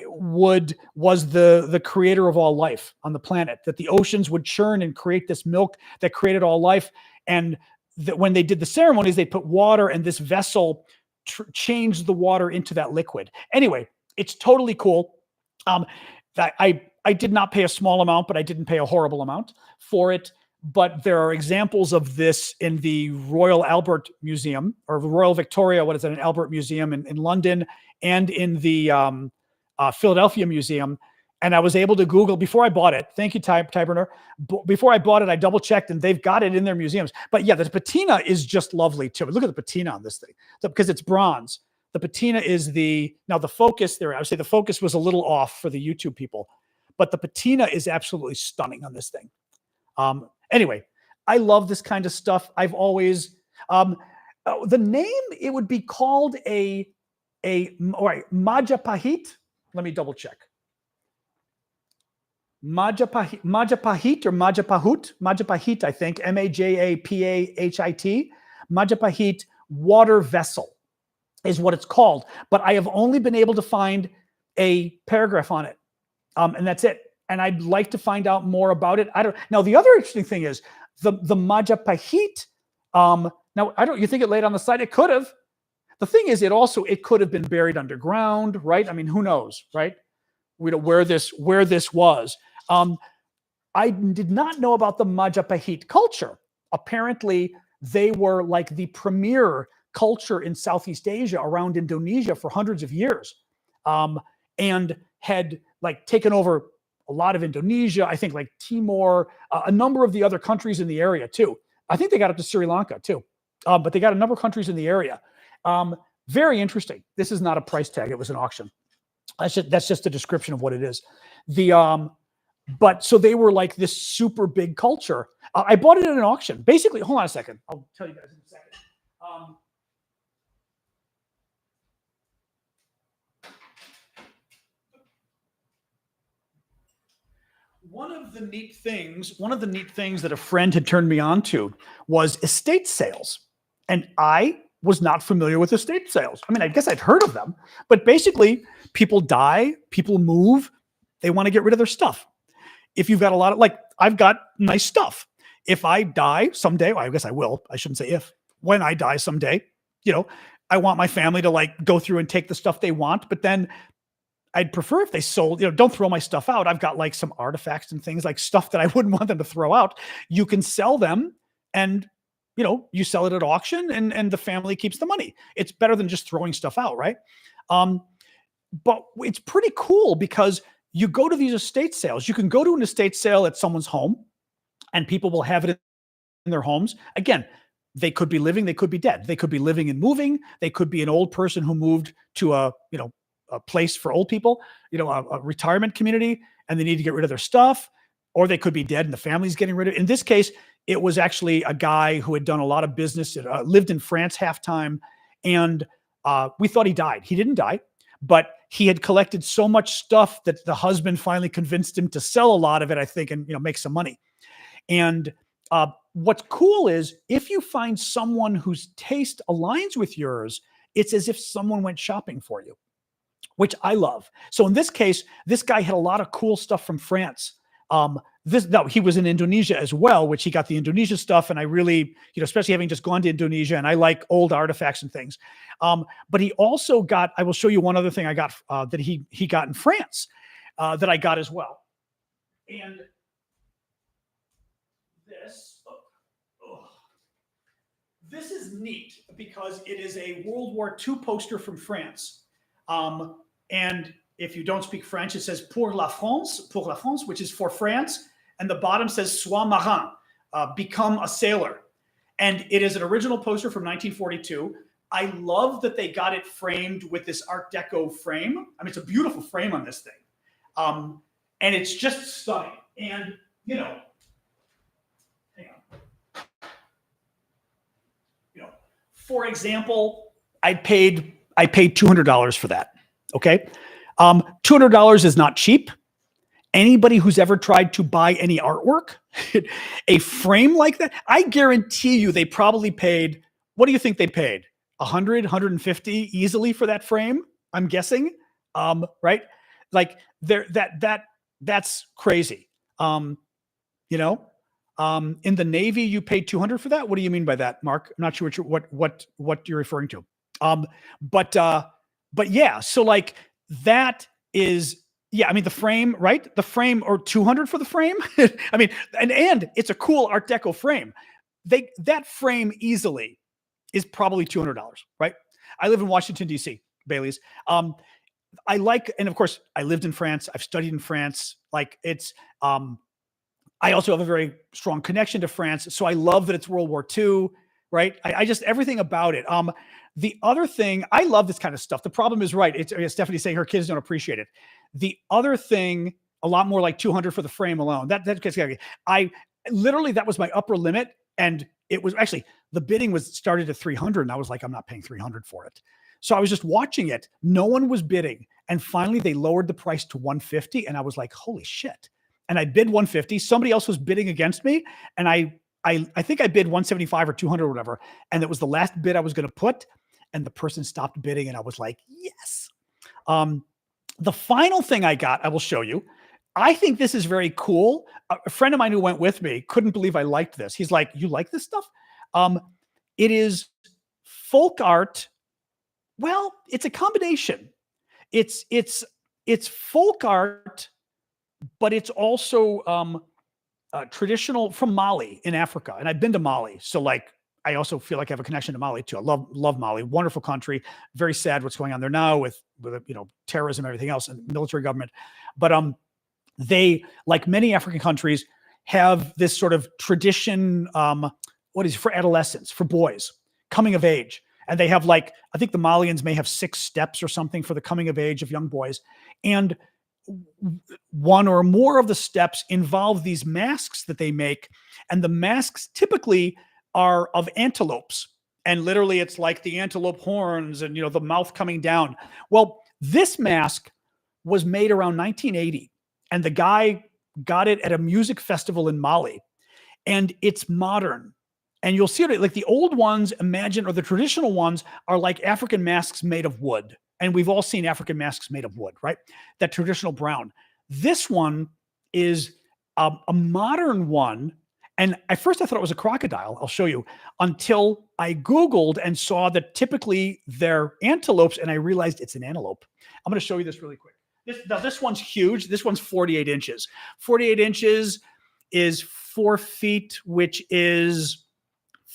was the creator of all life on the planet, that the oceans would churn and create this milk that created all life. And that when they did the ceremonies, they put water, and this vessel changed the water into that liquid. Anyway, it's totally cool. I did not pay a small amount, but I didn't pay a horrible amount for it. but there are examples of this in the Royal Albert Museum or Royal Victoria, what is it, an Albert Museum in London, and in the Philadelphia Museum. And I was able to Google before I bought it. Thank you, Ty Burner. Before I bought it, I double checked and they've got it in their museums. But yeah, the patina is just lovely too. Look at the patina on this thing because it's bronze. The patina is now the focus there. I would say the focus was a little off for the YouTube people, but the patina is absolutely stunning on this thing. Anyway, I love this kind of stuff. I've always, the name, it would be called all right, Majapahit. Let me double check. Majapahit or Majapahit, I think, Majapahit, Majapahit water vessel is what it's called. But I have only been able to find a paragraph on it, and that's it. And I'd like to find out more about it. Now, the other interesting thing is the Majapahit. Now, you think it laid on the side? It could have. The thing is, it could have been buried underground, right? I mean, who knows, right? We don't where this was. I did not know about the Majapahit culture. Apparently, they were like the premier culture in Southeast Asia around Indonesia for hundreds of years, and had like taken over a lot of Indonesia. I think like Timor, a number of the other countries in the area too. I think they got up to Sri Lanka too, but they got a number of countries in the area. Very interesting. This is not a price tag. It was an auction. That's just a description of what it is. But so they were like this super big culture. I bought it at an auction. Basically, hold on a second. I'll tell you guys in a second. One of the neat things that a friend had turned me on to was estate sales. And I was not familiar with estate sales. I mean, I guess I'd heard of them, but basically people die, people move, they want to get rid of their stuff. If you've got a lot of, like, I've got nice stuff. If I die someday, well, I guess I will. I shouldn't say if. When I die someday, I want my family to like go through and take the stuff they want, but then I'd prefer if they sold, don't throw my stuff out. I've got like some artifacts and things, like stuff that I wouldn't want them to throw out. You can sell them and, you sell it at auction and the family keeps the money. It's better than just throwing stuff out, right? But it's pretty cool because you go to these estate sales. You can go to an estate sale at someone's home and people will have it in their homes. Again, they could be living, they could be dead. They could be living and moving. They could be an old person who moved to a place for old people, a retirement community, and they need to get rid of their stuff, or they could be dead and the family's getting rid of it. In this case, it was actually a guy who had done a lot of business, lived in France half time, and we thought he died. He didn't die, but he had collected so much stuff that the husband finally convinced him to sell a lot of it, I think, and make some money. And what's cool is if you find someone whose taste aligns with yours, it's as if someone went shopping for you, which I love. So in this case, this guy had a lot of cool stuff from France. He was in Indonesia as well, which he got the Indonesia stuff. And I really, especially having just gone to Indonesia, and I like old artifacts and things. But he also got, I will show you one other thing I got that he got in France that I got as well. And this is neat because it is a World War II poster from France. And if you don't speak French, it says pour la France, which is for France. And the bottom says sois marin, become a sailor. And it is an original poster from 1942. I love that they got it framed with this Art Deco frame. I mean, it's a beautiful frame on this thing. And it's just stunning. And, hang on. For example, I paid $200 for that. Okay. $200 is not cheap. Anybody who's ever tried to buy any artwork, a frame like that, I guarantee you they probably paid, what do you think they paid? 100, 150 easily for that frame, I'm guessing. Right? Like that's crazy. In the Navy, you paid 200 for that. What do you mean by that, Mark? I'm not sure what you're referring to. But yeah, so like that is Yeah, I mean the frame, right? The frame, or 200 for the frame. I mean, and it's a cool Art Deco frame. That frame easily is probably $200, right? I live in Washington D.C., Bailey's. I like, and of course, I lived in France. I've studied in France. Like it's, I also have a very strong connection to France, so I love that it's World War II, right? I just everything about it. The other thing, I love this kind of stuff. The problem is, right? It's Stephanie's saying her kids don't appreciate it. The other thing, a lot more like 200 for the frame alone. I literally, that was my upper limit, and it was actually, the bidding was started at 300, and I was like, I'm not paying 300 for it. So I was just watching it. No one was bidding, and finally they lowered the price to 150, and I was like, holy shit. And I bid 150. Somebody else was bidding against me, and I think I bid 175 or 200 or whatever, and it was the last bid I was going to put, and the person stopped bidding, and I was like, yes. The final thing I got, I will show you. I think this is very cool. A friend of mine who went with me couldn't believe I liked this. He's like, you like this stuff? It is folk art. Well, it's a combination. It's folk art, but it's also traditional from Mali in Africa. And I've been to Mali. So like, I also feel like I have a connection to Mali too. I love Mali, wonderful country. Very sad what's going on there now with terrorism, and everything else, and military government. But they, like many African countries, have this sort of tradition. What is for adolescents, for boys, coming of age, and they have like, I think the Malians may have 6 steps or something for the coming of age of young boys, and one or more of the steps involve these masks that they make, and the masks typically are of antelopes, and literally it's like the antelope horns and the mouth coming down. Well, this mask was made around 1980, and the guy got it at a music festival in Mali, and it's modern. And you'll see it like the old ones, or the traditional ones, are like African masks made of wood. And we've all seen African masks made of wood, right? That traditional brown. This one is a modern one. And at first I thought it was a crocodile. I'll show you. Until I Googled and saw that typically they're antelopes, and I realized it's an antelope. I'm going to show you this really quick. This one's huge. This one's 48 inches. 48 inches is 4 feet, which is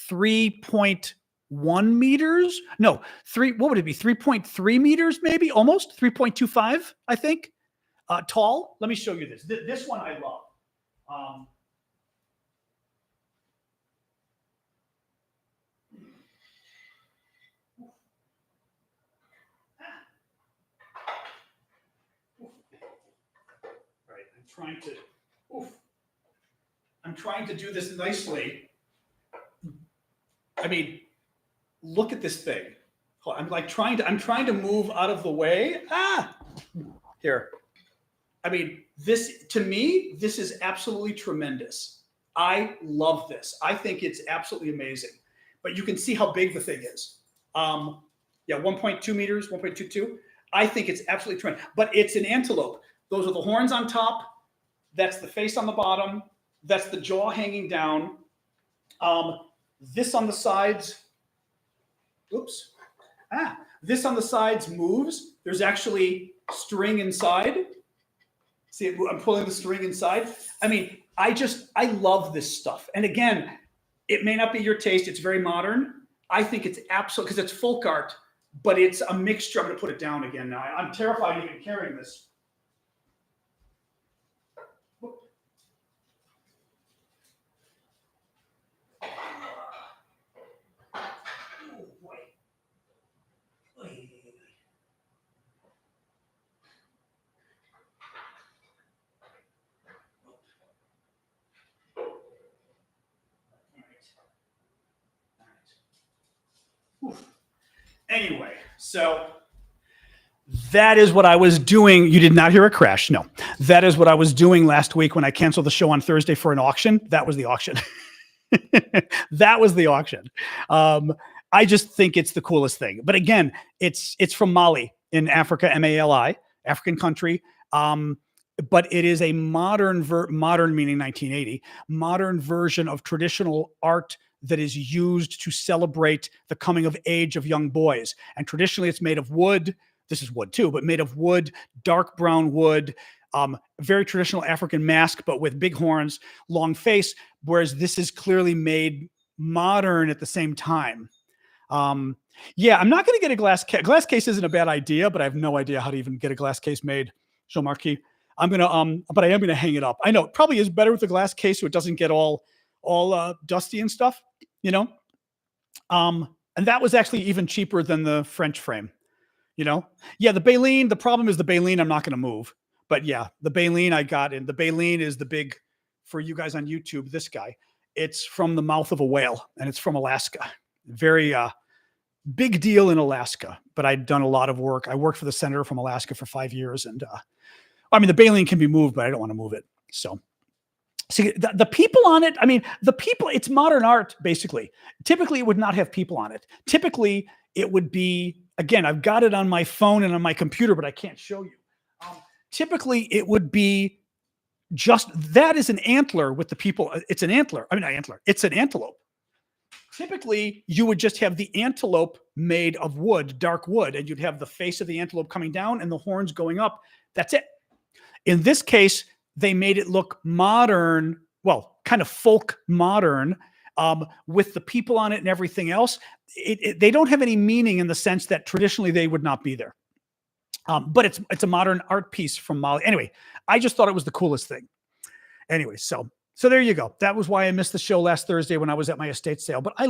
3.1 meters. No, what would it be? 3.3 meters, maybe, almost 3.25, I think, tall. Let me show you this. This one I love. Right, I'm trying to do this nicely. I mean, look at this thing. I'm trying to move out of the way. Here. I mean, to me, this is absolutely tremendous. I love this. I think it's absolutely amazing. But you can see how big the thing is. 1.2 meters, 1.22. I think it's absolutely tremendous. But it's an antelope. Those are the horns on top. That's the face on the bottom. That's the jaw hanging down. This on the sides, this on the sides moves. There's actually string inside. See, I'm pulling the string inside. I mean, I love this stuff. And again, it may not be your taste. It's very modern. I think it's absolute, because it's folk art, but it's a mixture. I'm going to put it down again now. I'm terrified even carrying this. Anyway, so that is what I was doing. You did not hear a crash. No, that is what I was doing last week when I canceled the show on Thursday for an auction. That was the auction. That was the auction. I just think it's the coolest thing. But again, it's from Mali in Africa, Mali, African country. But it is a modern meaning 1980, modern version of traditional art that is used to celebrate the coming of age of young boys. And traditionally it's made of wood. this is wood too, but made of wood, dark brown wood, very traditional African mask, but with big horns, long face, whereas this is clearly made modern at the same time. Yeah, I'm not going to get a glass case. Glass case isn't a bad idea, but I have no idea how to even get a glass case made. Jean-Marquis. But I am gonna hang it up. I know it probably is better with a glass case so it doesn't get all dusty and stuff, you know. And that was actually even cheaper than the French frame, you know. Yeah, the baleen. The problem is the baleen. I'm not going to move, but yeah, the baleen I got in. The baleen is the big, for you guys on YouTube. This guy, it's from the mouth of a whale, and it's from Alaska. Very big deal in Alaska. But I'd done a lot of work. I worked for the senator from Alaska for 5 years, and I mean the baleen can be moved, but I don't want to move it. So. See, the people on it, I mean, the people, it's modern art, basically. Typically, it would not have people on it. Typically, it would be, again, I've got it on my phone and on my computer, but I can't show you. Typically, it would be just, that is an antler with the people. It's an antler. I mean, not antler. It's an antelope. Typically, you would just have the antelope made of wood, dark wood, and you'd have the face of the antelope coming down and the horns going up. That's it. In this case, they made it look modern, well, kind of folk modern, with the people on it and everything else. They don't have any meaning in the sense that traditionally they would not be there. But it's a modern art piece from Mali. Anyway, I just thought it was the coolest thing. Anyway, so there you go. That was why I missed the show last Thursday when I was at my estate sale. But I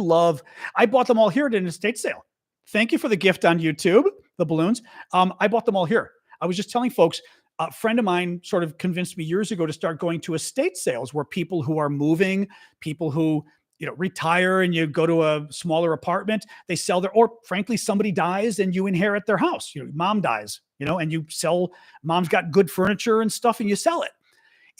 bought them all here at an estate sale. Thank you for the gift on YouTube, the balloons. I bought them all here. I was just telling folks, a friend of mine sort of convinced me years ago to start going to estate sales where people who are moving, people who, you know, retire and you go to a smaller apartment, they sell their, or frankly, somebody dies and you inherit their house. You know, mom dies, you know, and you sell, mom's got good furniture and stuff and you sell it.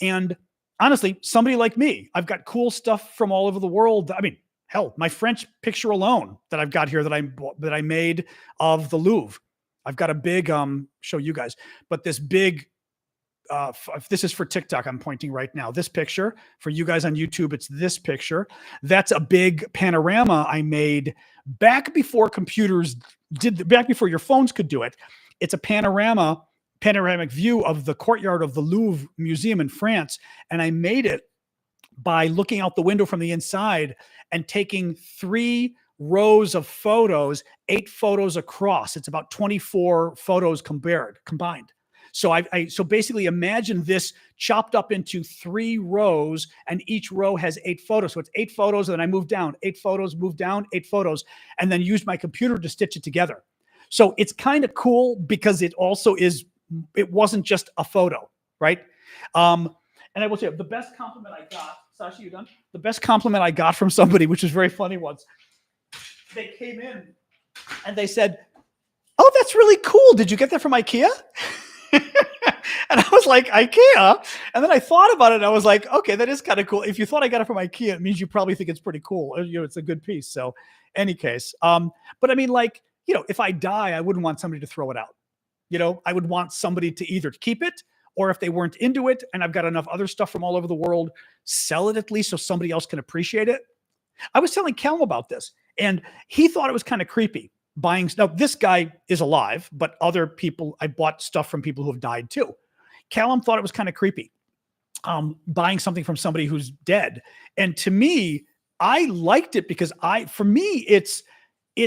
And honestly, somebody like me, I've got cool stuff from all over the world. I mean, hell, my French picture alone that I've got here that I made of the Louvre. I've got a big, show you guys, but this big, this is for TikTok, I'm pointing right now. This picture for you guys on YouTube, it's this picture. That's a big panorama I made back before computers back before your phones could do it. It's a panoramic view of the courtyard of the Louvre Museum in France. And I made it by looking out the window from the inside and taking 3 rows of photos, 8 photos across. It's about 24 photos combined. So so basically imagine this chopped up into 3 rows and each row has 8 photos. So it's 8 photos. And then I moved down, 8 photos, moved down, 8 photos, and then used my computer to stitch it together. So it's kind of cool because it also it wasn't just a photo, right? And I will say the best compliment I got, Sasha, you done? The best compliment I got from somebody, which was very funny once, they came in and they said, "Oh, that's really cool. Did you get that from IKEA?" And I was like, IKEA? And then I thought about it and I was like, okay, that is kind of cool. If you thought I got it from IKEA, it means you probably think it's pretty cool. You know, it's a good piece. So any case, but I mean, like, you know, if I die, I wouldn't want somebody to throw it out. You know, I would want somebody to either keep it, or if they weren't into it and I've got enough other stuff from all over the world, sell it at least so somebody else can appreciate it. I was telling Callum about this and he thought it was kind of creepy buying. Now, this guy is alive, but other people, I bought stuff from people who have died too. Callum thought it was kind of creepy buying something from somebody who's dead. And to me, I liked it because for me, it's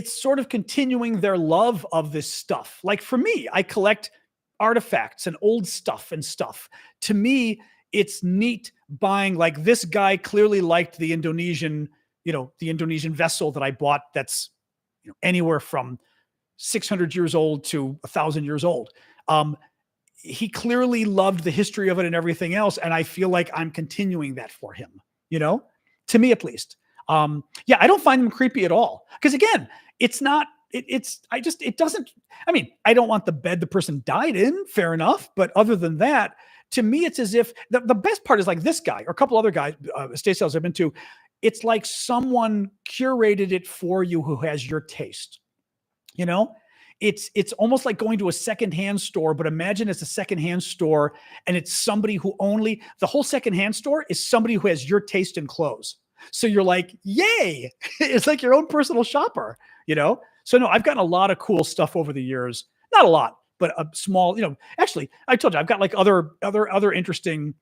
sort of continuing their love of this stuff. Like for me, I collect artifacts and old stuff and stuff. To me, it's neat buying, like this guy clearly liked the Indonesian, you know, the Indonesian vessel that I bought that's, you know, anywhere from 600 years old to 1,000 years old. He clearly loved the history of it and everything else. And I feel like I'm continuing that for him, you know, to me at least. Yeah, I don't find them creepy at all. Because again, it's not, it doesn't, I mean, I don't want the bed the person died in, fair enough. But other than that, to me, it's as if the best part is like this guy or a couple other guys, estate sales I've been to, it's like someone curated it for you who has your taste, you know? It's almost like going to a secondhand store, but imagine it's a secondhand store and it's somebody who the whole secondhand store is somebody who has your taste in clothes. So you're like, yay, it's like your own personal shopper, you know? So no, I've gotten a lot of cool stuff over the years. not a lot, but a small, actually, I told you, I've got like other interesting,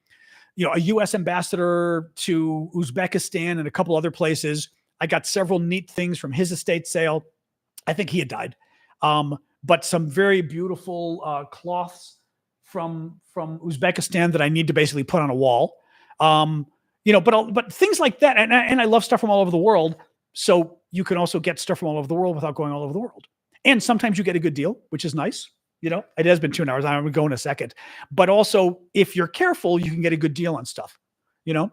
a U.S. ambassador to Uzbekistan and a couple other places. I got several neat things from his estate sale. I think he had died. But some very beautiful cloths from Uzbekistan that I need to basically put on a wall. But things like that. And I love stuff from all over the world. So you can also get stuff from all over the world without going all over the world. And sometimes you get a good deal, which is nice. It has been 2 hours. I'm going to go in a second. But also, if you're careful, you can get a good deal on stuff. Well,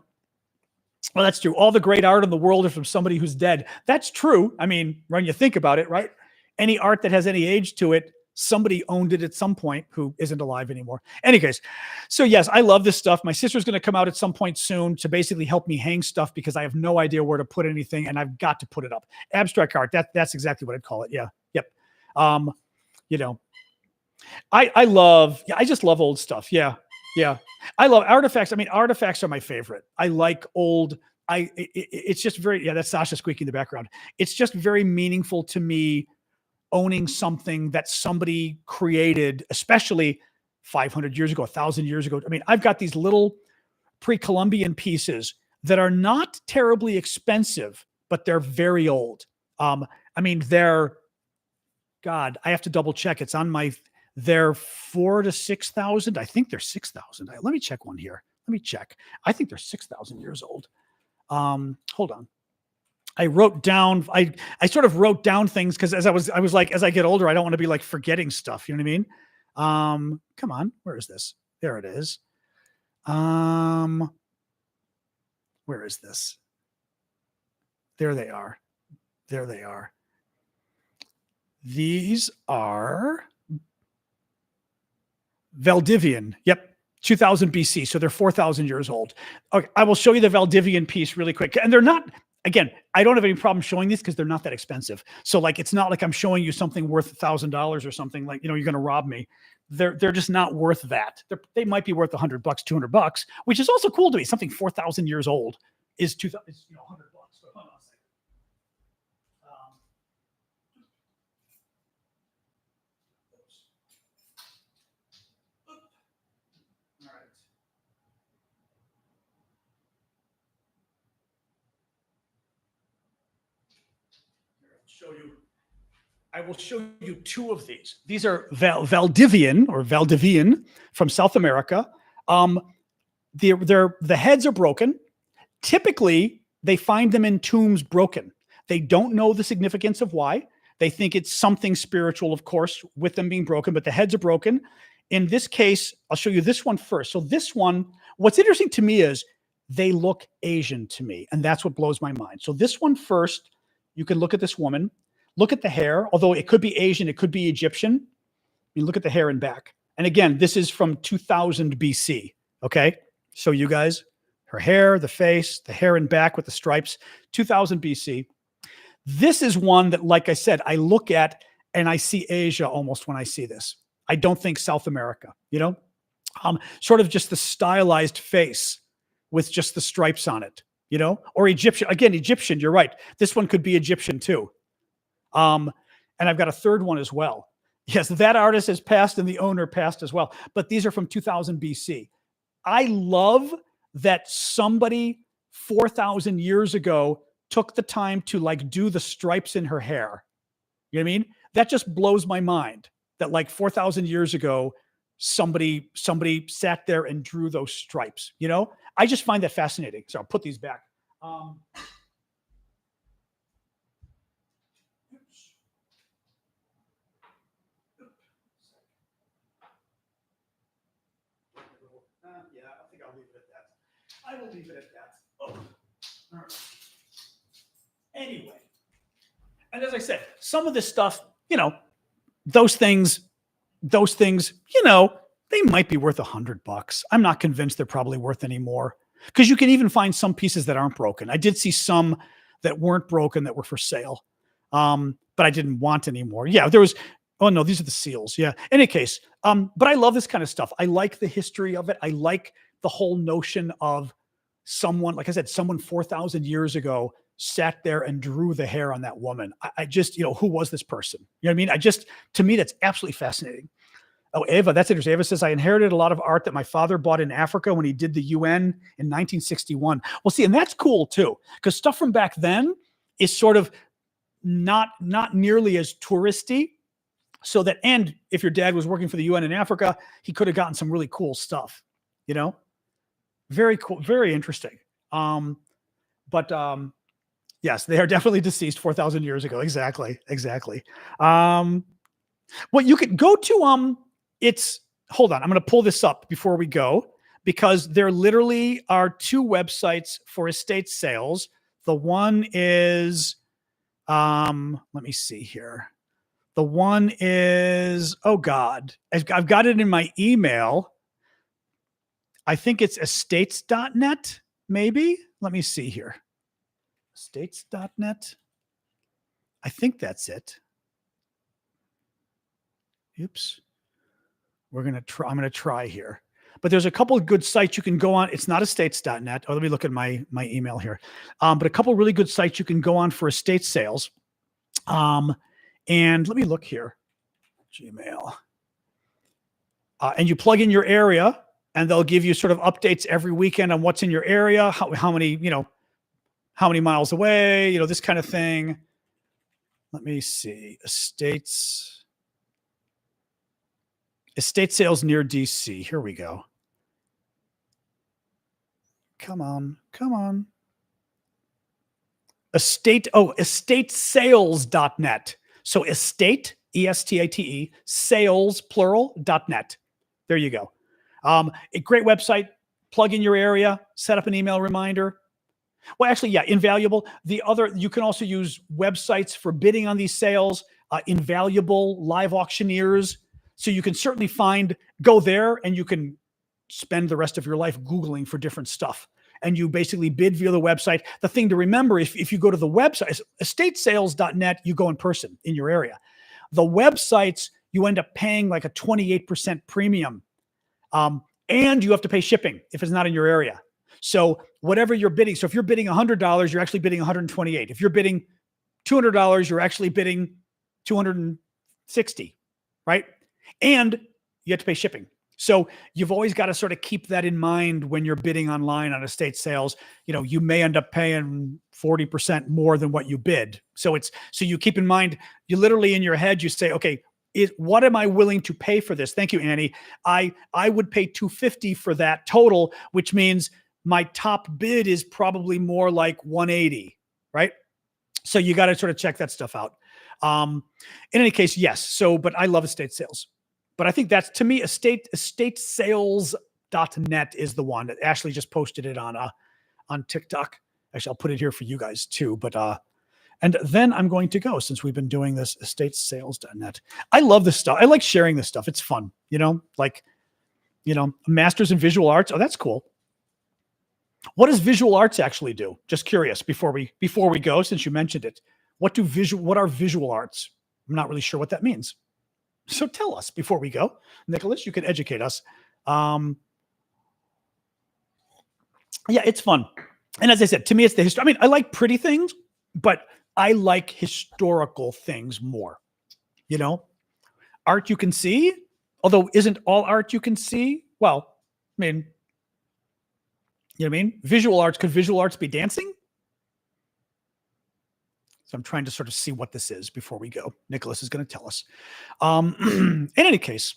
that's true. All the great art in the world is from somebody who's dead. That's true. I mean, when you think about it, right? Any art that has any age to it, somebody owned it at some point who isn't alive anymore. Any case, so yes, I love this stuff. My sister's going to come out at some point soon to basically help me hang stuff because I have no idea where to put anything, and I've got to put it up. Abstract art, that's exactly what I'd call it. Yeah, yep. I just love old stuff. Yeah. I love artifacts. I mean, artifacts are my favorite. I like old. It's just very, that's Sasha squeaking in the background. It's just very meaningful to me owning something that somebody created, especially 500 years ago, 1,000 years ago. I mean, I've got these little pre-Columbian pieces that are not terribly expensive, but they're very old. I mean, I have to double check. It's on they're 4,000 to 6,000. I think they're 6,000. Let me check one here. Let me check. I think they're 6,000 years old. Hold on. I wrote down, I sort of wrote down things because I was like, as I get older, I don't want to be like forgetting stuff. You know what I mean? Come on. Where is this? There it is. Where is this? There they are. There they are. These are Valdivian. Yep. 2000 BC. So they're 4,000 years old. Okay. I will show you the Valdivian piece really quick. And they're not, again, I don't have any problem showing these because they're not that expensive. So like, it's not like I'm showing you something worth $1,000 or something like, you're going to rob me. They're just not worth that. They might be worth $100, $200, which is also cool to me. Something 4,000 years old is $100. So hold on a second. All right. I will show you two of these. These are Valdivian from South America. The heads are broken. Typically, they find them in tombs broken. They don't know the significance of why. They think it's something spiritual, of course, with them being broken, but the heads are broken. In this case, I'll show you this one first. So this one, what's interesting to me is they look Asian to me, and that's what blows my mind. So this one first, you can look at this woman. Look at the hair, although it could be Asian, it could be Egyptian. You look at the hair and back. And again, this is from 2000 BC, okay? So you guys, her hair, the face, the hair and back with the stripes, 2000 BC. This is one that, like I said, I look at and I see Asia almost when I see this. I don't think South America, sort of just the stylized face with just the stripes on it, or Egyptian. Again, Egyptian, you're right. This one could be Egyptian too. And I've got a third one as well. Yes, that artist has passed and the owner passed as well. But these are from 2000 BC. I love that somebody 4,000 years ago took the time to like do the stripes in her hair. You know what I mean? That just blows my mind that like 4,000 years ago, somebody sat there and drew those stripes. I just find that fascinating. So I'll put these back. I will leave it at that. Oh. All right. Anyway, and as I said, some of this stuff, those things, they might be worth $100. I'm not convinced they're probably worth any more because you can even find some pieces that aren't broken. I did see some that weren't broken that were for sale, but I didn't want any more. Yeah, there was. Oh no, these are the seals. Yeah. In any case, but I love this kind of stuff. I like the history of it. I like the whole notion of someone, like I said, someone 4,000 years ago sat there and drew the hair on that woman. I just, who was this person? You know what I mean? To me, that's absolutely fascinating. Oh, Ava, that's interesting. Ava says, I inherited a lot of art that my father bought in Africa when he did the UN in 1961. Well, see, and that's cool too, because stuff from back then is sort of not nearly as touristy. So that, and if your dad was working for the UN in Africa, he could have gotten some really cool stuff, very cool, very interesting. Yes, they are definitely deceased 4,000 years ago. Exactly. Well, you could go to, hold on, I'm going to pull this up before we go, because there literally are two websites for estate sales. The one is, let me see here. The one is, oh God, I've got it in my email. I think it's estates.net, maybe. Let me see here. Estates.net. I think that's it. Oops. I'm going to try here. But there's a couple of good sites you can go on. It's not estates.net. Oh, let me look at my email here. But a couple of really good sites you can go on for estate sales. And let me look here. Gmail. And you plug in your area, and they'll give you sort of updates every weekend on what's in your area, how many miles away, this kind of thing. Let me see. Estate sales near DC. Here we go. Come on. Estatesales.net. So estate, E-S-T-A-T-E, sales, plural, .net. There you go. A great website. Plug in your area, set up an email reminder. Well, actually, yeah, Invaluable. You can also use websites for bidding on these sales, Invaluable, live auctioneers. So you can certainly go there, and you can spend the rest of your life Googling for different stuff. And you basically bid via the website. The thing to remember, if you go to the website, estatesales.net, you go in person in your area. The websites, you end up paying like a 28% premium. And you have to pay shipping if it's not in your area. So whatever you're bidding, so if you're bidding $100, you're actually bidding $128. If you're bidding $200, you're actually bidding $260, right? And you have to pay shipping. So you've always got to sort of keep that in mind when you're bidding online on estate sales. You may end up paying 40% more than what you bid. So you keep in mind, you literally in your head, you say, okay, what am I willing to pay for this? Thank you, Annie. I would pay $250 for that total, which means my top bid is probably more like $180, right? So you got to sort of check that stuff out. In any case, yes. But I love estate sales. But I think that's, to me, estatesales.net is the one that Ashley just posted it on TikTok. Actually, I'll put it here for you guys too. But and then I'm going to go, since we've been doing this, estatesales.net. I love this stuff. I like sharing this stuff. It's fun, masters in visual arts. Oh, that's cool. What does visual arts actually do? Just curious before we go, since you mentioned it. What are visual arts? I'm not really sure what that means. So tell us before we go. Nicholas, you can educate us. Yeah, it's fun. And as I said, to me, it's the history. I mean, I like pretty things, but I like historical things more. Art you can see, although isn't all art you can see? Well, I mean, you know what I mean? Visual arts, could visual arts be dancing? So I'm trying to sort of see what this is before we go. Nicholas is going to tell us. In any case,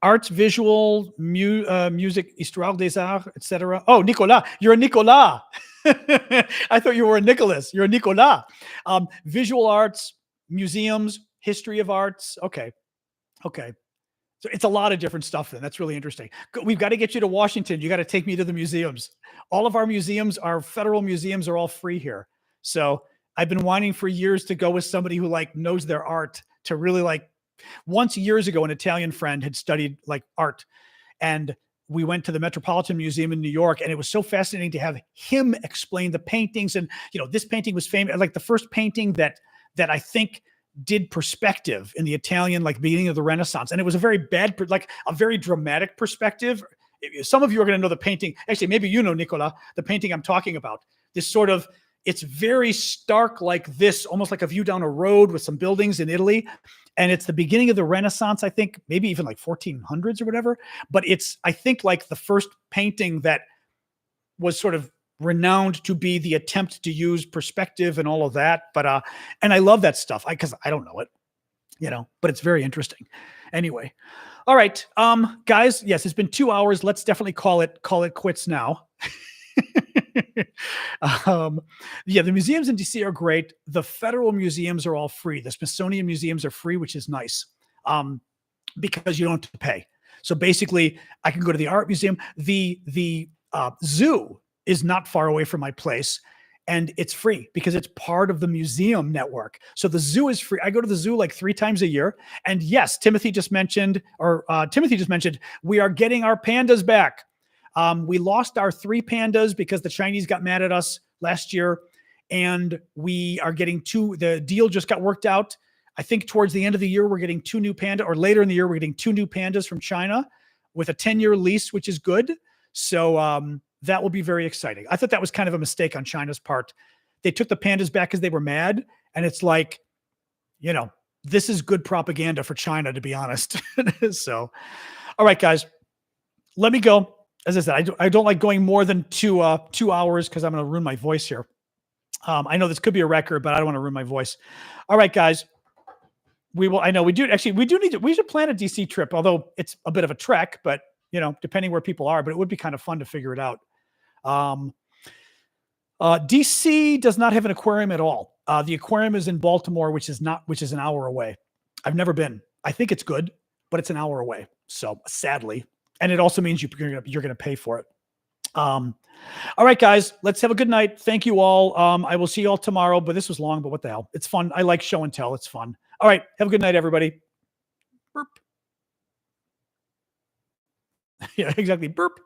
arts, visual, music, histoire des arts, etc. Oh, Nicolas, you're a Nicolas. I thought you were a Nicholas. You're a Nicolas. Visual arts, museums, history of arts. Okay. So it's a lot of different stuff then. That's really interesting. We've got to get you to Washington. You got to take me to the museums. All of our museums, our federal museums, are all free here. So I've been wanting for years to go with somebody who knows their art, to really once years ago, an Italian friend had studied art, and we went to the Metropolitan Museum in New York, and it was so fascinating to have him explain the paintings. And, this painting was famous, the first painting that I think did perspective in the Italian, beginning of the Renaissance. And it was a very bad, a very dramatic perspective. Some of you are going to know the painting. Actually, maybe Nicola, the painting I'm talking about. This sort of, It's very stark, like this, almost like a view down a road with some buildings in Italy. And it's the beginning of the Renaissance, I think, maybe even like 1400s or whatever. But it's, I think, like the first painting that was sort of renowned to be the attempt to use perspective and all of that. But and I love that stuff because I don't know it, but it's very interesting. Anyway, all right, guys. Yes, it's been 2 hours. Let's definitely call it quits now. Yeah, the museums in DC are great. The federal museums are all free. The Smithsonian museums are free, which is nice, because you don't have to pay. So basically, I can go to the art museum. The zoo is not far away from my place, and it's free because it's part of the museum network. So the zoo is free. I go to the zoo like 3 times a year. And yes, Timothy just mentioned we are getting our pandas back. We lost our 3 pandas because the Chinese got mad at us last year, and we are getting 2. The deal just got worked out. I think towards the end of the year, we're getting 2 new pandas, or later in the year, we're getting 2 new pandas from China with a 10-year lease, which is good. So that will be very exciting. I thought that was kind of a mistake on China's part. They took the pandas back because they were mad. And it's like, this is good propaganda for China, to be honest. So, all right, guys, let me go. As I said, I don't like going more than 2 hours because I'm going to ruin my voice here. I know this could be a record, but I don't want to ruin my voice. All right, guys. We should plan a DC trip, although it's a bit of a trek, but depending where people are, but it would be kind of fun to figure it out. DC does not have an aquarium at all. The aquarium is in Baltimore, which is an hour away. I've never been. I think it's good, but it's an hour away. So sadly, and it also means you're going to pay for it. All right, guys, let's have a good night. Thank you all. I will see you all tomorrow, but this was long, but what the hell? It's fun. I like show and tell. It's fun. All right. Have a good night, everybody. Burp. Yeah, exactly. Burp.